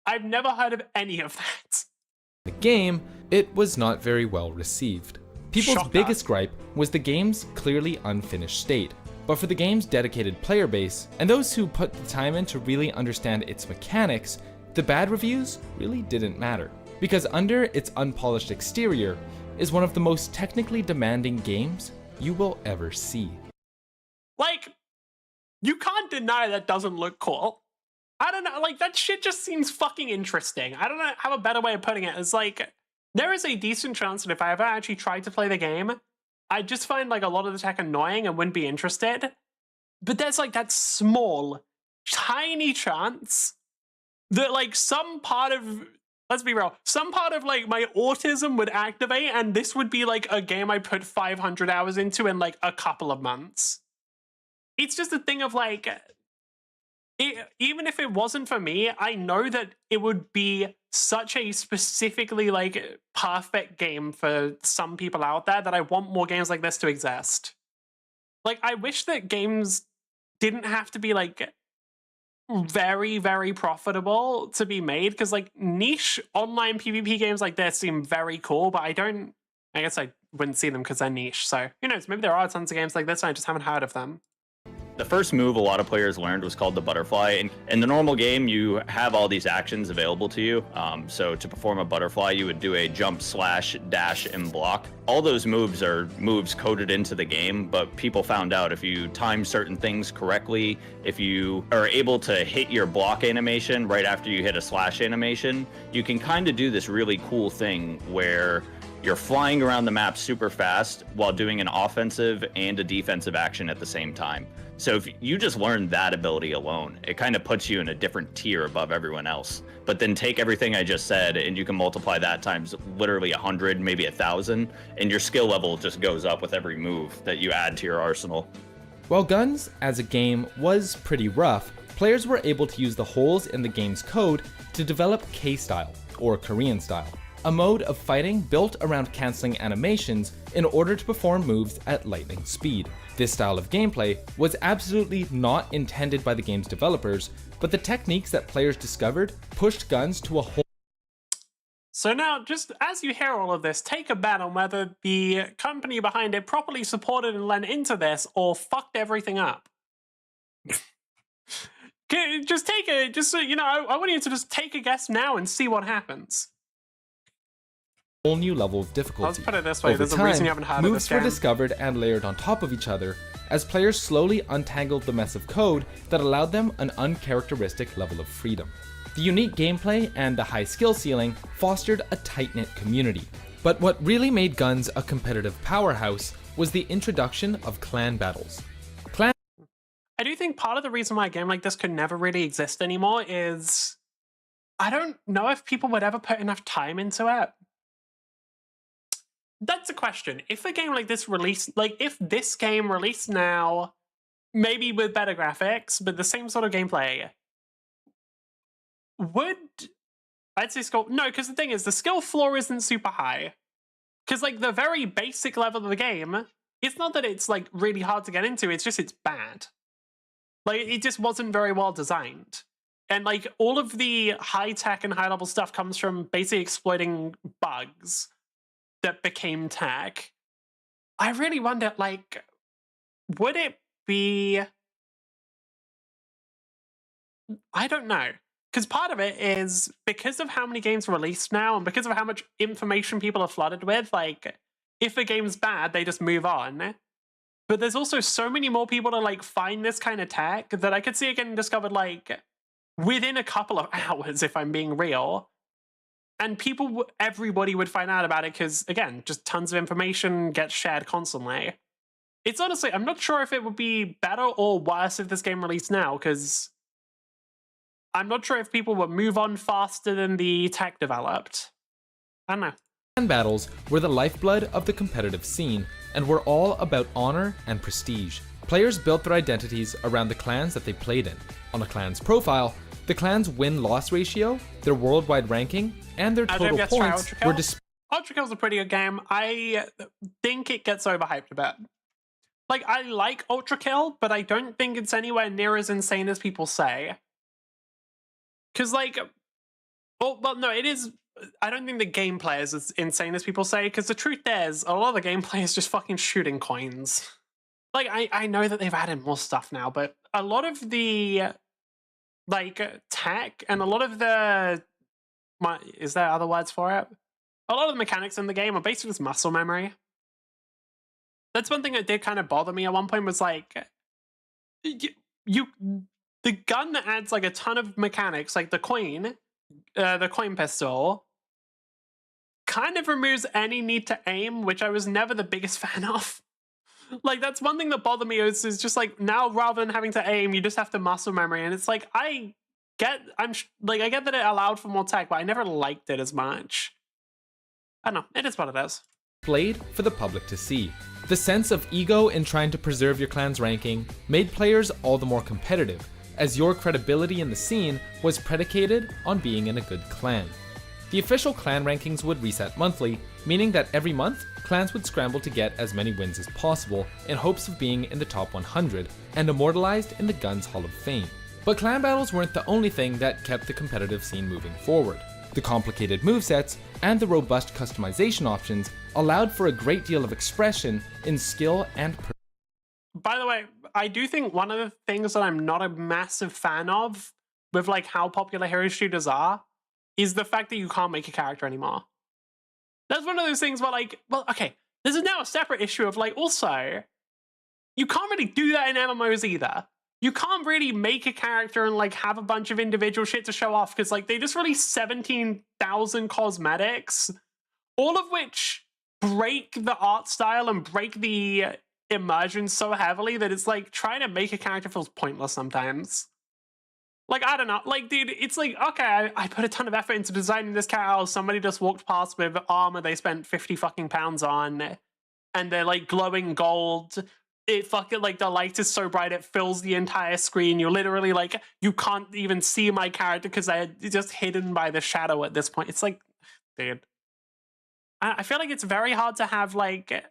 Speaker 1: I've never heard of any of that.
Speaker 5: The game, it was not very well received. People's
Speaker 1: Shocker.
Speaker 5: biggest gripe was the game's clearly unfinished state. But for the game's dedicated player base, and those who put the time in to really understand its mechanics, the bad reviews really didn't matter. Because under its unpolished exterior is one of the most technically demanding games you will ever see.
Speaker 1: Like, you can't deny that doesn't look cool. I don't know, like, that shit just seems fucking interesting. I don't know, have a better way of putting it. It's like, there is a decent chance that if I ever actually tried to play the game, I'd just find like a lot of the tech annoying and wouldn't be interested. But there's like that small, tiny chance that like some part of, let's be real, some part of like my autism would activate and this would be like a game I put 500 hours into in like a couple of months. It's just a thing of like, even if it wasn't for me, I know that it would be such a specifically like perfect game for some people out there that I want more games like this to exist. Like, I wish that games didn't have to be like very, very profitable to be made, because like niche online PvP games like this seem very cool, but I guess I wouldn't see them because they're niche. So who knows, maybe there are tons of games like this and I just haven't heard of them.
Speaker 6: The first move a lot of players learned was called the butterfly. And in the normal game, you have all these actions available to you. So to perform a butterfly, you would do a jump, slash, dash, and block. All those moves are moves coded into the game, but people found out if you time certain things correctly, if you are able to hit your block animation right after you hit a slash animation, you can kind of do this really cool thing where you're flying around the map super fast while doing an offensive and a defensive action at the same time. So if you just learn that ability alone, it kind of puts you in a different tier above everyone else. But then take everything I just said and you can multiply that times literally 100, maybe 1,000, and your skill level just goes up with every move that you add to your arsenal.
Speaker 5: While Guns as a game was pretty rough, players were able to use the holes in the game's code to develop K-style, or Korean style, a mode of fighting built around canceling animations in order to perform moves at lightning speed. This style of gameplay was absolutely not intended by the game's developers, but the techniques that players discovered pushed Guns to a whole.
Speaker 1: So now, just as you hear all of this, take a bet on whether the company behind it properly supported and lent into this or fucked everything up. I want you to just take a guess now and see what happens.
Speaker 5: Whole new level of difficulty.
Speaker 1: Let's put it this way,
Speaker 5: Over
Speaker 1: there's a
Speaker 5: time,
Speaker 1: reason you haven't heard of this
Speaker 5: moves were
Speaker 1: game.
Speaker 5: discovered and layered on top of each other as players slowly untangled the mess of code that allowed them an uncharacteristic level of freedom. The unique gameplay and the high skill ceiling fostered a tight-knit community. But what really made Guns a competitive powerhouse was the introduction of clan battles.
Speaker 1: I do think part of the reason why a game like this could never really exist anymore is I don't know if people would ever put enough time into it. That's a question. If a game like this released, like if this game released now, maybe with better graphics, but the same sort of gameplay, I'd say skill, no, because the thing is, the skill floor isn't super high. Because like the very basic level of the game, it's not that it's like really hard to get into, it's just it's bad. Like it just wasn't very well designed. And like all of the high tech and high level stuff comes from basically exploiting bugs that became tech. I really wonder, like, would it be... I don't know. Because part of it is because of how many games released now and because of how much information people are flooded with, like, if a game's bad, they just move on. But there's also so many more people to, like, find this kind of tech that I could see it getting discovered, like, within a couple of hours, if I'm being real. And everybody would find out about it because, again, just tons of information gets shared constantly. It's honestly, I'm not sure if it would be better or worse if this game released now, because I'm not sure if people would move on faster than the tech developed. I don't know.
Speaker 5: Clan battles were the lifeblood of the competitive scene and were all about honor and prestige. Players built their identities around the clans that they played in. On a clan's profile, the clan's win-loss ratio, their worldwide ranking, and their total points were displayed.
Speaker 1: Ultra Kill's a pretty good game. I think it gets overhyped a bit. Like, I like Ultra Kill, but I don't think it's anywhere near as insane as people say. Because, like, well, no, it is. I don't think the gameplay is as insane as people say, because the truth is, a lot of the gameplay is just fucking shooting coins. Like, I know that they've added more stuff now, but a lot of the, like, tech and a lot of the, is there other words for it? A lot of the mechanics in the game are basically just muscle memory. That's one thing that did kind of bother me at one point was, like, the gun that adds, like, a ton of mechanics, like the coin pistol, kind of removes any need to aim, which I was never the biggest fan of. Like, that's one thing that bothered me is just, like, now rather than having to aim, you just have to muscle memory, and it's like, I get that it allowed for more tech, but I never liked it as much. I don't know, it is what it is.
Speaker 5: Played for the public to see. The sense of ego in trying to preserve your clan's ranking made players all the more competitive, as your credibility in the scene was predicated on being in a good clan. The official clan rankings would reset monthly, meaning that every month, clans would scramble to get as many wins as possible in hopes of being in the top 100 and immortalized in the Guns Hall of Fame. But clan battles weren't the only thing that kept the competitive scene moving forward. The complicated movesets and the robust customization options allowed for a great deal of expression in skill and
Speaker 1: By the way, I do think one of the things that I'm not a massive fan of with like how popular hero shooters are is the fact that you can't make a character anymore. That's one of those things where like, well, okay, this is now a separate issue of like, also, you can't really do that in MMOs either. You can't really make a character and like have a bunch of individual shit to show off because like they just released 17,000 cosmetics, all of which break the art style and break the immersion so heavily that it's like trying to make a character feels pointless sometimes. Like, I don't know, like, dude, it's like, okay, I put a ton of effort into designing this character. Somebody just walked past with armor they spent 50 fucking pounds on, and they're like glowing gold. It fucking, like, the light is so bright it fills the entire screen. You're literally like, you can't even see my character because they're just hidden by the shadow at this point. It's like, dude, I feel like it's very hard to have like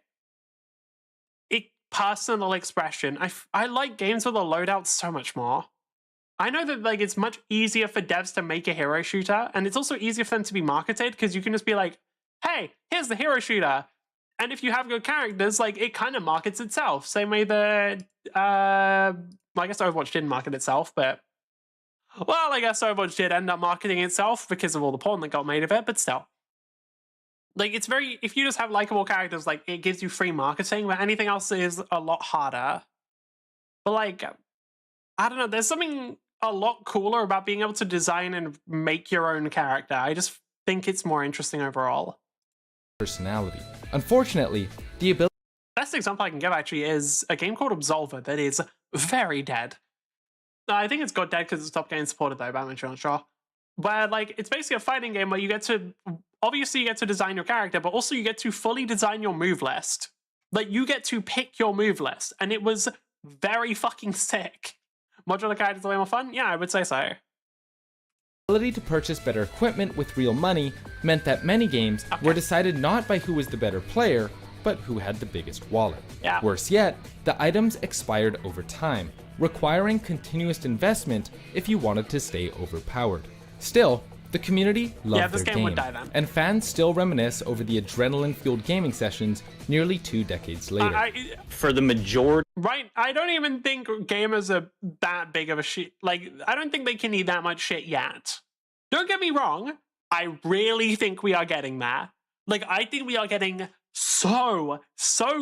Speaker 1: a personal expression. I like games with a loadout so much more. I know that like it's much easier for devs to make a hero shooter, and it's also easier for them to be marketed because you can just be like, hey, here's the hero shooter. And if you have good characters, like it kind of markets itself. Same way the I guess Overwatch didn't market itself, but well, I guess Overwatch did end up marketing itself because of all the porn that got made of it, but still. Like it's very, if you just have likable characters, like it gives you free marketing, but anything else is a lot harder. But like, I don't know, there's something a lot cooler about being able to design and make your own character. I just think it's more interesting overall.
Speaker 5: personality. Unfortunately, the ability
Speaker 1: Best example I can give actually is a game called Absolver that is very dead. I think it's got dead because it's stopped getting supported though, but I'm not sure. Where like it's basically a fighting game where you get to, obviously you get to design your character, but also you get to fully design your move list. Like you get to pick your move list, and it was very fucking sick. Modular characters are way more fun? Yeah, I would say so.
Speaker 5: ability to purchase better equipment with real money meant that many games were decided not by who was the better player, but who had the biggest wallet.
Speaker 1: Yeah.
Speaker 5: Worse yet, the items expired over time, requiring continuous investment if you wanted to stay overpowered. Still, the community loved
Speaker 1: this
Speaker 5: their
Speaker 1: game
Speaker 5: game,
Speaker 1: would die then.
Speaker 5: and fans still reminisce over the adrenaline-fueled gaming sessions nearly 2 decades later.
Speaker 6: For the majority
Speaker 1: Right, I don't even think gamers are that big of a shit. Like, I don't think they can eat that much shit yet. Don't get me wrong, I really think we are getting there. Like, I think we are getting so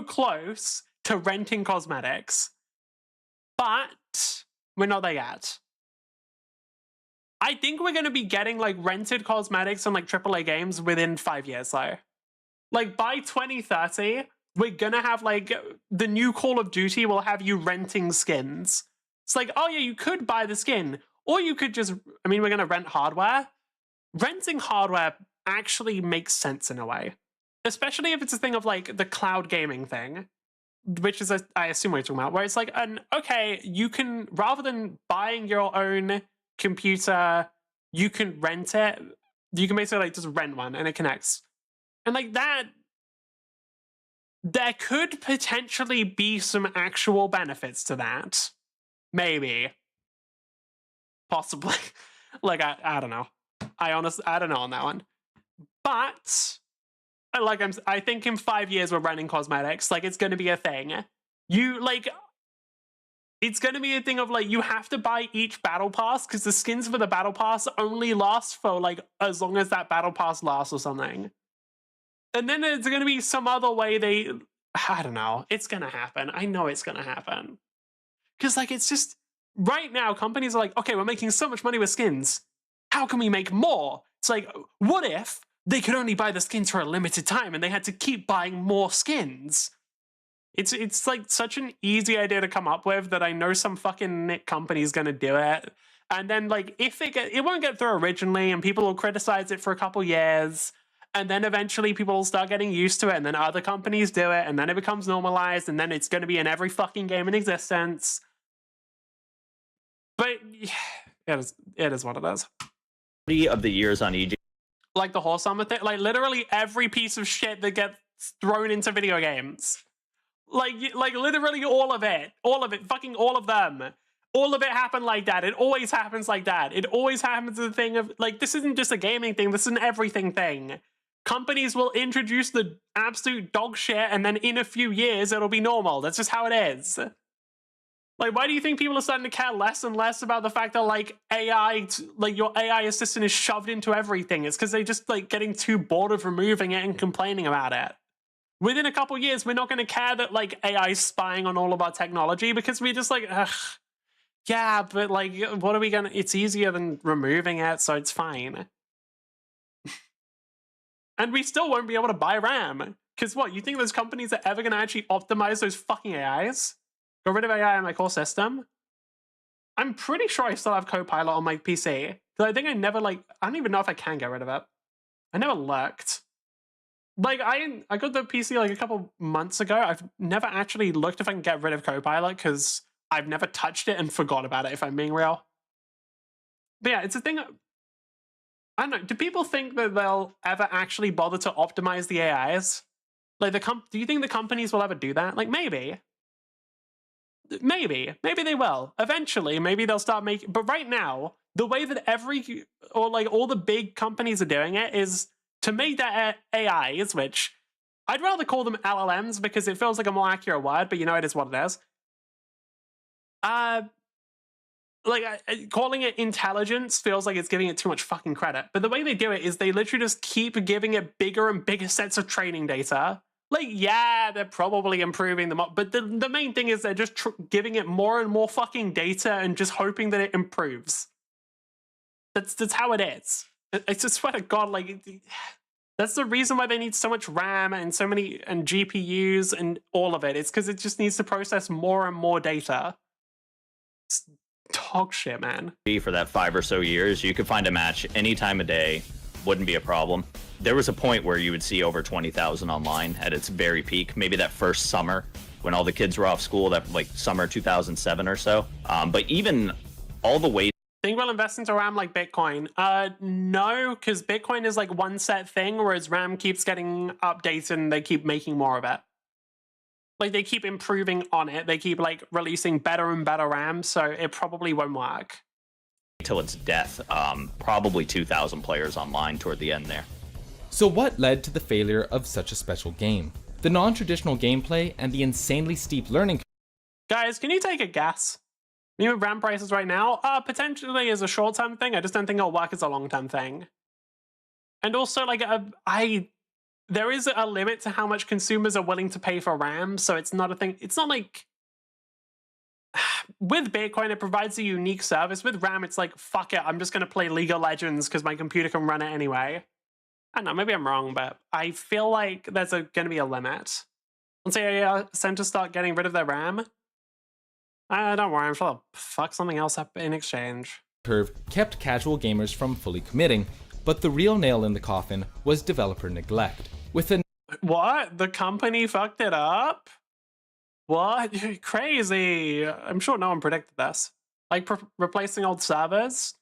Speaker 1: close to renting cosmetics. But we're not there yet. I think we're going to be getting, like, rented cosmetics on, like, AAA games within 5 years, though. Like, by 2030... we're gonna have, like, the new Call of Duty will have you renting skins. It's like, oh yeah, you could buy the skin, or you could just, I mean, we're gonna rent hardware. Renting hardware actually makes sense in a way. Especially if it's a thing of, like, the cloud gaming thing, which is, I assume what you're talking about, where it's like, okay, you can, rather than buying your own computer, you can rent it. You can basically, like, just rent one, and it connects. And, like, that... there could potentially be some actual benefits to that. Maybe. Possibly. Like, I don't know. I don't know on that one. But, like, I think in 5 years we're running cosmetics. Like, it's going to be a thing. You, like... it's going to be a thing of, like, you have to buy each battle pass, because the skins for the battle pass only last for, like, as long as that battle pass lasts or something. And then there's going to be some other way they... I don't know. It's going to happen. I know it's going to happen. Because, like, it's just... right now, companies are like, okay, we're making so much money with skins. How can we make more? It's like, what if they could only buy the skins for a limited time and they had to keep buying more skins? It's like, such an easy idea to come up with that I know some fucking company's going to do it. And then, like, if it won't get through originally, and people will criticize it for a couple years... and then eventually people will start getting used to it, and then other companies do it, and then it becomes normalized, and then it's going to be in every fucking game in existence. But it is what it is.
Speaker 6: of the years on EG
Speaker 1: Like the horse armor thing, like literally every piece of shit that gets thrown into video games. Like literally all of it, fucking all of them. All of it happened like that. It always happens like that. It always happens the thing of, like, this isn't just a gaming thing, this is an everything thing. Companies will introduce the absolute dog shit, and then in a few years, it'll be normal. That's just how it is. Like, why do you think people are starting to care less and less about the fact that, like, AI, like, your AI assistant is shoved into everything? It's because they're just, like, getting too bored of removing it and complaining about it. Within a couple years, we're not going to care that, like, AI is spying on all of our technology, because we're just like, ugh, yeah, but, like, what are we going to... It's easier than removing it, so it's fine. And we still won't be able to buy RAM. Because what, you think those companies are ever going to actually optimize those fucking AIs? Got rid of AI on my core system? I'm pretty sure I still have Copilot on my PC. Because I think I never, like... I don't even know if I can get rid of it. I never looked. Like, I got the PC, like, a couple months ago. I've never actually looked if I can get rid of Copilot, because I've never touched it and forgot about it, if I'm being real. But yeah, it's a thing... I don't know. Do people think that they'll ever actually bother to optimize the AIs? Like, do you think the companies will ever do that? Like, maybe. Maybe they will. Eventually, maybe they'll start making... But right now, the way that all the big companies are doing it is to make their AIs, which I'd rather call them LLMs because it feels like a more accurate word, but you know, it is what it is. Calling it intelligence feels like it's giving it too much fucking credit. But the way they do it is they literally just keep giving it bigger and bigger sets of training data. Like, yeah, they're probably improving them up, but the main thing is they're just giving it more and more fucking data and just hoping that it improves. That's how it is. I just swear to God, like, that's the reason why they need so much RAM and so many and GPUs and all of it. It's because it just needs to process more and more data. It's dog shit, man.
Speaker 6: For that 5 or so years, you could find a match any time of day, wouldn't be a problem. There was a point where you would see over 20,000 online at its very peak, maybe that first summer when all the kids were off school, that like summer 2007 or so. But even all the way...
Speaker 1: Think we'll invest into RAM like Bitcoin? No, because Bitcoin is like one set thing, whereas RAM keeps getting updated and they keep making more of it. Like, they keep improving on it. They keep, like, releasing better and better RAM, so it probably won't work.
Speaker 6: Till its death. Probably 2,000 players online toward the end there.
Speaker 5: So what led to the failure of such a special game? The non-traditional gameplay and the insanely steep learning...
Speaker 1: Guys, can you take a guess? You know, RAM prices right now? Potentially as a short-term thing. I just don't think it'll work as a long-term thing. And also, like, there is a limit to how much consumers are willing to pay for RAM, so it's not a thing. It's not like... With Bitcoin, it provides a unique service. With RAM, it's like, fuck it, I'm just going to play League of Legends because my computer can run it anyway. I don't know, maybe I'm wrong, but I feel like there's going to be a limit. Once centers start getting rid of their RAM, don't worry, I'm sure they'll fuck something else up in exchange.
Speaker 5: Curve kept casual gamers from fully committing, but the real nail in the coffin was developer neglect. With a...
Speaker 1: What? The company fucked it up? What? You're crazy. I'm sure no one predicted this. Like, replacing old servers?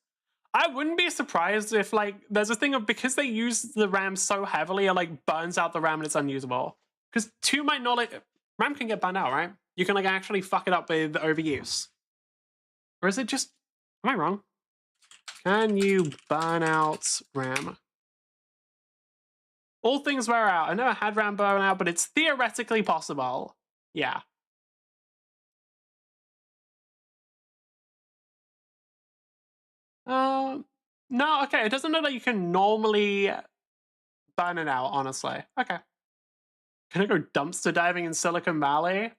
Speaker 1: I wouldn't be surprised if, like, there's a thing of, because they use the RAM so heavily, it, like, burns out the RAM and it's unusable. Because, to my knowledge, RAM can get burned out, right? You can, like, actually fuck it up with overuse. Or is it just... Am I wrong? Can you burn out RAM? All things wear out. I never had RAM burn out, but it's theoretically possible. Yeah. No, okay. It doesn't know that you can normally burn it out, honestly. Okay. Can I go dumpster diving in Silicon Valley?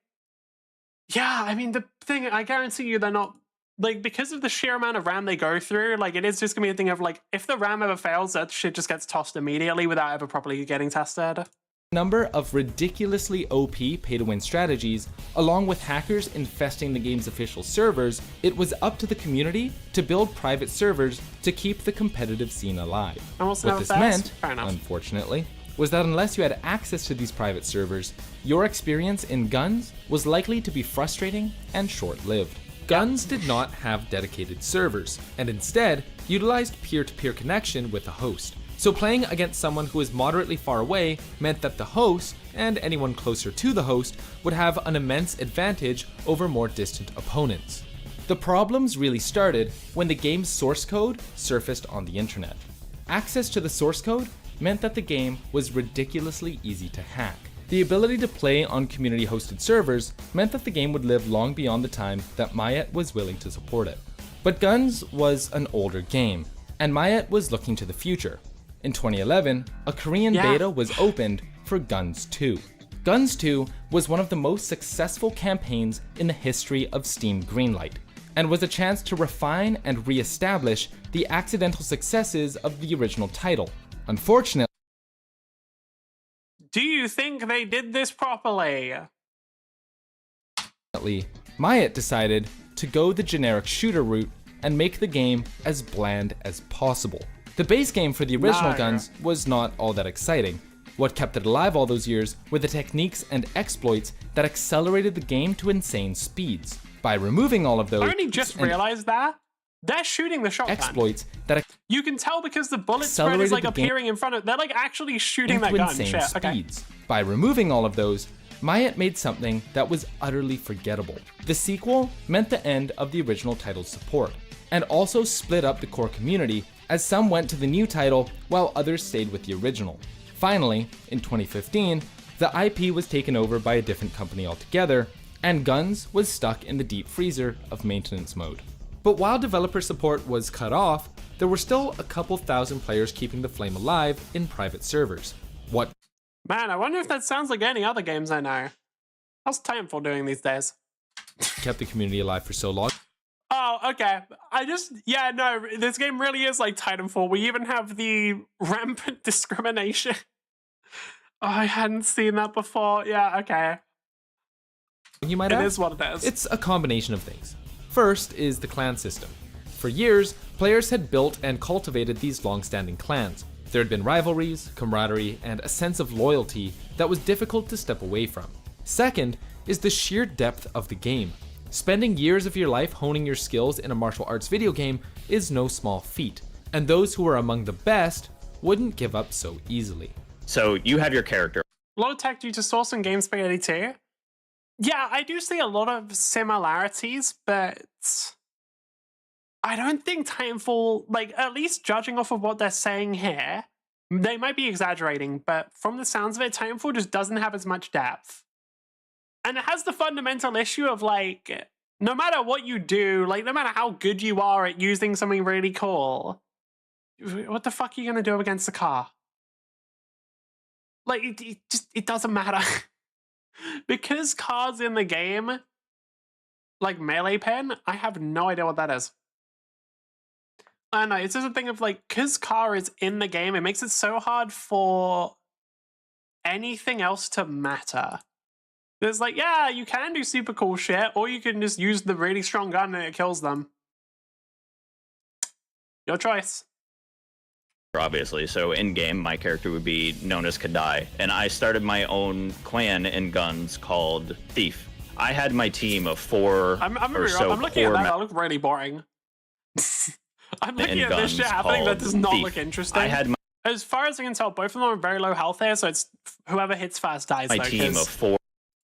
Speaker 1: Yeah, I mean, the thing, I guarantee you they're not... Like, because of the sheer amount of RAM they go through, like, it is just gonna be a thing of, like, if the RAM ever fails, that shit just gets tossed immediately without ever properly getting tested.
Speaker 5: Number of ridiculously OP pay-to-win strategies, along with hackers infesting the game's official servers, it was up to the community to build private servers to keep the competitive scene alive. What this meant, unfortunately, was that unless you had access to these private servers, your experience in Guns was likely to be frustrating and short-lived. Guns did not have dedicated servers, and instead utilized peer-to-peer connection with a host. So playing against someone who is moderately far away meant that the host, and anyone closer to the host, would have an immense advantage over more distant opponents. The problems really started when the game's source code surfaced on the internet. Access to the source code meant that the game was ridiculously easy to hack. The ability to play on community-hosted servers meant that the game would live long beyond the time that Mayet was willing to support it. But Guns was an older game, and Mayet was looking to the future. In 2011, a Korean beta was opened for Guns 2. Guns 2 was one of the most successful campaigns in the history of Steam Greenlight, and was a chance to refine and re-establish the accidental successes of the original title. Unfortunately,
Speaker 1: Do you think they did this properly?
Speaker 5: Mayet decided to go the generic shooter route and make the game as bland as possible. The base game for the original Guns was not all that exciting. What kept it alive all those years were the techniques and exploits that accelerated the game to insane speeds. By removing all of those,
Speaker 1: I only just realized that. They're shooting the shotgun.
Speaker 5: Exploits that
Speaker 1: You can tell because the bullet spread is like appearing in front of. They're like actually shooting that gun.
Speaker 5: insane
Speaker 1: Shit.
Speaker 5: speeds. By removing all of those, Mayet made something that was utterly forgettable. The sequel meant the end of the original title's support, and also split up the core community, as some went to the new title while others stayed with the original. Finally, in 2015, the IP was taken over by a different company altogether, and Guns was stuck in the deep freezer of maintenance mode. But while developer support was cut off, there were still a couple thousand players keeping the flame alive in private servers. What
Speaker 1: Man, I wonder if that sounds like any other games I know. How's Titanfall doing these days?
Speaker 5: kept the community alive for so long?
Speaker 1: Oh, okay. This game really is like Titanfall. We even have the rampant discrimination. Oh, I hadn't seen that before. Yeah, okay.
Speaker 5: You might
Speaker 1: It
Speaker 5: ask?
Speaker 1: is what it is.
Speaker 5: It's a combination of things. First is the clan system. For years, players had built and cultivated these long-standing clans. There had been rivalries, camaraderie, and a sense of loyalty that was difficult to step away from. Second is the sheer depth of the game. Spending years of your life honing your skills in a martial arts video game is no small feat, and those who are among the best wouldn't give up so easily.
Speaker 6: So you have your character.
Speaker 1: A lot of tech due to source and game spaghetti too. Yeah, I do see a lot of similarities, but I don't think Titanfall, like, at least judging off of what they're saying here, they might be exaggerating, but from the sounds of it, Titanfall just doesn't have as much depth. And it has the fundamental issue of, like, no matter what you do, like, no matter how good you are at using something really cool, what the fuck are you going to do against the car? Like, it doesn't matter. Because cars in the game, like melee pen, I have no idea what that is. I don't know, it's just a thing of like, because car is in the game, it makes it so hard for anything else to matter. There's like, yeah, you can do super cool shit, or you can just use the really strong gun and it kills them. Your choice.
Speaker 6: Obviously, so in game, my character would be known as Kadai, and I started my own clan in Guns called Thief. I had my team of four
Speaker 1: I'm
Speaker 6: or so
Speaker 1: looking at
Speaker 6: core
Speaker 1: that. That looks really boring. I'm looking at this
Speaker 6: Guns
Speaker 1: shit happening. That does not
Speaker 6: Thief.
Speaker 1: look interesting.
Speaker 6: I had
Speaker 1: As far as I can tell, both of them are very low health here, so it's whoever hits first dies.
Speaker 6: my
Speaker 1: though,
Speaker 6: team
Speaker 1: 'cause-
Speaker 6: of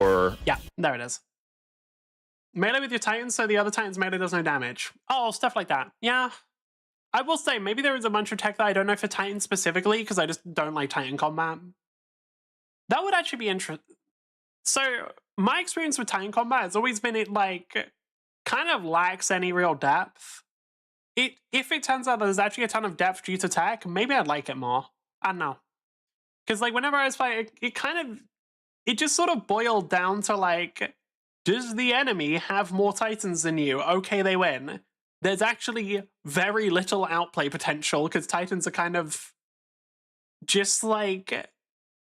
Speaker 6: four.
Speaker 1: Yeah, there it is. Melee with your Titans, so the other Titan's melee does no damage. Oh, stuff like that. Yeah. I will say, maybe there is a bunch of tech that I don't know for Titan specifically, because I just don't like Titan combat. That would actually be interesting. So, my experience with Titan combat has always been it, like, kind of lacks any real depth. If it turns out that there's actually a ton of depth due to tech, maybe I'd like it more. I don't know. Because, like, whenever I was fighting, it just sort of boiled down to, like, does the enemy have more Titans than you? Okay, they win. There's actually very little outplay potential because Titans are kind of just like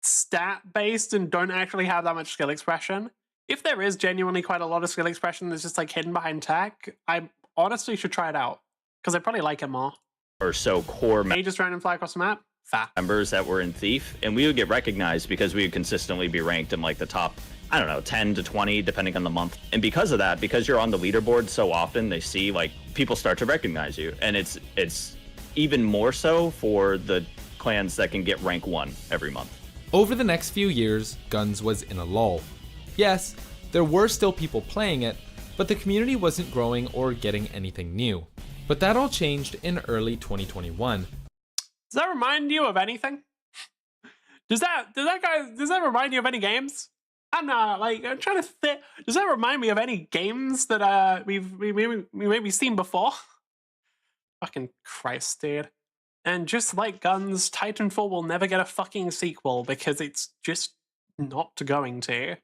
Speaker 1: stat-based and don't actually have that much skill expression. If there is genuinely quite a lot of skill expression that's just like hidden behind tech, I honestly should try it out because I probably like it more.
Speaker 6: Or so core
Speaker 1: Hey, just random fly across the map? Fat.
Speaker 6: members that were in Thief, and we would get recognized because we would consistently be ranked in like the top, I don't know, 10 to 20 depending on the month. And because of that, because you're on the leaderboard so often, they see like people start to recognize you, and it's even more so for the clans that can get rank 1 every month.
Speaker 5: Over the next few years, Guns was in a lull. Yes, there were still people playing it, but the community wasn't growing or getting anything new. But that all changed in early 2021.
Speaker 1: Does that remind you of anything? Does that remind you of any games? I don't know, like, I'm trying to think. Does that remind me of any games that we've maybe seen before? Fucking Christ, dude. And just like Guns, Titanfall will never get a fucking sequel because it's just not going to.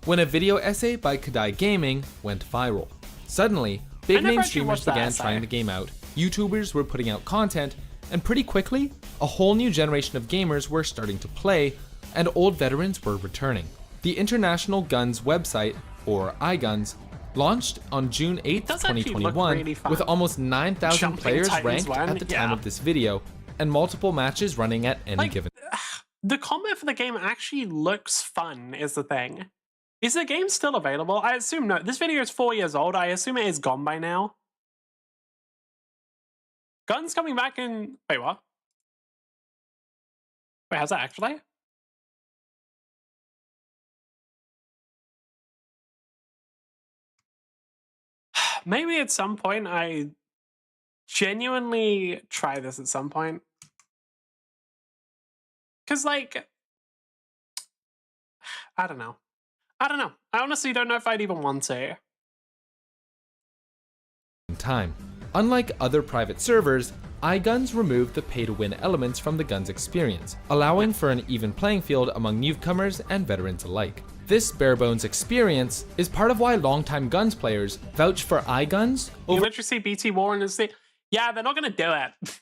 Speaker 5: When a video essay by Kadai Gaming went viral. Suddenly, big
Speaker 1: never
Speaker 5: name
Speaker 1: actually
Speaker 5: streamers
Speaker 1: watched that
Speaker 5: began
Speaker 1: essay.
Speaker 5: trying the game out, YouTubers were putting out content, and pretty quickly, a whole new generation of gamers were starting to play, and old veterans were returning. The International Guns website, or iGuns, launched on June 8,
Speaker 1: does actually look
Speaker 5: 2021,
Speaker 1: really fun.
Speaker 5: with almost 9,000
Speaker 1: Jumping
Speaker 5: players
Speaker 1: Titans
Speaker 5: ranked
Speaker 1: one,
Speaker 5: at the time
Speaker 1: yeah.
Speaker 5: of this video, and multiple matches running at any
Speaker 1: Like,
Speaker 5: given.
Speaker 1: the combat for the game actually looks fun, is the thing. Is the game still available? I assume no. This video is 4 years old. I assume it is gone by now. Guns coming back in... Wait, what? Wait, how's that actually? Maybe at some point I genuinely try this at some point. Because, like... I don't know. I honestly don't know if I'd even want to.
Speaker 5: Time. Unlike other private servers, iGuns removed the pay-to-win elements from the Guns experience, allowing for an even playing field among newcomers and veterans alike. This bare-bones experience is part of why longtime Guns players vouch for iGuns
Speaker 1: You
Speaker 5: over
Speaker 1: literally see BT War and say, yeah, they're not going to do it.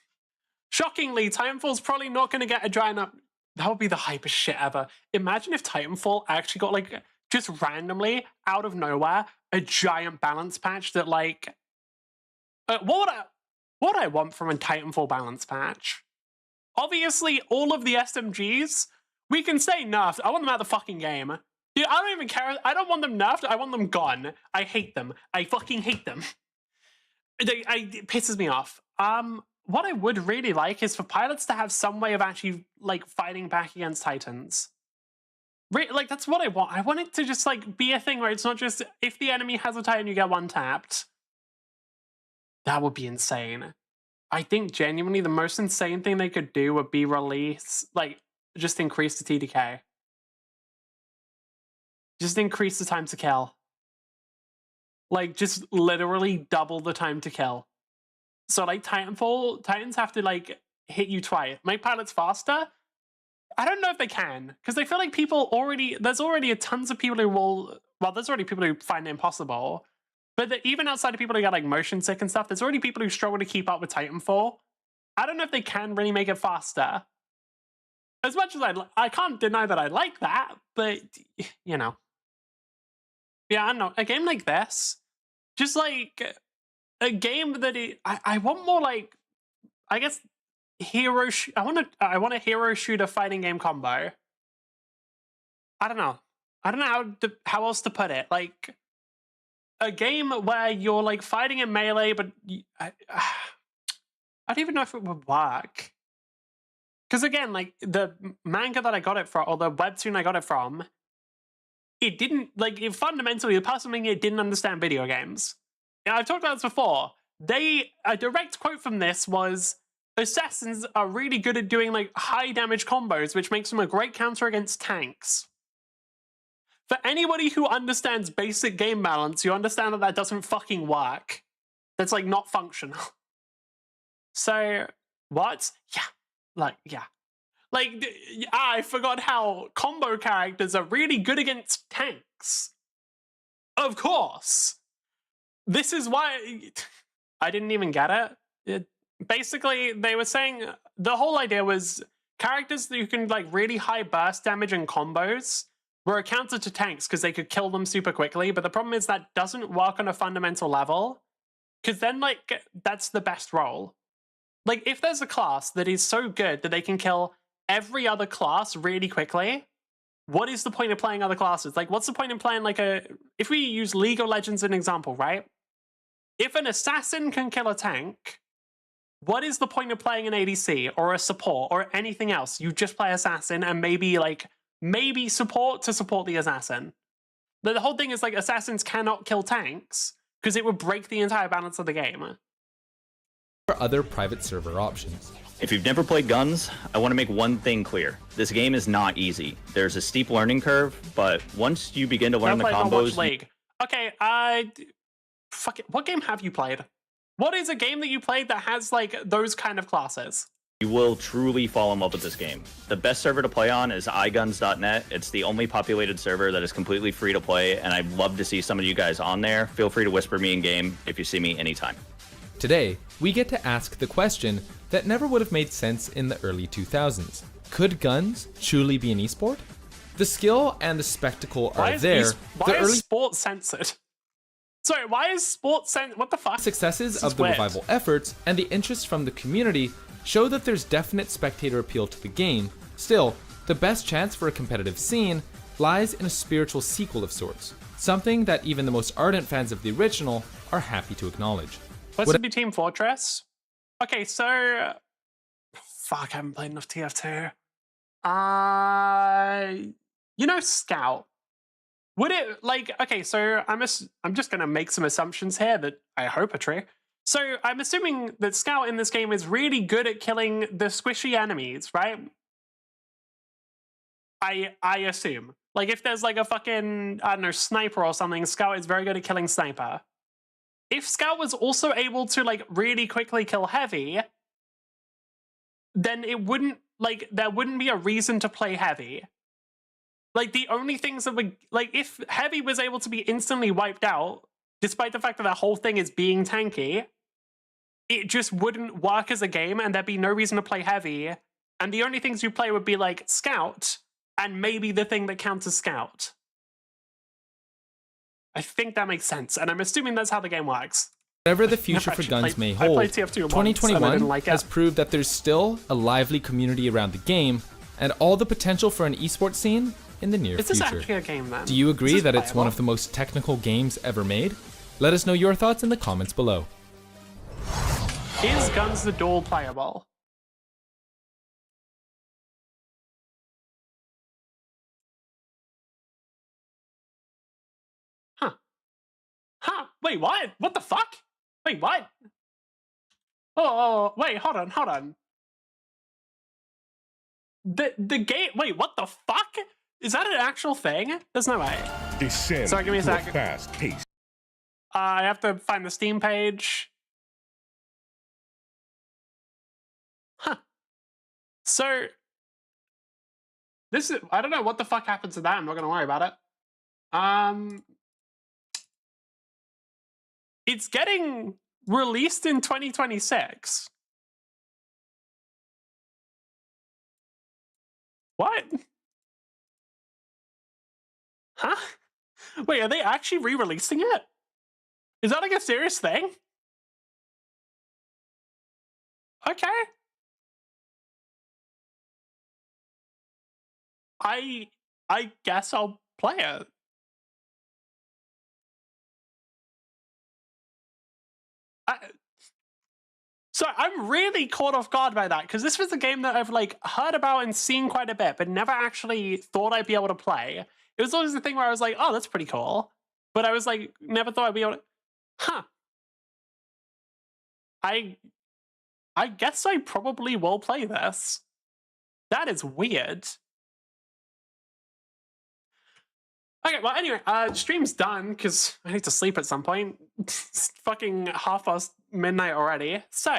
Speaker 1: Shockingly, Titanfall's probably not going to get a giant up. That would be the hypest shit ever. Imagine if Titanfall actually got, like, just randomly, out of nowhere, a giant balance patch that, like... what would I want from a Titanfall balance patch? Obviously, all of the SMGs, we can say nerfed. I want them out of the fucking game. Dude, I don't even care. I don't want them nerfed. I want them gone. I hate them. I fucking hate them. It pisses me off. What I would really like is for pilots to have some way of actually, like, fighting back against Titans. Like, that's what I want. I want it to just, like, be a thing where it's not just, if the enemy has a Titan, you get one tapped. That would be insane. I think genuinely the most insane thing they could do would be release, like, just increase the TDK. Just increase the time to kill. Like, just literally double the time to kill. So, like, Titanfall, Titans have to, like, hit you twice. Make pilots faster? I don't know if they can, because I feel like people already, there's already tons of people who will, well, there's already people who find it impossible. But even outside of people who get, like, motion sick and stuff, there's already people who struggle to keep up with Titanfall. I don't know if they can really make it faster. As much as I can't deny that I like that, but, you know. Yeah, I don't know. A game like this, just, like, a game that I want more, like, I guess, I want a hero shooter fighting game combo. I don't know. I don't know how else to put it. Like, a game where you're, like, fighting in melee, but I don't even know if it would work. Because, again, like, the manga that I got it from, or the webtoon I got it from, it didn't, like, fundamentally, the person making it didn't understand video games. Yeah, I've talked about this before. A direct quote from this was, assassins are really good at doing, like, high damage combos, which makes them a great counter against tanks. For anybody who understands basic game balance, you understand that that doesn't fucking work. That's, like, not functional. So, what? Yeah. Like, yeah. Like, I forgot how combo characters are really good against tanks. Of course. This is why... I didn't even get it. Basically, they were saying the whole idea was characters that you can, like, really high burst damage and combos were a counter to tanks because they could kill them super quickly, but the problem is that doesn't work on a fundamental level, because then, like, that's the best role. Like, if there's a class that is so good that they can kill every other class really quickly, what is the point of playing other classes? Like, what's the point in playing, like, if we use League of Legends as an example, right? If an assassin can kill a tank, what is the point of playing an ADC or a support or anything else? You just play assassin and maybe support to support the assassin. The whole thing is like assassins cannot kill tanks because it would break the entire balance of the game.
Speaker 5: Other private server options.
Speaker 6: If you've never played guns, I want to make one thing clear. This game is not easy. There's a steep learning curve, but once you begin to learn the combos...
Speaker 1: League. Okay, fuck it. What game have you played? What is a game that you played that has like those kind of classes?
Speaker 6: You will truly fall in love with this game. The best server to play on is iguns.net. It's the only populated server that is completely free to play, and I'd love to see some of you guys on there. Feel free to whisper me in game if you see me anytime.
Speaker 5: Today, we get to ask the question that never would have made sense in the early 2000s. Could guns truly be an esport? The skill and the spectacle are there.
Speaker 1: Why is sport censored? Sorry, why is sport censored? What the fuck?
Speaker 5: Successes of the revival efforts and the interest from the community show that there's definite spectator appeal to the game. Still, the best chance for a competitive scene lies in a spiritual sequel of sorts, something that even the most ardent fans of the original are happy to acknowledge.
Speaker 1: What's it be Team Fortress? Okay, so... Fuck, I haven't played enough TF2. You know Scout? Would it, like... Okay, so I'm just gonna make some assumptions here that I hope are true. So I'm assuming that Scout in this game is really good at killing the squishy enemies, right? I assume. Like, if there's like a fucking, I don't know, sniper or something, Scout is very good at killing sniper. If Scout was also able to, like, really quickly kill Heavy, then it wouldn't, like, there wouldn't be a reason to play Heavy. Like, the only things that would, like, if Heavy was able to be instantly wiped out, despite the fact that the whole thing is being tanky, it just wouldn't work as a game, and there'd be no reason to play Heavy. And the only things you play would be, like, Scout, and maybe the thing that counts as Scout. I think that makes sense, and I'm assuming that's how the game works.
Speaker 5: Whatever the future for guns may hold, 2021 has proved that there's still a lively community around the game, and all the potential for an esports scene in the near future.
Speaker 1: Is this actually a game, then?
Speaker 5: Do you agree that it's one of the most technical games ever made? Let us know your thoughts in the comments below.
Speaker 1: Is Guns the Duel playable? Huh? Wait, what? What the fuck? Wait, what? Oh, wait, hold on. The game. Wait, what the fuck? Is that an actual thing? There's no way.
Speaker 7: Descend.
Speaker 1: Sorry, give me a second.
Speaker 7: Fast pace.
Speaker 1: I have to find the Steam page. Huh. So this is. I don't know what the fuck happened to that. I'm not gonna worry about it. It's getting released in 2026. What? Huh? Wait, are they actually re-releasing it? Is that like a serious thing? Okay. I guess I'll play it. So I'm really caught off guard by that, because this was a game that I've like heard about and seen quite a bit, but never actually thought I'd be able to play. It was always the thing where I was like, oh, that's pretty cool. But I was like, never thought I'd be able to... Huh. I guess I probably will play this. That is weird. Okay, well, anyway, stream's done, because I need to sleep at some point. It's fucking midnight already. So,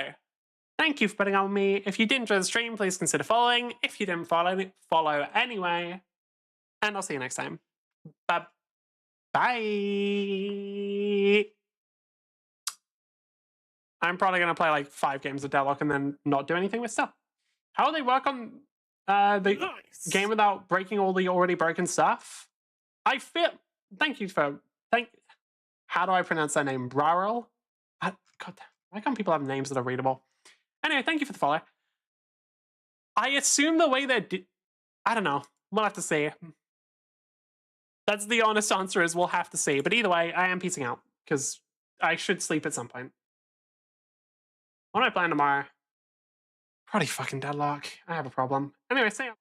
Speaker 1: thank you for putting on with me. If you did enjoy the stream, please consider following. If you didn't follow anyway. And I'll see you next time. Bye. I'm probably going to play like 5 games of Deadlock and then not do anything with stuff. How will they work on the game without breaking all the already broken stuff? I feel... How do I pronounce that name? Brarel? God, why can't people have names that are readable? Anyway, thank you for the follow. I assume the way they're... I don't know. We'll have to see. That's the honest answer, is we'll have to see. But either way, I am peacing out, because I should sleep at some point. What am I playing tomorrow? Probably fucking Deadlock. I have a problem. Anyway, see ya.